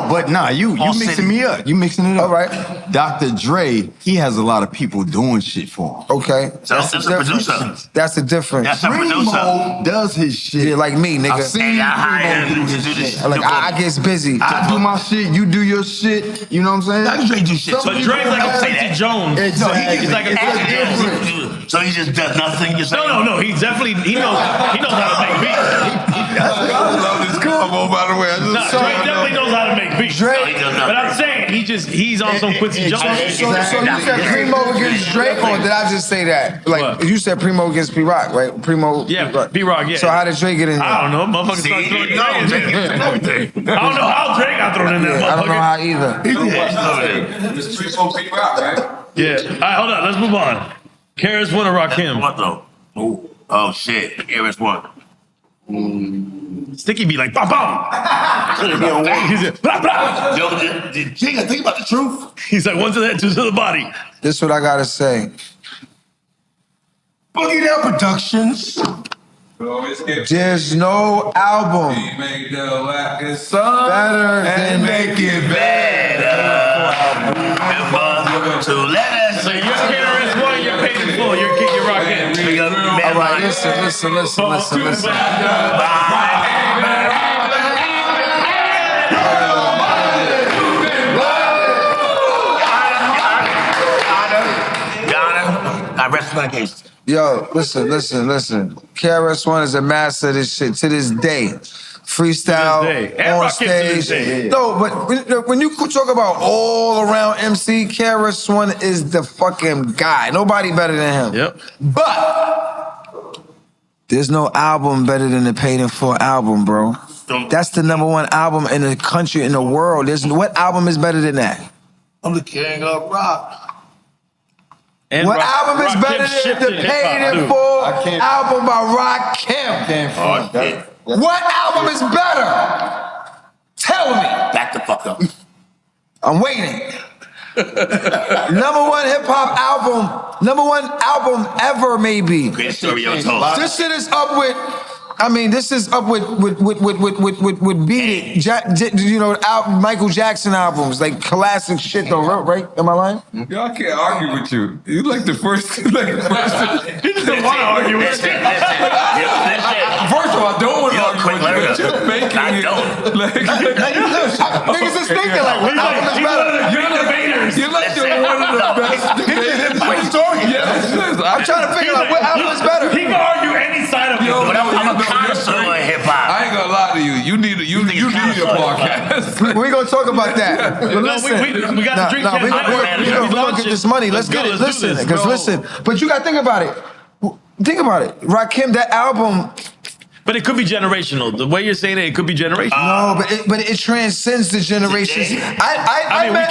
But no, you
All
mixing
city.
me up. You mixing it up.
All right.
Dr. Dre, he has a lot of people doing shit for him.
Okay.
So that's a producer.
That's the difference.
That's a producer.
Primo does his shit.
Yeah, like me, nigga.
I've seen
I hired
Primo
him
do
to do
his
this.
shit.
Like I gets busy.
I do my shit, you do your shit. You know what I'm saying?
Dr. Dre do shit.
But Dre's like a Quincy Jones. He's like a
So he just does nothing. You're saying?
No. He definitely he knows how to make beats.
I love this combo, by the way.
Dre definitely knows how to make beats.
Dre,
But I'm saying he's on some Quincy Jones.
So you said Primo against Drake, or did I just say that? Like
What?
you said Primo against P Rock, right? Primo.
Yeah, P-Rock, yeah.
So how did Drake get in there?
I don't know. Motherfuckers start throwing Dre in there. I don't know how Drake got thrown in there,
I don't know
motherfucker.
how either.
It's Primo Pete Rock, right?
Yeah. All right, hold on. Let's move on. Karis one or Rakim?
What though? Oh shit. Here is one.
Sticky be like, bam, bam. He's like, blah, blah.
Yo, did Jigga think about the truth?
He's like, one to the head, two to the body.
This is what I gotta say.
Boogie Down Productions.
There's no album better than
make it better.
To let us.
So you're Karis one, you're paid in full, you're Rakim.
All right, listen.
I rest my case.
Yo, listen. KRS-One is a master of this shit to this day. Freestyle
To this day. And
on
Rakim to this
stage.
day.
No, but when you talk about all around MC, KRS-One is the fucking guy. Nobody better than him.
Yep.
But there's no album better than the Paid in Full album, bro. That's the #1 album in the country, in the world. What album is better than that?
I'm the king of rock.
And
What album is better than the Paid in Full album by Rakim? What album is better? Tell me.
Back the fuck up.
I'm waiting. #1 hip hop album, #1 album ever, maybe.
Greatest story ever told.
This shit is up with I mean, this is up with Beat It, you know, Michael Jackson albums, like classic shit though, right? Am I lying?
Yo, I can't argue with you. You like the first. He doesn't want to argue with you. First of all, I don't want to argue with you, but you're making it.
Niggas is thinking like, what album is better?
You're like one of the best debaters. Yes,
I'm trying to figure out what album is better.
He can argue any side of it.
But I'm a connoisseur in hip hop.
I ain't gonna lie to you. You need a podcast.
We're gonna talk about that. But listen,
we got the drink.
We're gonna get this money. Let's get it. Listen, because listen, but you gotta think about it. Think about it. Rakim, that album.
But it could be generational. The way you're saying it could be generational.
No, but it transcends the generations. I
mean,
met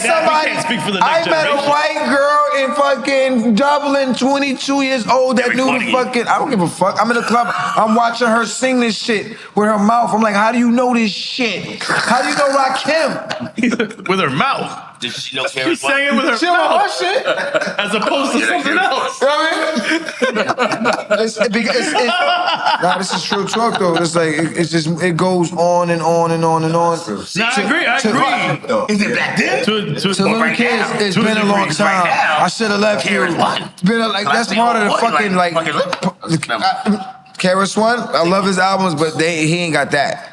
somebody.
We can't speak for the next
I met a white girl in fucking Dublin, 22 years old, that knew the fucking. I don't give a fuck. I'm in the club. I'm watching her sing this shit with her mouth. I'm like, how do you know this shit? How do you know Rakim?
With her mouth.
Did she know
She's saying with her mouth.
Shit.
As opposed to something else.
You know what I mean? Nah, this is true talk though. It's like it goes on and on and on and on.
Nah, I agree.
Is it back then?
To little kids, it's been a long time. I should have left you. It's been that's part of the fucking like. KRS-One, I love his albums, but he ain't got that.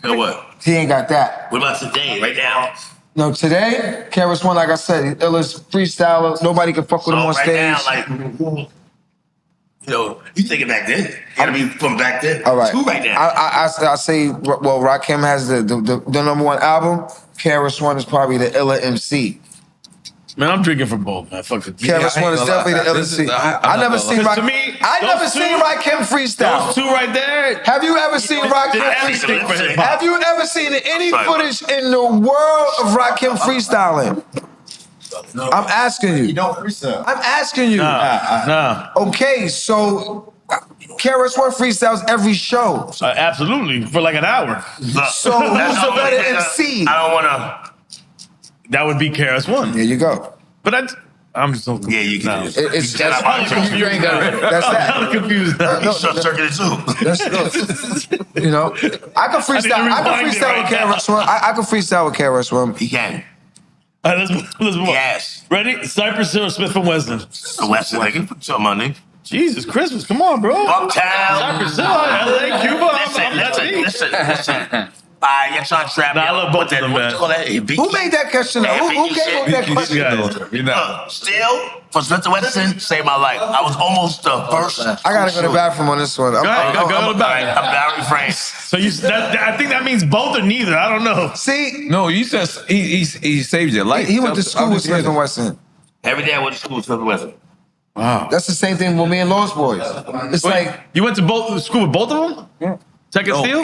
You know what?
He ain't got that.
What about today, right now?
No, today, KRS-One, like I said, he's illest freestyler. Nobody can fuck with him on stage.
Now, like, you know, you thinking back then? You gotta be from back then.
All right.
Who right now?
I say, well, Rakim has the number one album. KRS-One is probably the illa MC.
Man, I'm drinking for both, man. Fuck it.
KRS-One is definitely the illa MC. I never seen Rakim. I never seen Rakim freestyle.
Those two right there.
Have you ever seen Rakim freestyle? Have you ever seen any footage in the world of Rakim freestyling? I'm asking you.
You don't freestyle.
I'm asking you.
Nah.
Okay, so KRS-One freestyles every show.
Absolutely. For like an hour.
So who's the better MC?
I don't wanna.
That would be KRS-One.
There you go.
But I'm so confused.
Yeah, you can.
That's
that. I'm confused now.
He's short-circuited too.
You know, I can freestyle. I can freestyle with KRS-One. I can freestyle with KRS-One.
He can.
All right, let's move on.
Yes.
Ready? Cypress Hill or Smith from Weston?
Weston, nigga. Put something on, nigga.
Jesus Christmas, come on, bro.
Bucktown.
Cypress Hill, LA, Cuba.
Listen. You're trying to trap me.
I love both of them, man.
Who made that question up? Who came with that question?
Still, for Smith & Wesson, saved my life. I was almost the first.
I gotta go to the bathroom on this one.
Go to the bathroom.
I'm Barry Frank.
So I think that means both or neither. I don't know.
See?
No, you said he saved your life.
He went to school with Smith & Wesson.
Every day I went to school with Smith & Wesson.
Wow.
That's the same thing with me and Lost Boys. It's like
you went to school with both of them?
Yeah.
Tech and Steel?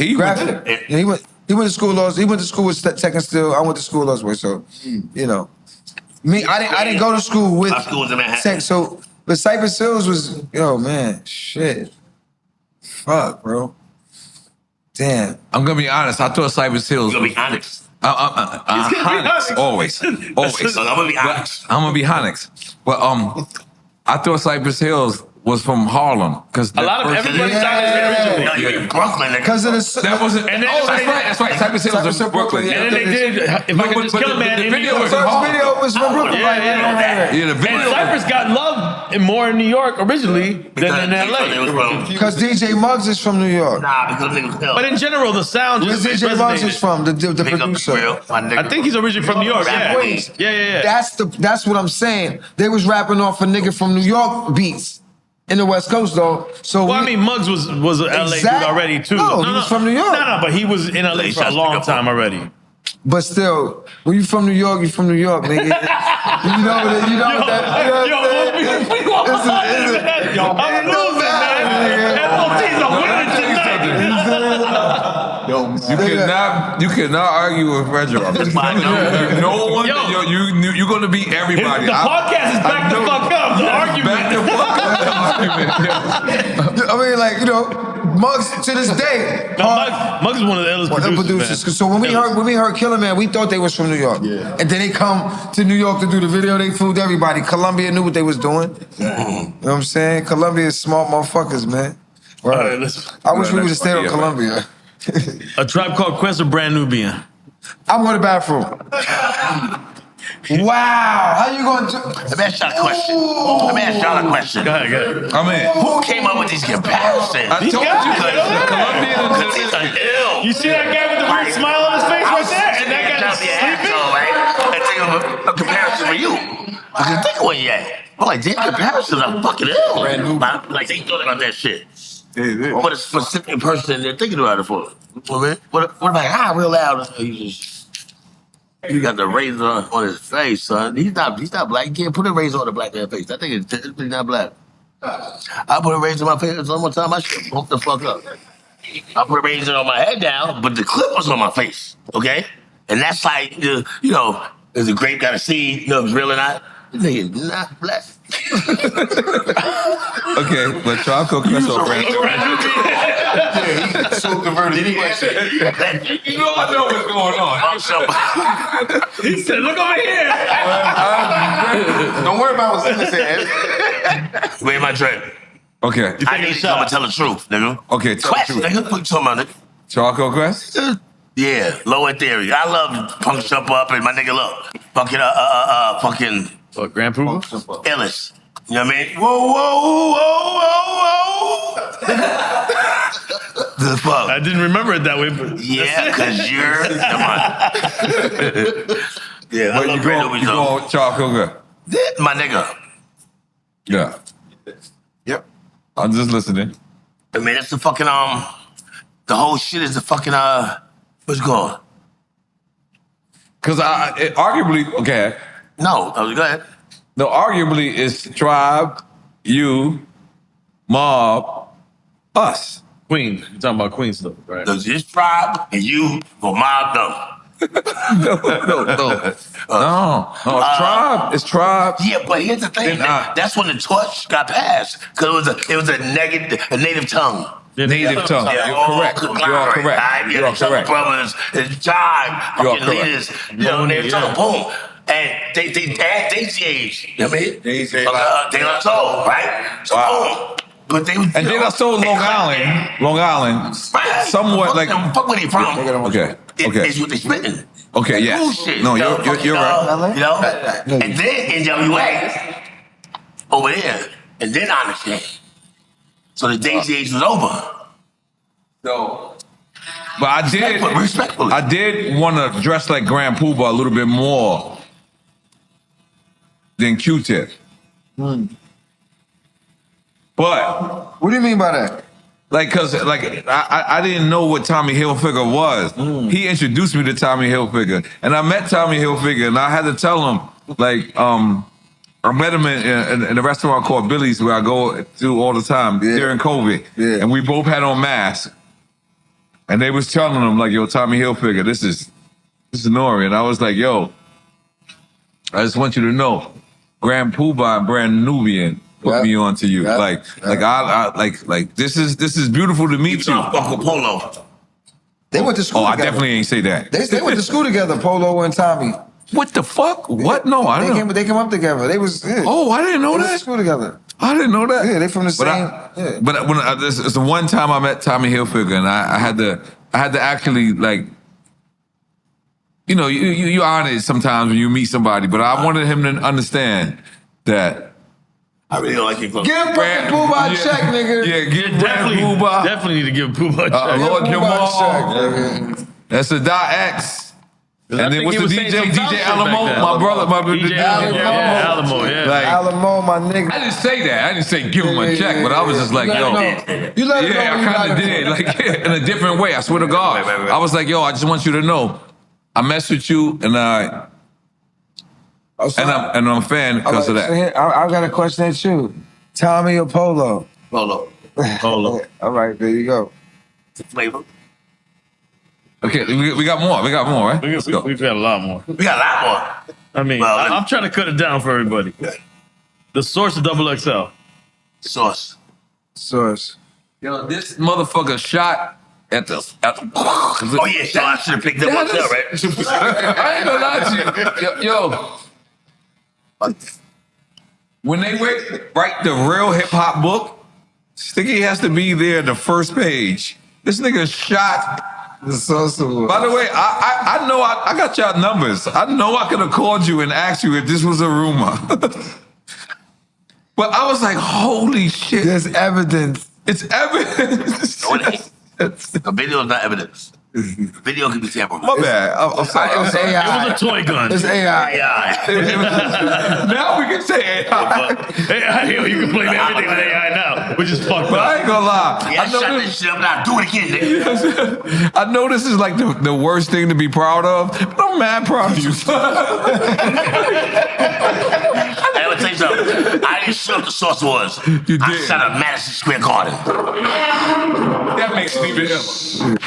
He went to school Lost. He went to school with Tech and Steel. I went to school Lost Boys. So, you know, I didn't go to school with Tech. So, but Cypress Hills was, man, shit, fuck, bro, damn.
I'm gonna be honest. I thought Cypress Hills.
You're gonna be Onyx.
Onyx, always.
I'm gonna be Onyx.
I'm gonna be Onyx. But I thought Cypress Hills was from Harlem because
a lot of everybody originally.
No, you're in Brooklyn.
Because of the
that wasn't. And then, that's right. Cypress Hills was in Brooklyn.
And then they did. If I could just kill a man,
the video was
from Brooklyn.
Yeah, the video.
And Cypress got love more in New York originally than in LA.
Because DJ Muggs is from New York.
Nah, because niggas killed.
But in general, the sound.
Where's DJ Muggs is from? The producer.
I think he's originally from New York. Yeah.
That's what I'm saying. They was rapping off a nigga from New York beats. In the West Coast, though. So
I mean, Muggs was an LA dude already, too.
No, he was from New York.
No, but he was in LA for a long time already.
But still, when you from New York, you from New York, nigga. You know that.
I'm losing, man. MOT's a winner tonight.
You cannot argue with Fredro. No one. You're gonna beat everybody.
The podcast is back the fuck up. The argument.
Back the fuck up.
I mean, like, Muggs to this day.
Muggs is one of the illest producers.
So when we heard Killer Man, we thought they was from New York. Yeah. And then they come to New York to do the video. They fooled everybody. Columbia knew what they was doing. You know what I'm saying? Columbia is smart motherfuckers, man.
right, let's.
I wish we would have stayed on Columbia.
A Tribe Called Quest or Brand Nubian?
I'm going to the bathroom. Wow, how you going to?
Let me ask y'all a question. Let me ask y'all a question.
Go ahead.
I mean,
who came up with these comparisons?
I told you, the Colombian and
These are ill.
You see that guy with the weird smile on his face right there? And that guy's sleeping?
Right? Let's think of a comparison for you. I can think of one yet. I'm like, damn, comparisons are fucking ill. Like, they thought about that shit. What a specific person they're thinking about it for. What about real loud? You got the razor on his face, son. He's not black. You can't put a razor on a black man's face. I think it's definitely not black. I put a razor on my face one more time, I should hook the fuck up. I put a razor on my head down, but the clip was on my face, okay? And that's like, is the grape got a seed? You know if it's real or not? This nigga is not black.
Okay, but Tribe Called Quest or Brand Nubian?
So converted.
You know I know what's going on.
He said, look over here.
Don't worry about what's in this head.
Where's my drink?
Okay.
I need to come and tell the truth, nigga.
Okay, tell
Quest,
the truth.
nigga. What you talking about, nigga?
Tribe Called Quest?
Yeah, low end theory. I love Punk Jump Up and my nigga look. Fucking
What, Grand Puma?
Realest. You know what I mean? Whoa. The fuck?
I didn't remember it that way, but
Yeah, cause you're come on. Yeah, I
Where
love
you
Brand
go
Nubian,
on Tribe Called Quest?
my nigga.
Yeah.
Yep.
I'm just listening.
I mean, that's the fucking the whole shit is the fucking what's it called?
Because arguably, okay.
No, go ahead.
No, arguably it's Tribe, you, Mob, us.
Queen. You're talking about Queen stuff, right?
There's this tribe and you will mob them.
No. It's Tribe.
Yeah, but here's the thing. That's when the torch got passed because it was a native tongue.
Native tongue.
Yeah,
You're correct. You are correct.
You
are correct.
Brothers, it's John, fucking leaders, native tongue, boom. And they add Daisy age, you know what I mean?
Daisy
De La Soul, right? So boom. But they was,
And De La Soul, Long Island, somewhat like.
Fuck where they from.
Okay.
It's what they spitting.
Okay, yeah.
Bullshit.
No, you're right.
You know? And then NWA over there. And then Onyx came. So the Daisy age was over.
So, but I did
Respectfully.
I did want to dress like Grand Poobah a little bit more than Q-Tip. But
What do you mean by that?
like, cause like I didn't know what Tommy Hilfiger was. He introduced me to Tommy Hilfiger, and I met Tommy Hilfiger, and I had to tell him like I met him in a restaurant called Billy's where I go to all the time during COVID, and we both had on masks, and they was telling him like, "Yo, Tommy Hilfiger, this is N.O.R.E," and I was like, "Yo, I just want you to know, Grand Poobah and Brand Nubian put me on to you. I this is beautiful to meet you."
Fuck with Polo.
They went to school
Oh, I
together.
definitely ain't say that.
They went to school together, Polo and Tommy.
What the fuck? What? No, I don't know.
They came up together. They was. Yeah.
Oh, I didn't know
They went to
that.
school together.
I didn't know that.
Yeah, they from the
But
same. Yeah.
But when it's the one time I met Tommy Hilfiger, and I had to actually like, you honor it sometimes when you meet somebody, but I wanted him to understand that.
I really don't like you.
Give Brand Poobah a check, nigga.
Yeah, get Brand Poobah.
Definitely need to give Poobah a check.
Lord
Poobah a
Jamal.
check, nigga.
That's a X. And
I
then
think
what's
he
the
was saying some
DJ
foul shit
Alamo?
back then.
My brother,
DJ Alamo, yeah.
Like,
Alamo, my nigga.
I didn't say that. I didn't say give him a check, but I was just like, yo.
You let him know
Yeah, I
you
kind of
got
did.
him.
Like, in a different way. I swear to God. I was like, yo, I just want you to know, I mess with you, and I'm a fan because of that.
I got a question at you. Tommy or Polo?
Polo.
Polo.
All right, there you go.
Flavor.
Okay, we got more. We got more, right? Let's go.
We've got a lot more.
We got a lot more.
I mean,
Well,
I'm trying to cut it down for everybody. The source of XXL.
Sauce.
Source.
Yo, this motherfucker shot at the.
Oh yeah, so I should have picked up
Yeah,
myself, right?
I ain't gonna lie to you. Yo, when they write the real hip hop book, Sticky has to be there, the first page. This nigga shot. By the way, I know I got y'all numbers. I know I could have called you and asked you if this was a rumor. But I was like, holy shit.
There's evidence.
It's evidence.
No, it ain't. The video is not evidence. The video can be tampered with.
My bad. I'm sorry.
It was AI.
It was a toy gun.
It's AI.
Now we can say AI.
AI, you can blame everything on AI now, which is fucked
But
up.
I ain't gonna lie.
Yeah, I shut this shit up now. Do it again, nigga.
I know this is like the worst thing to be proud of, but I'm mad proud of you.
Hey, let me tell you something. I didn't show up the source was.
You
I
did.
shot at Madison Square Garden.
That makes me even iller.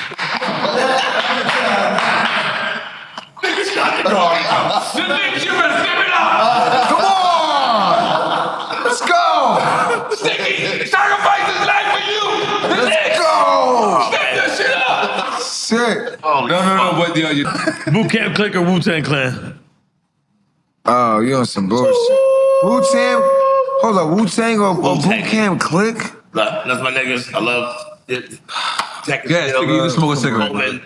Come on! Let's go!
Sticky, sacrifice his life for you.
Let's go!
Stand that shit up.
Sick.
No, but yo, you.
Boot Camp Click or Wu-Tang Clan?
Oh, you on some bullshit. Wu-Tang? Hold up, Wu-Tang or Boot Camp Click?
Look, that's my niggas. I love it.
Yeah, Sticky, you can smoke a cigarette.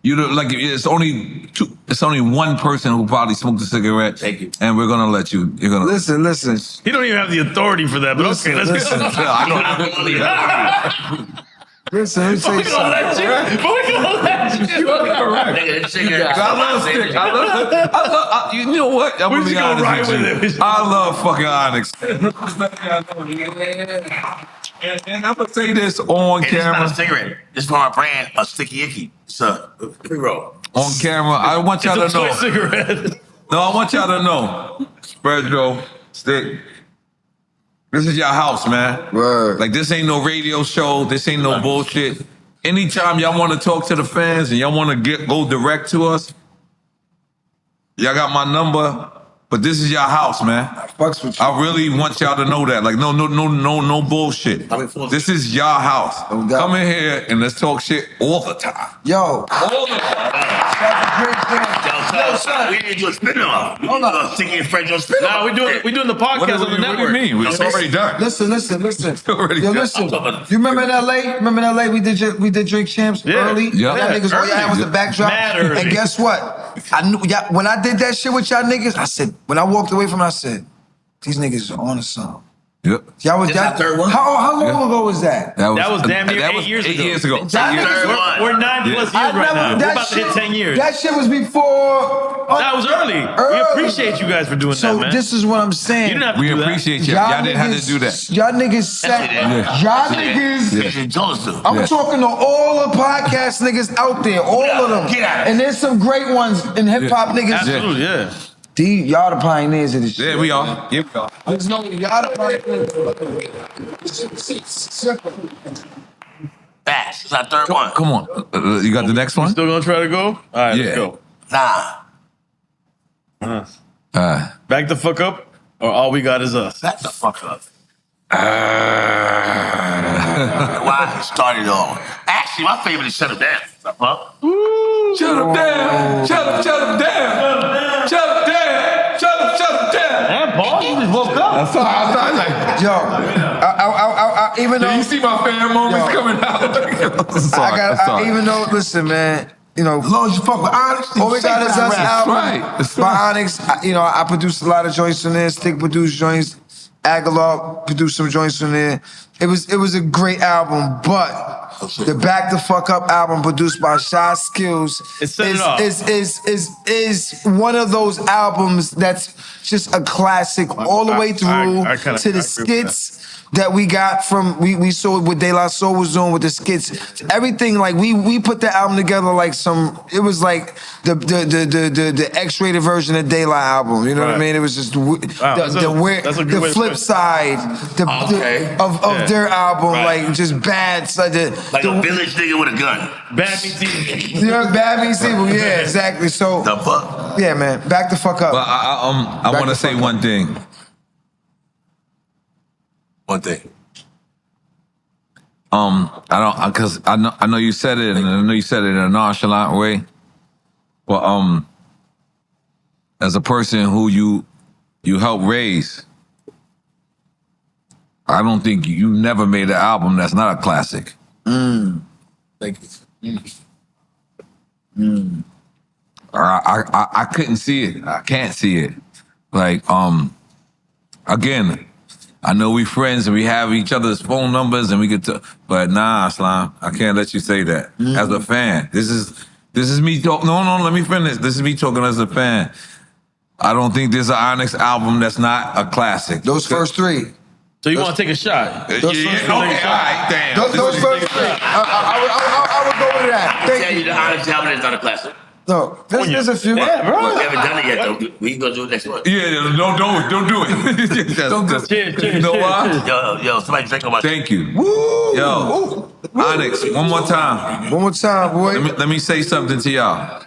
You look like it's only two. It's only one person who probably smoked a cigarette.
Thank you.
And we're gonna let you. You're gonna
Listen.
He don't even have the authority for that, but okay, let's
listen.
go.
I know.
Listen, let me tell you
We're gonna let
something.
you. But we're gonna let you.
You are correct.
Nigga, this cigarette.
I love Stick. I love. You know what? I'm
We
gonna
just
be
gonna
honest
ride
with
with
you.
it.
I love fucking Onyx. And I'm gonna say this on
Hey, this is not a
camera.
cigarette. This is for my brand, a Sticky Icky. It's a pre-roll.
On camera, I want y'all to
It's a toy
know.
cigarette.
No, I want y'all to know. Fredro, Stick. This is your house, man.
Word.
Like, this ain't no radio show. This ain't no bullshit. Anytime y'all want to talk to the fans and y'all want to go direct to us, y'all got my number. But this is your house, man.
Fucks with you.
I really want y'all to know that. Like, no bullshit. This is y'all house.
No doubt.
Come in here and let's talk shit all the time.
Yo.
All the time.
Yo, son, we need to do a spin-off. Hold on. Sticky and Fredro spin-off.
Nah, we doing the podcast on the
What do
network.
you mean? It's already done.
Listen.
Already
Yo,
done.
listen. You remember in LA? Remember in LA we did Drink Champs
Yeah.
early?
Yeah.
Y'all niggas, all y'all had was the backdrop.
Mad early.
And guess what? I knew when I did that shit with y'all niggas, I said, when I walked away from it, I said, these niggas are on to something.
Yep.
Y'all was
This our third one?
How long ago was that?
That was damn near 8 years ago.
8 years ago.
That's our third one.
We're 9+ years right now. We're about to hit 10 years.
That shit was before.
That was early. We appreciate you guys for doing
So
that, man.
this is what I'm saying.
You didn't have to
We
do that.
appreciate you. Y'all didn't have to do that.
Y'all niggas set.
Yeah.
Y'all niggas.
You told us to.
I'm
Yeah.
talking to all the podcast niggas out there, all of them.
Get out.
And there's some great ones in hip hop niggas.
Absolutely, yeah.
Y'all the pioneers of this shit.
Yeah, we are. Yeah, we are.
There's no y'all the pioneers.
Fast. It's our third one.
Come on. You got the next one?
Still gonna try to go? All right,
Yeah.
let's go.
Nah.
Back the fuck up, or all we got is us.
Back the fuck up. Why I started on. Actually, my favorite is Shut Up Down. Huh?
Shut up down. Shut up down. Shut up down. Shut up down.
Damn, Paul, you just woke up.
I saw like,
Yo, I even though
you see my fan moments
Yo.
coming out. I'm sorry.
even though, listen, man, you know,
As long as you fuck with Onyx,
all we got is us
That's
album
right. That's
by
right.
Onyx. I produced a lot of joints on there. Stick produced joints. Aguilar produced some joints on there. It was a great album, but the Back the Fuck Up album produced by Shy Skills
It set it off.
is one of those albums that's just a classic all the way through
I kinda
to the
agree with
skits that we got from we saw what De La Soul was doing with the skits. Everything like we put the album together like it was like the X-rated version of De La album. You know what I
Right.
mean? It was just
that's a good way
the
to
flip
put it.
side of
Yeah.
their album,
Right.
like just bad.
Like a village nigga with a gun.
Bad meets evil.
You know, bad meets evil. Yeah, exactly. So
The fuck?
yeah, man, back the fuck up.
But I want to say one thing.
One thing.
Because I know you said it, and I know you said it in a nonchalant way. But as a person who you helped raise, I don't think you never made an album that's not a classic.
Thank you.
I couldn't see it. I can't see it. Like, again, I know we friends and we have each other's phone numbers and we get to, but nah, Slime, I can't let you say that. As a fan, this is me talking. No, let me finish. This is me talking as a fan. I don't think there's an Onyx album that's not a classic.
Those first three.
So you want to take a shot?
Okay, all right, damn.
Those first three. I would go with that.
Tell
Thank
you
you.
the Onyx album is not a classic.
No, there's a few.
Yeah, bro.
We haven't done it yet, though. We can go do it next month.
Yeah, don't do it. Don't do it.
Cheers,
You know why?
Yo, somebody drink on my
Thank you.
Woo!
Yo, Onyx, one more time.
One more time, boy.
Let me say something to y'all.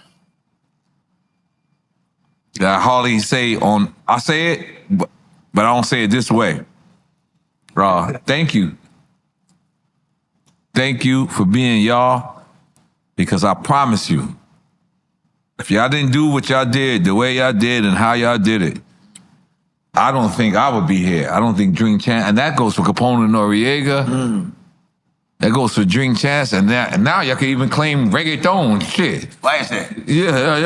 That I hardly say on, I say it, but I don't say it this way. Thank you. Thank you for being y'all, because I promise you, if y'all didn't do what y'all did, the way y'all did and how y'all did it, I don't think I would be here. I don't think Drink Chance, and that goes for Capone and Noriega. That goes for Drink Chance, and now y'all can even claim reggaeton shit.
Why is that?
Yeah.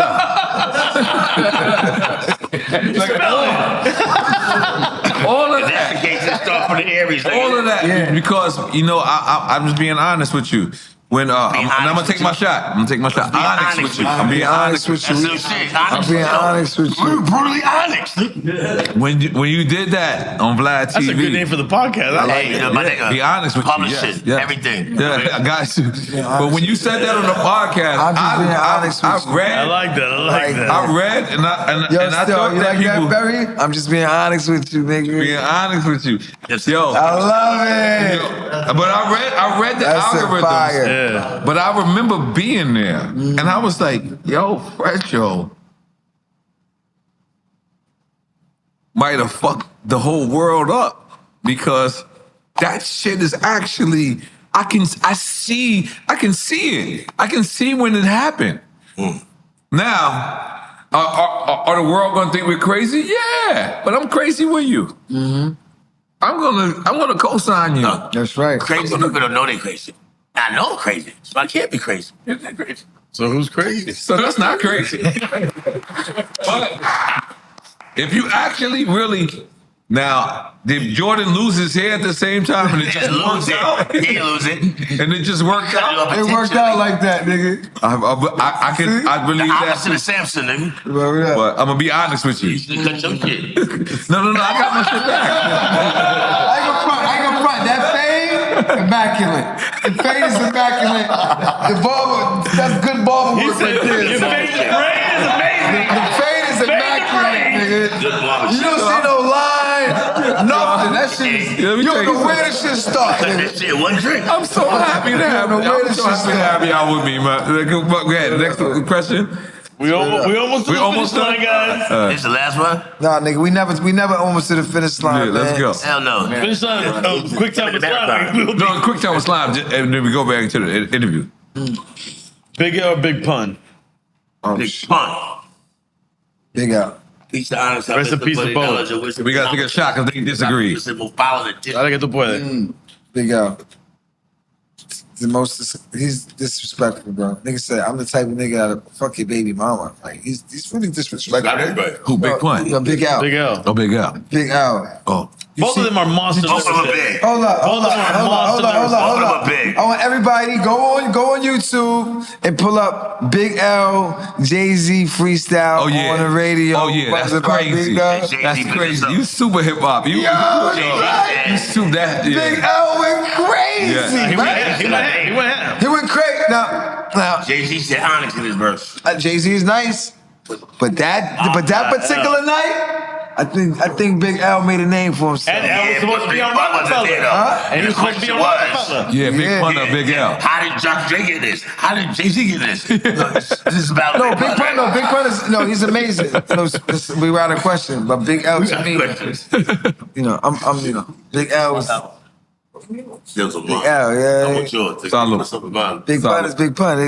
All of
That's
that.
the case. Let's start from the Aries.
All of that, because I'm just being honest with you. When I'm gonna take my shot. I'm gonna take my shot. Honest with you. I'm being honest with you.
That's some shit.
I'm being honest with you.
We're brutally honest.
When you did that on Vlad TV,
That's a good name for the podcast. I like
Hey,
it.
my nigga.
be honest with
Publish
you.
it.
Yeah.
Everything.
Yeah, I got you. But when you said that on the podcast,
I'm just being honest with you.
I
read,
like that. I like that.
I read, and I
Yo,
thought
you
that
like
people
that, Barry? I'm just being honest with you, nigga.
being honest with you. Yo,
I love it.
but I read the
That's a
algorithms.
fire.
Yeah.
But I remember being there, and I was like, yo, Fredro might have fucked the whole world up, because that shit is actually, I can see it. I can see when it happened. Now, are the world gonna think we're crazy? Yeah, but I'm crazy with you. I'm gonna co-sign you.
That's right.
Crazy people don't know they're crazy. I know I'm crazy, so I can't be crazy. It's not crazy.
So who's crazy?
So that's not crazy. But if you actually really, now, did Jordan lose his hair at the same time and it just
Lose
worked out?
it. He didn't lose it.
And it just worked out?
It worked out like that, nigga.
I believe
The opposite
that.
of Samson, nigga.
Word up.
But I'm gonna be honest with you.
You should cut your shit.
No, I got my shit back.
I ain't gonna front. That fade, immaculate. The fade is immaculate. The barber, that's good barber work right there.
Your face is great. It's amazing.
The fade is immaculate, nigga.
Good barber
You
shit.
don't see no line, nothing. That shit is,
Let me
you
tell
don't
you
know where this shit start,
Cut
nigga.
that shit one drink.
I'm so happy to have you. I'm so happy y'all with me, man. Go ahead. Next question.
We almost to
We
the
almost
finish line,
done?
guys.
This is the last one?
Nah, nigga, we never almost to the finish line,
Yeah, let's
man.
go.
Hell no.
Finish line. Quick time to slide.
No, quick time with Slime, and then we go back to the interview.
Big L or Big Pun?
Big pun.
Big out.
Peace to Onyx.
Rest in peace to both.
We got to take a shot because they disagree.
Dale que tú puedes.
Big out. The most, he's disrespectful, bro. Nigga said, I'm the type of nigga that'll fuck your baby mama. Like, he's really disrespectful.
Who, Big Pun?
Yo, Big Al.
Big L.
Oh, Big Al.
Big Al.
Oh.
Both of them are monster
Both of them are
lyricists.
big.
Hold up.
Both of them are monster
Both of them
I
are big.
want everybody go on YouTube and pull up Big L Jay-Z freestyle
Oh, yeah.
on the radio.
Oh, yeah. That's
About
crazy.
Big L.
Jay-Z
That's
put
crazy.
this up.
You super hip hop. You
right.
you super that.
Big
Yeah.
L went crazy,
Yeah.
He
man.
went ham.
He went crazy. Now
Jay-Z said Onyx in his verse.
Jay-Z is nice, but that particular night, I think Big L made a name for himself.
And L was supposed to be on Rockefeller. And he was supposed to be on Rockefeller.
Yeah, Big Pun or Big L.
How did Jock J get this? How did Jay-Z get this? This is about
No, Big Pun is he's amazing. No, we were out of question, but Big L to me, I'm Big L was
Still some
Big L, yeah.
I'm with yours.
Salud.
Big Pun is Big Pun.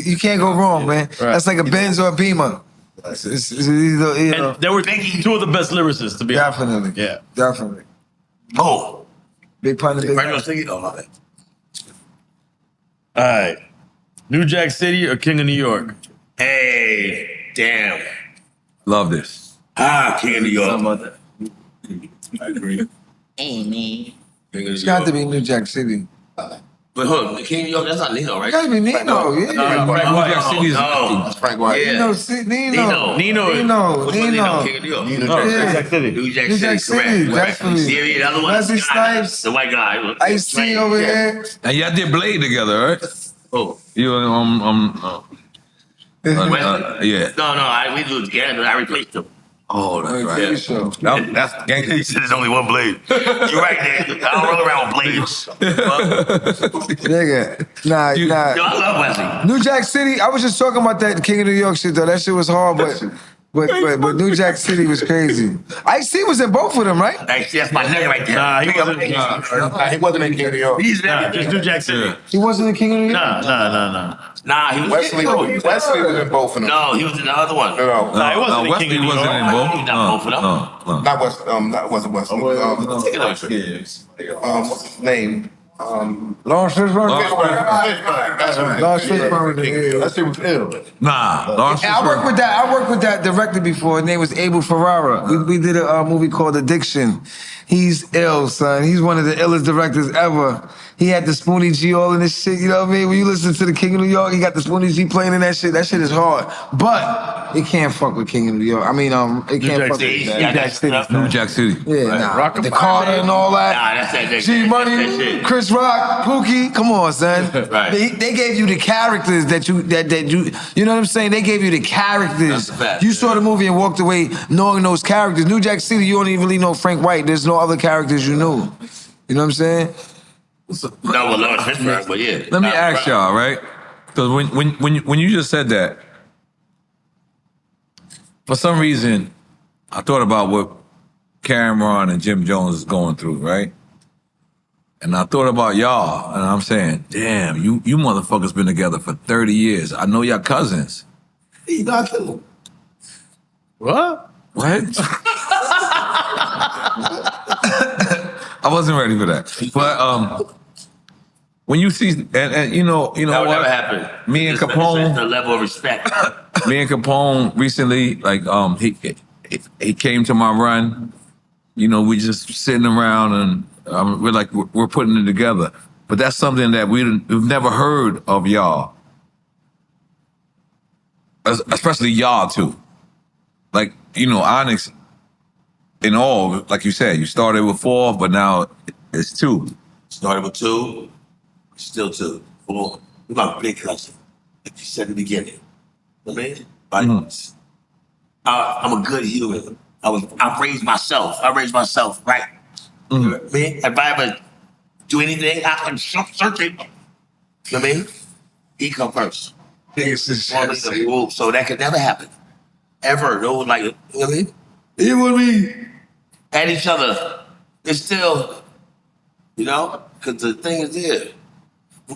You can't go wrong, man. That's like a Benz or a Beamer. It's either,
And they were two of the best lyricists, to be honest.
definitely,
Yeah.
definitely.
Oh,
Big pun.
Fredro and Sticky? Oh, my bad.
All right. New Jack City or King of New York?
Hey, damn.
Love this.
King of New York.
I agree.
It's got to be New Jack City.
But hold on, King of New York, that's not Nino, right?
It gotta be Nino, yeah.
Frank White.
New Jack City is
That's Frank White.
Yeah.
Nino.
Nino. Which one Nino? King of New York.
New
Yeah.
Jack City.
New Jack
New
City,
Jack City,
correct.
definitely.
Yeah, the other one.
Wesley
God,
Snipes.
The white guy.
Ice-T over here.
And y'all did Blade together, right?
Oh.
You yeah.
No, we do it together. I replaced him.
Oh, that's right.
Yeah. Sure.
That's gang.
He said there's only one blade. You're right, man. I don't run around with blades.
Nigga. Nah.
Yo, I love Wesley.
New Jack City, I was just talking about that King of New York shit though. That shit was hard, but New Jack City was crazy. Ice-T was in both of them, right?
That's my nigga right there.
Nah, he wasn't.
He wasn't in King of New York.
He's
Nah,
there.
just New Jack City.
He wasn't the King of New York?
Nah.
Nah, he was
Wesley was in both of them.
No, he was in the other one.
No.
Nah, he wasn't the
Wesley
King of New
wasn't
York.
in both.
He's not both of them.
No.
Not West. That wasn't Wesley.
Take it over.
What's his name?
Lawrence Fishburne?
That's right.
Lawrence Fishburne.
That shit was ill.
Nah. Lawrence
I worked with that director before. His name was Abel Ferrara. We did a movie called Addiction. He's ill, son. He's one of the illest directors ever. He had the Spoonie G all in this shit, you know what I mean? When you listen to the King of New York, he got the Spoonie G playing in that shit is hard. But it can't fuck with King of New York. I mean, it can't fuck with
City.
New
Yeah,
Jack City.
New Jack City.
Yeah, nah. The Carter and all that.
Nah, that's that.
G Money, Chris Rock, Pookie. Come on, son.
Right.
They gave you the characters that you know what I'm saying? They gave you the characters.
That's the fact,
You saw the movie and walked away knowing those characters. New Jack City, you only really know Frank White. There's no other characters you knew. You know what I'm saying?
No, well, Lawrence Fishburne, but yeah.
Let me ask y'all, right? Because when you just said that, for some reason, I thought about what Cameron and Jim Jones is going through, right? And I thought about y'all, and I'm saying, damn, you motherfuckers been together for 30 years. I know y'all cousins.
You got killed.
What?
What? I wasn't ready for that. But when you see, and you know
That would
what?
never happen.
Me and
It's
Capone,
the level of respect.
me and Capone recently, like he came to my run. You know, we just sitting around and we're putting it together. But that's something that we've never heard of y'all, especially y'all two. Like, you know, Onyx, in all, like you said, you started with 4, but now it's 2.
Started with 2, still 2. 4. We're my big cousin. Like you said in the beginning. You know what I mean? Like, I'm a good human. I raised myself. Right? You know what I mean? If I ever do anything, I can search it. You know what I mean? He come first. So that could never happen. Ever. No, like, you know what I mean? Even when we at each other, it's still, you know, because the thing is there.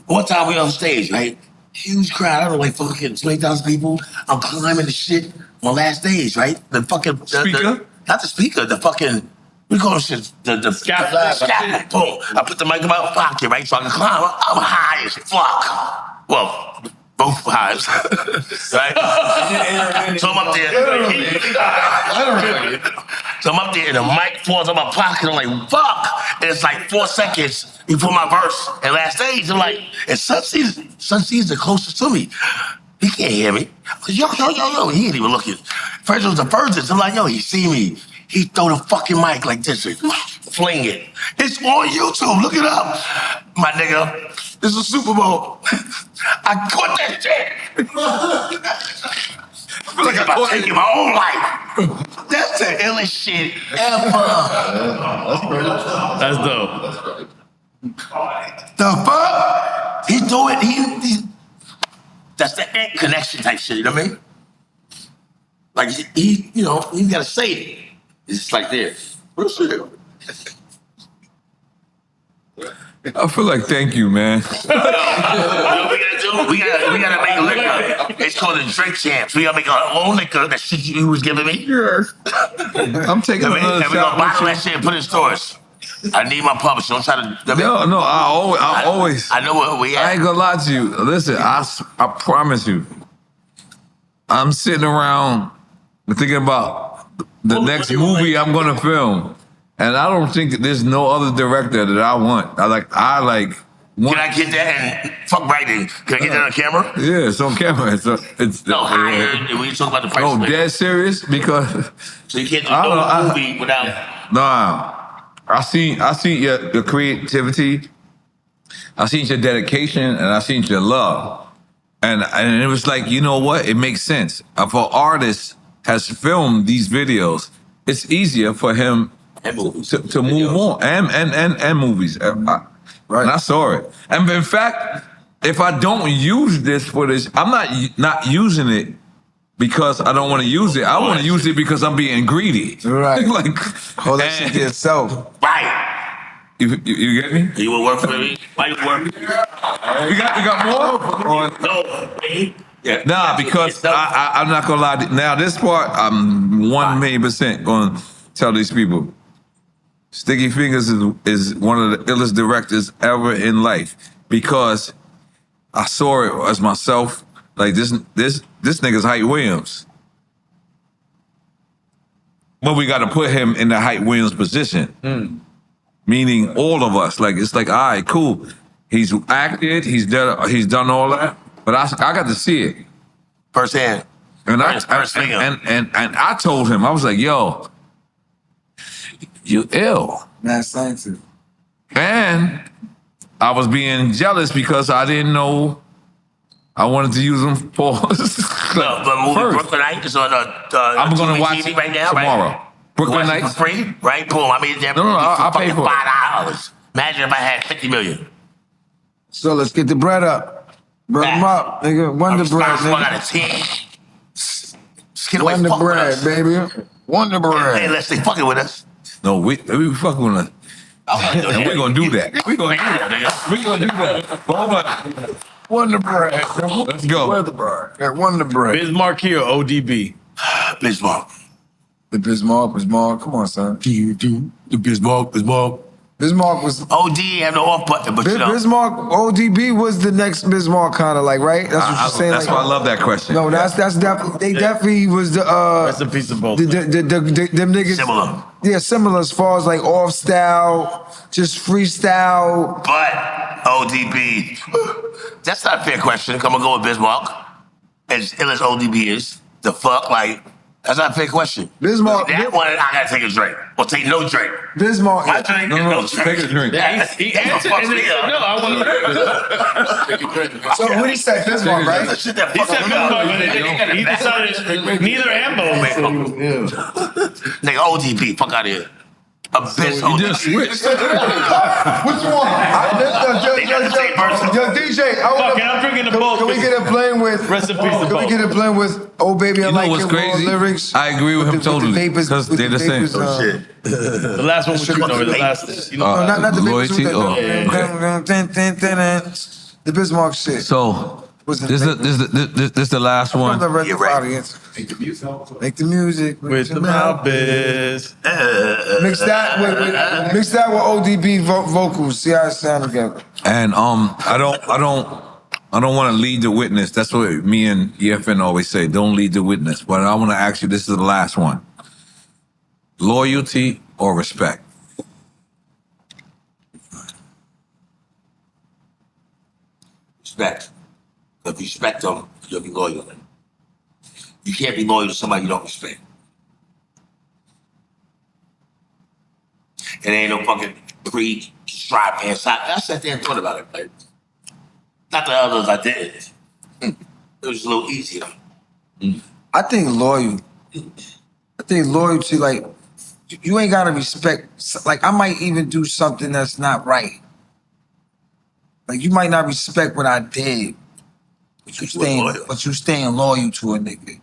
One time we on stage, right? Huge crowd, I don't know, like fucking 20,000 people. I'm climbing the shit on last stage, right? The fucking
Speaker?
not the speaker, the fucking, we call it shit, the scaffold. Boom. I put the mic in my pocket, right? So I can climb. I'm high as fuck. Well, both highs, right? So I'm up there. So I'm up there and the mic falls on my pocket. I'm like, fuck. And it's like 4 seconds before my verse. And last stage, I'm like, and Sun sees the closest to me. He can't hear me. Yo. He ain't even looking. Fredro's the furthest. I'm like, yo, he see me. He throw the fucking mic like this and fling it. It's on YouTube. Look it up. My nigga, this is Super Bowl. I caught that shit. I feel like I'm about taking my own life. That's the illest shit ever.
That's dope.
The fuck? He do it. He that's the ant connection type shit. You know what I mean? Like he you know, he gotta say it. It's just like this. What's it?
I feel like thank you, man.
You know what we gotta do? We gotta make a liquor. It's called the Drink Champs. We gotta make our own liquor. That shit you was giving me.
I'm taking
And we
another
gonna
shot
bottle
with
that shit and put it in stores. I need my publisher. Don't try to.
No, I always.
I know where we at.
I ain't gonna lie to you. Listen, I promise you. I'm sitting around thinking about the next movie I'm gonna film, and I don't think that there's no other director that I want. I like.
Can I get that and fuck writing? Can I get that on camera?
Yeah, it's on camera. It's
no, when you talk about the price.
No, dead serious because.
So you can't do no movie without.
Nah, I see your creativity. I seen your dedication, and I seen your love, and it was like, you know what? It makes sense. If an artist has filmed these videos, it's easier for him to move on and movies. Right. And I saw it. And in fact, if I don't use this footage, I'm not using it because I don't want to use it. I want to use it because I'm being greedy.
Right.
Like,
hold that shit to yourself.
Right.
You get me?
You will work for me? Why you work?
You got more?
No.
Yeah. Nah, because I'm not gonna lie. Now this part, I'm 1,000,000% gonna tell these people. Sticky Fingaz is one of the illest directors ever in life because I saw it as myself. Like this nigga's Hype Williams. But we got to put him in the Hype Williams position. Meaning all of us. Like it's like, all right, cool. He's acted, he's done all that, but I got to see it
firsthand.
And I told him, I was like, yo, you ill.
Mad scientist.
And I was being jealous because I didn't know I wanted to use them for
no, but movie Brooklyn Night is on
I'm gonna watch
TV
it
right now,
tomorrow.
Right?
Brooklyn Night
for free, right? Boom. I mean,
no, I'll pay for
$5. Imagine if I had 50 million.
So let's get the bread up. Bread them up, nigga. Wonder bread, nigga.
I got a team.
Wonder bread, baby. Wonder bread.
Hey, let's stay fucking with us.
No, we fucking with us. And we're gonna do that. We're gonna do that. We're gonna do that. Hold on.
Wonder bread.
Let's go.
Wonder bread. Yeah, Wonder bread.
Bismarck here, ODB.
Bismarck.
The Bismarck. Come on, son.
The Bismarck.
Bismarck was
OD have no off button, but you know.
Bismarck, ODB was the next Bismarck, kind of like, right? That's what you're saying.
That's
like,
why I love that question.
No, that's definitely. They definitely was the.
That's a piece of both.
Them niggas.
Similar.
Yeah, similar as far as like off style, just freestyle.
But ODB, that's not a fair question. I'm gonna go with Bismarck. As ill as ODB is, the fuck, like. That's not a fair question.
Bismarck.
That one, I gotta take a drink. Or take no drink.
Bismarck.
My drink, no drink.
Take a drink.
He answered and he said, no, I want
So what he said, Bismarck, right?
He said Bismarck, he decided neither and both.
Nigga, ODB, fuck out of here. A bitch
You just switched.
Which one? Yo, DJ,
Fuck it, I'm drinking the both.
Can we get a blame with?
Rest in peace to
Can we
both.
get a blame with? Oh baby, I
You know
like
what's
your
crazy?
lyrics.
I agree with him totally. Because they're the same.
The last one was the last. You know,
Not the
Loyalty.
The Bismarck shit.
So this is the last one.
The red audience. Make the music
with the mouth biz.
Mix that with ODB vocals. See how it sound together.
And I don't want to lead the witness. That's what me and EFN always say. Don't lead the witness. But I want to ask you. This is the last one. Loyalty or respect?
Respect. If you respect them, you'll be loyal. You can't be loyal to somebody you don't respect. It ain't no fucking pre-stripe and side. I sat there and thought about it. Like, not the others I did. It was a little easier.
I think loyalty, like, you ain't gotta respect. Like, I might even do something that's not right. Like, you might not respect what I did, but you staying loyal to a nigga,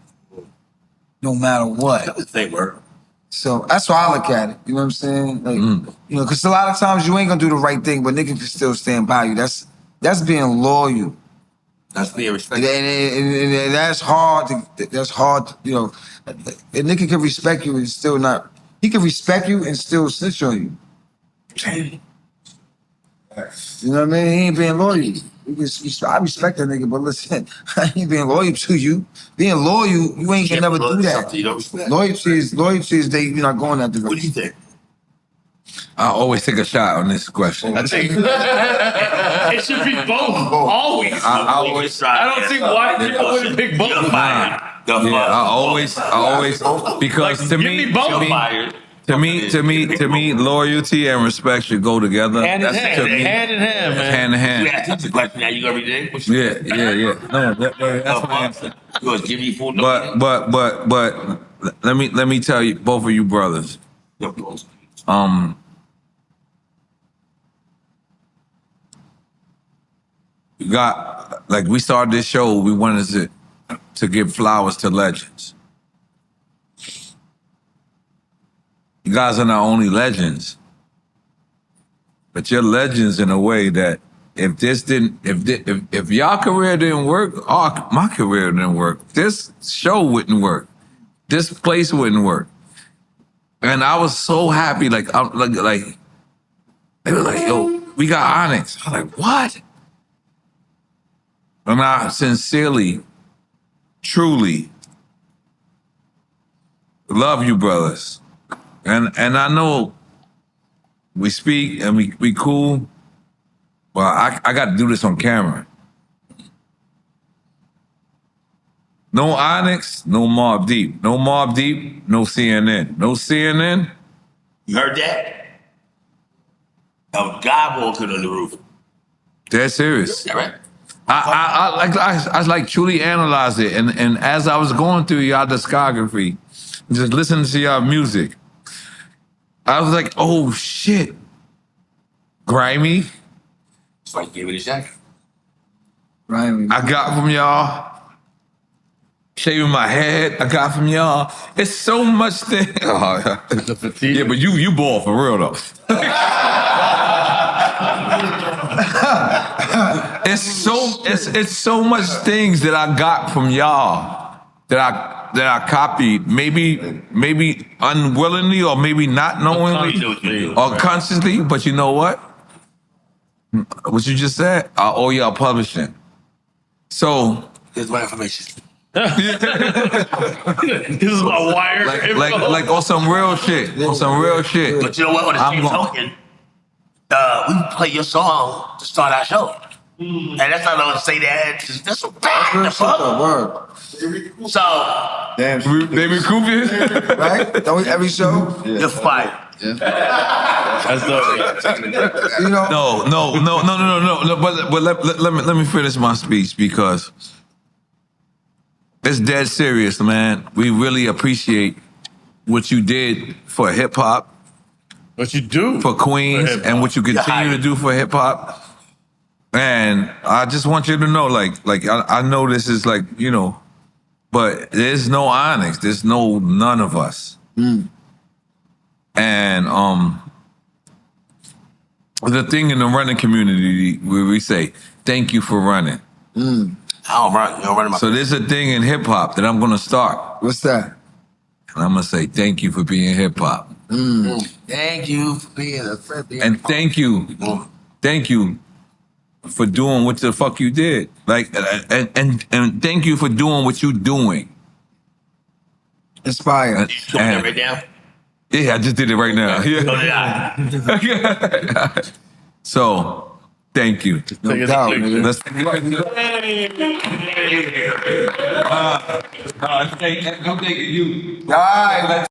no matter what.
That's the thing, bro.
So that's why I look at it. You know what I'm saying? Like, you know, because a lot of times you ain't gonna do the right thing, but nigga can still stand by you. That's being loyal.
That's being respected.
And that's hard. That's hard. You know, a nigga can respect you and still not. He can respect you and still snitch on you. You know what I mean? He ain't being loyal. I respect that nigga, but listen, I ain't being loyal to you. Being loyal, you ain't gonna never do that. Loyalty is you're not going that direction.
What do you think?
I always take a shot on this question.
I think it should be both. Always. I don't see why people wouldn't pick both.
I always because
Like,
to
give
me,
me both.
to me, loyalty and respect should go together.
Hand in hand,
To me,
hand in hand, man.
hand in hand.
Yeah, that's a question now. You every day.
Yeah. No, that's my answer.
You gonna give me food?
But let me tell you, both of you brothers. You got like we started this show. We wanted to give flowers to legends. You guys are not only legends, but you're legends in a way that if y'all career didn't work, my career didn't work. This show wouldn't work. This place wouldn't work. And I was so happy. Like they were like, yo, we got Onyx. I was like, what? And I sincerely, truly love you, brothers. And I know we speak and we cool. Well, I got to do this on camera. No Onyx, no Mobb Deep. No Mobb Deep, no CNN. No CNN.
You heard that? A guy walking on the roof.
Dead serious.
Is that right?
I like truly analyzed it, and as I was going through y'all discography, just listening to y'all music, I was like, oh shit, grimy.
So I gave it a shot.
Grimy.
I got from y'all. Shaving my head, I got from y'all. It's so much thing. Oh, yeah, but you ball for real though. It's so much things that I got from y'all that I copied, maybe unwillingly or maybe not knowingly or consciously. But you know what? What you just said, I owe y'all publishing. So
here's my information.
This is my wire.
Like on some real shit. On some real shit.
But you know what? On the same token, we play your song to start our show. And that's not going to say that. That's a fact. That's a word. So,
damn,
they recoup it,
right? Don't we every show?
The fight.
Yeah.
That's the,
you know.
No. But let me finish my speech because it's dead serious, man. We really appreciate what you did for hip hop.
What you do
for Queens and what you continue to do for hip hop. And I just want you to know, like I know this is like, you know, but there's no Onyx, there's none of us. And the thing in the running community where we say, thank you for running.
I don't run. You don't run my
So there's a thing in hip hop that I'm gonna start.
What's that?
And I'm gonna say, thank you for being hip hop.
Thank you for being a friend.
And thank you for doing what the fuck you did. Like, and thank you for doing what you doing.
Inspired.
You doing that right now?
Yeah, I just did it right now.
Yeah.
So, thank you.
No doubt, nigga.
Let's I'm thanking you.
All right.